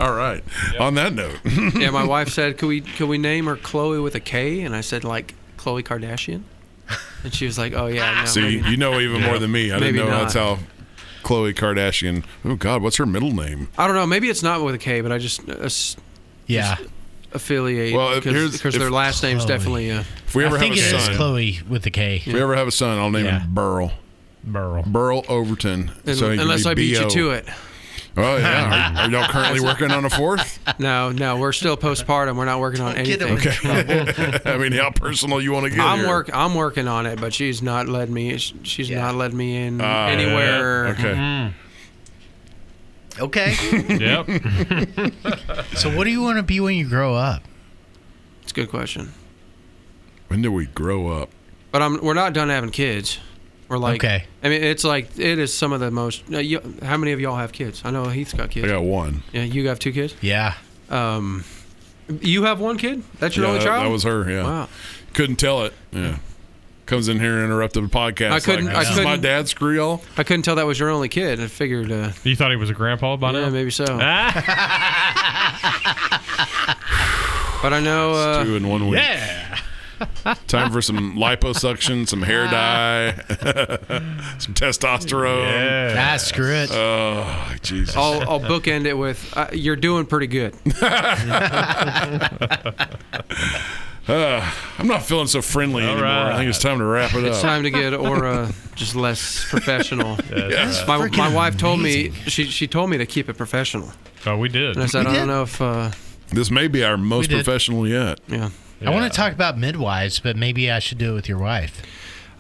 all right. Yep. On that note. Yeah, my wife said, "Could we name her Chloe with a K?" And I said, like Khloe Kardashian. And she was like, "Oh yeah." No, see, you know even more than me. I didn't know that's how Khloe Kardashian. Oh God, what's her middle name? I don't know. Maybe it's not with a K, but I just affiliate. Well, because their last name's definitely. If we ever have a son, it is Chloe with a K. If we ever have a son, I'll name him Burl. Burl Overton. Unless I beat you to it. Oh yeah. Are y'all currently working on a fourth? No, we're still postpartum. We're not working on anything. Okay. I mean, how personal you want to get? I'm working on it, but she's not led me. She's not led me in anywhere. Yeah. Okay. Yep. So what do you want to be when you grow up? It's a good question. When do we grow up? But we're not done having kids. We're like, okay. I mean, it's like it is some of the most. How many of y'all have kids? I know Heath's got kids. I got one. Yeah, you have 2 kids. Yeah. You have 1 kid? That's your only child? That was her. Yeah. Wow. Couldn't tell it. Yeah. Comes in here and interrupted the podcast. I couldn't. This is my dad. Screw y'all. I couldn't tell that was your only kid. I figured. You thought he was a grandpa by now? Yeah, maybe so. But I know. 2 in 1 week. Yeah. Time for some liposuction, some hair dye, some testosterone. Yeah. Screw it. Oh, Jesus. I'll bookend it with you're doing pretty good. I'm not feeling so friendly anymore. Right. I think it's time to wrap it It's up. time to get Aura just less professional. Yes. My wife told me she told me to keep it professional. Oh, we did. And I said I don't know if This may be our most professional yet. yeah. I want to talk about midwives, but maybe I should do it with your wife.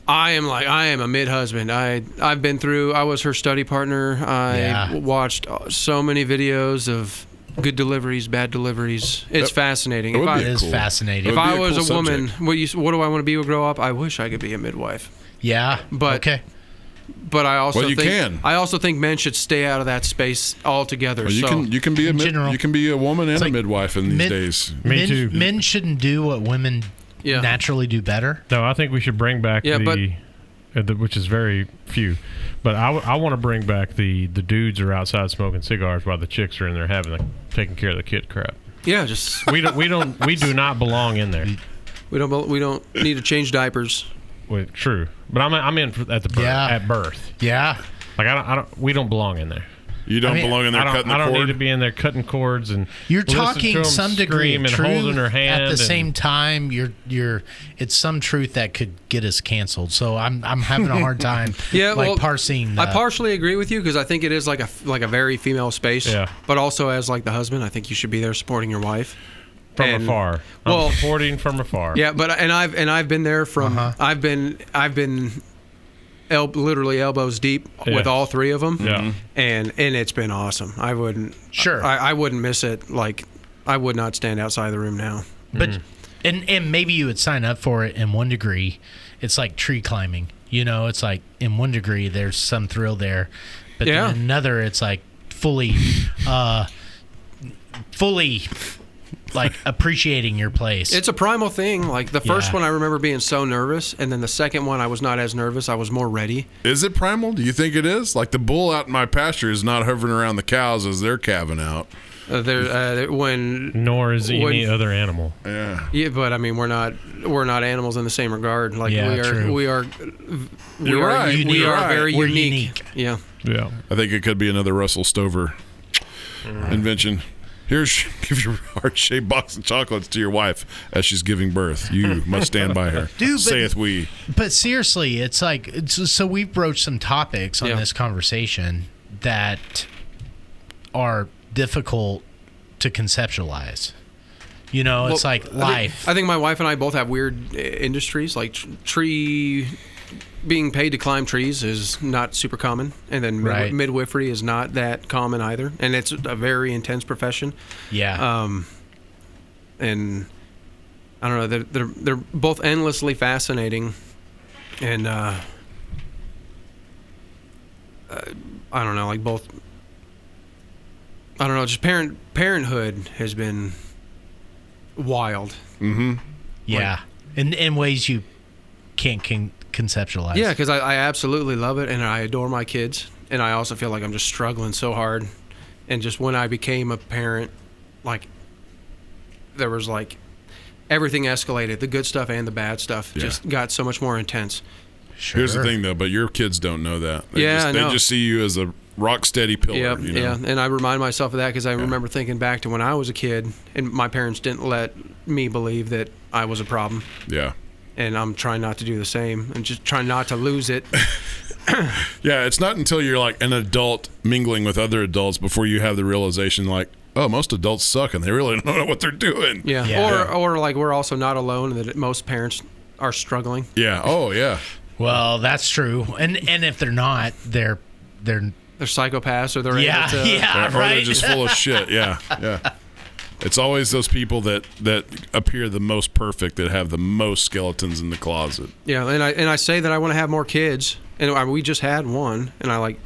I am a mid-husband. I've been through. I was her study partner. I watched so many videos of good deliveries, bad deliveries. It's fascinating. It is fascinating. If I was a woman, what do I want to be when I grow up? I wish I could be a midwife. Yeah. But okay. But I also can. I also think men should stay out of that space altogether. Well, you can be you can be a woman and a midwife in these days. Me too. Men shouldn't do what women naturally do better. No, I think we should bring back which is very few. But I want to bring back the dudes are outside smoking cigars while the chicks are in there taking care of the kid crap. Yeah, just we do not belong in there. We don't need to change diapers. Well, true, but I'm in at birth. Yeah, like we don't belong in there. You don't belong in there cutting the cord? I don't need to be in there cutting cords and you're talking some degree of truth holding her hand at the same time. It's some truth that could get us canceled. So I'm having a hard time. Parsing. I partially agree with you because I think it is like a very female space. Yeah. But also as like the husband, I think you should be there supporting your wife. From afar. I'm supporting from afar. Yeah, but I've been there from I've been literally elbows deep with all three of them. Yeah. And it's been awesome. I wouldn't miss it. Like, I would not stand outside the room now. But and maybe you would sign up for it in one degree. It's like tree climbing. You know, it's like in one degree there's some thrill there, but then in another it's like fully like appreciating your place. It's a primal thing. Like the first one I remember being so nervous, and then the second one I was not as nervous. I was more ready. Is it primal? Do you think it is? Like the bull out in my pasture is not hovering around the cows as they're calving out. Nor is any other animal. Yeah, but I mean, we're not animals in the same regard. Like we are very unique. Yeah. I think it could be another Russell Stover invention. Give your heart-shaped box of chocolates to your wife as she's giving birth. You must stand by her. Dude, saith we. But seriously, it's like so we've broached some topics on this conversation that are difficult to conceptualize. You know, it's like life. I think my wife and I both have weird industries. Like being paid to climb trees is not super common, and then midwifery is not that common either, and it's a very intense profession. Yeah. And I don't know, they're both endlessly fascinating, and I don't know, like both. I don't know, just parenthood has been wild. Mm-hmm. Yeah, in ways you can't conceptualize. Yeah, because I absolutely love it, and I adore my kids, and I also feel like I'm just struggling so hard. And just when I became a parent, like, there was like, everything escalated. The good stuff and the bad stuff just got so much more intense. Sure. Here's the thing, though, but your kids don't know that. They I know. They just see you as a rock steady pillar. You know? Yeah, and I remind myself of that because I remember thinking back to when I was a kid, and my parents didn't let me believe that I was a problem. Yeah. And I'm trying not to do the same and just trying not to lose it. Yeah, it's not until you're like an adult mingling with other adults before you have the realization like, oh, most adults suck and they really don't know what they're doing. Yeah. Or like we're also not alone and that most parents are struggling. Yeah. Oh, yeah. Well, that's true. And if they're not, they're psychopaths or they're able to, or they're just full of shit. Yeah. Yeah. It's always those people that appear the most perfect that have the most skeletons in the closet. Yeah, and I say that I want to have more kids, and we just had one, and I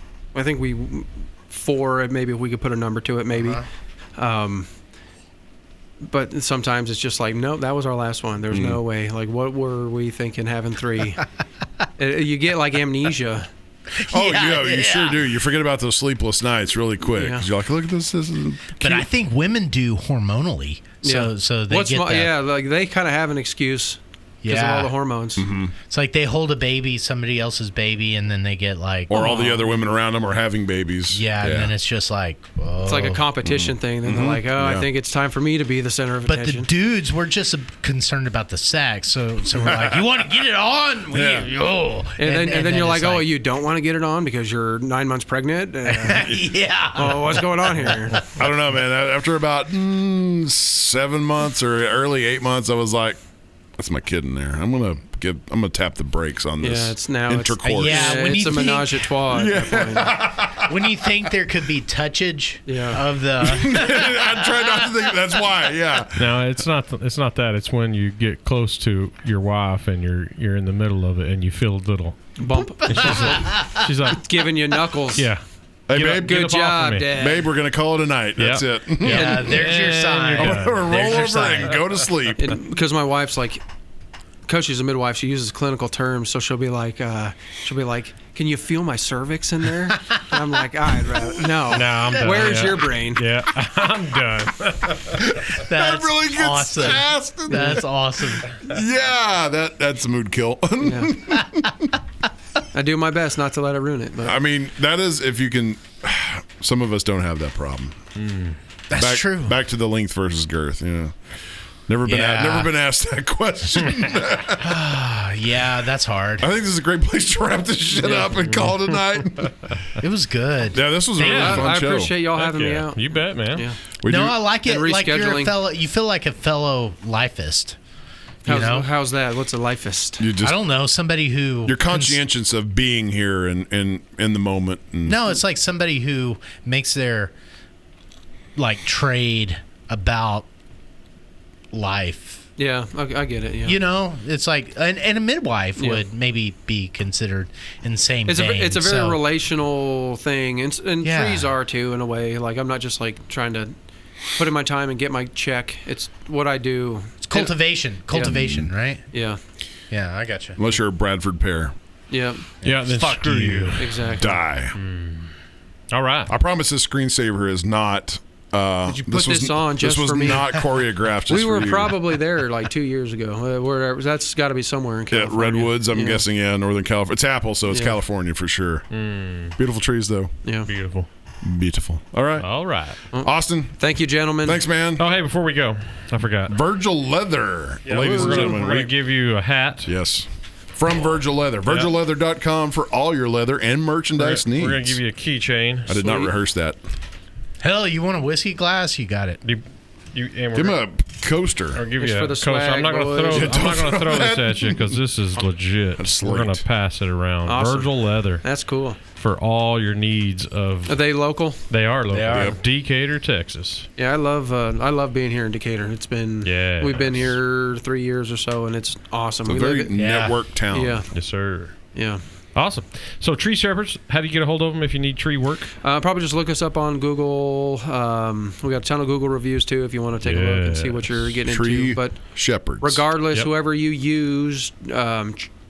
think 4, maybe if we could put a number to it, maybe. But sometimes it's just like, nope, that was our last one. There's no way. Like, what were we thinking having 3? You get like amnesia. You sure do. You forget about those sleepless nights really quick. Yeah. You're like, look at this. This is cute. But I think women do hormonally. So they get that. Yeah, like they kind of have an excuse because of all the hormones. Mm-hmm. It's like they hold a baby, somebody else's baby, and then they get like... Or all the other women around them are having babies. Yeah, and then it's just like... Oh. It's like a competition thing. Then they're like, I think it's time for me to be the center of attention. But the dudes, we're just concerned about the sex. So we're like, you want to get it on? And then you're like, you don't want to get it on because you're 9 months pregnant? Oh, what's going on here? I don't know, man. After about 7 months or early 8 months, I was like, that's my kid in there. I'm gonna tap the brakes on this. Yeah, it's now intercourse. It's a menage a trois. When you think there could be touchage of the, I try not to think. That's why. Yeah. No, it's not that. It's when you get close to your wife and you're in the middle of it and you feel a little bump. And she's like giving you knuckles. Yeah. Hey, babe, good job, Dad. Babe, we're going to call it a night. That's it. Yeah, there's your sign. Roll over and go to sleep. Because my wife's like, Coach is a midwife. She uses clinical terms, so she'll be like, can you feel my cervix in there? And I'm like, no, I'm done. Where's your brain? Yeah, I'm done. That's really good awesome. sass. That's awesome. Yeah, that's a mood kill. I do my best not to let it ruin it. But I mean, that is if you can. Some of us don't have that problem. That's true. Back to the length versus girth. Never been Yeah. asked that question. Yeah, that's hard. I think this is a great place to wrap this shit up and call it a night. It was good. Yeah, this was a really fun I show. appreciate y'all having me out. You bet, man. Yeah. We No, do- I like it. And Like you're a rescheduling. fellow. You feel like a fellow lifeist. You know? How's that? What's a lifeist? you just I don't know. Somebody who you're conscientious of being here and in the moment. And No, it's like somebody who makes their like trade about life. Yeah, I get it. Yeah. You know, it's like, and a midwife would maybe be considered in the same It's vein. a very So, relational thing, and Yeah. trees are too in a way. Like I'm not just like trying to put in my time and get my check. It's what I do. It's cultivation, right? Yeah, Yeah, I got you. unless you're a Bradford pear, yeah, Yeah, then Fuck screw you. exactly. die. All right. I promise this screensaver is not. Did you put this on just this was for me? not choreographed. Just We were for you. probably there like 2 years ago. Wherever that's got to be somewhere in Yeah, California. redwoods. I'm Yeah. guessing. Yeah, Northern California. It's Apple, so it's Yeah. California for sure. Beautiful trees, though. Yeah. Beautiful. Beautiful. All right, All right. Austin. Thank you, gentlemen. Thanks, man. Oh, hey, before we go, I forgot. Virgil Leather, ladies and We're gentlemen. going to give you a hat. Yes. From Virgil Leather. VirgilLeather.com for all your leather and merchandise needs. We're going to give you a keychain. I did not Sweet. rehearse that. Hell, you want a whiskey glass? You got it. Give him a coaster. I'll give It's you for a the coaster. I'm swag, not going boys. to Yeah, throw. I'm not going to throw this that. at you because this is legit. That's We're going late. to pass it around. Awesome. Virgil Leather That's cool. for all your needs of. Are they local? They are local. They are. Decatur, Texas. Yeah, I love being here in Decatur. It's been Yes. we've been here 3 years or so, and it's awesome. It's a We very live it. network town. Yeah, Yes, sir. yeah. Awesome. So, tree shepherds, how do you get a hold of them if you need tree work? Probably just look us up on Google. We got a ton of Google reviews too, if you want to take a look and see what you're getting Tree into. But shepherds. regardless, Yep. whoever you use,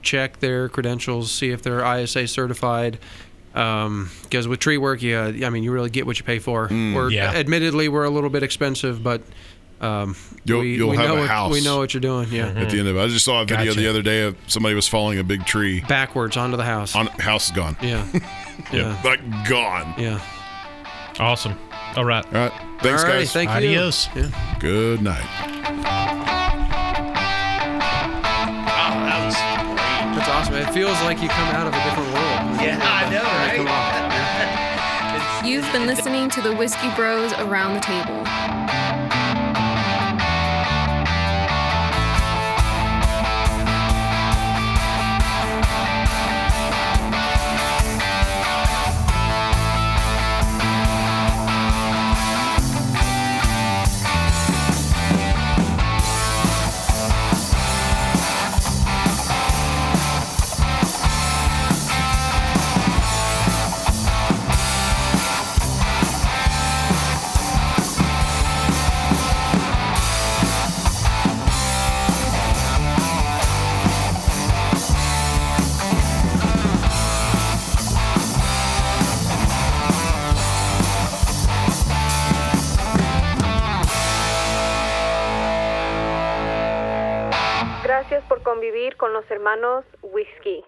check their credentials, see if they're ISA certified. Because with tree work, you really get what you pay for. Admittedly, we're a little bit expensive, but You'll we have know a what, house. we know what you're doing. Yeah, At the end of it. I just saw a video Gotcha. the other day of somebody was falling a big tree. backwards onto the house. House is gone. Yeah, yeah, Like gone. yeah. Awesome. All right. All right. Thanks, All right, guys. thank you. Adios. Yeah. Good night. That's awesome. It feels like you come out of a different world. Yeah, I know, When you come right? off. You've been listening to the Whiskey Bros Around the Table. Gracias por convivir con los hermanos Whisky.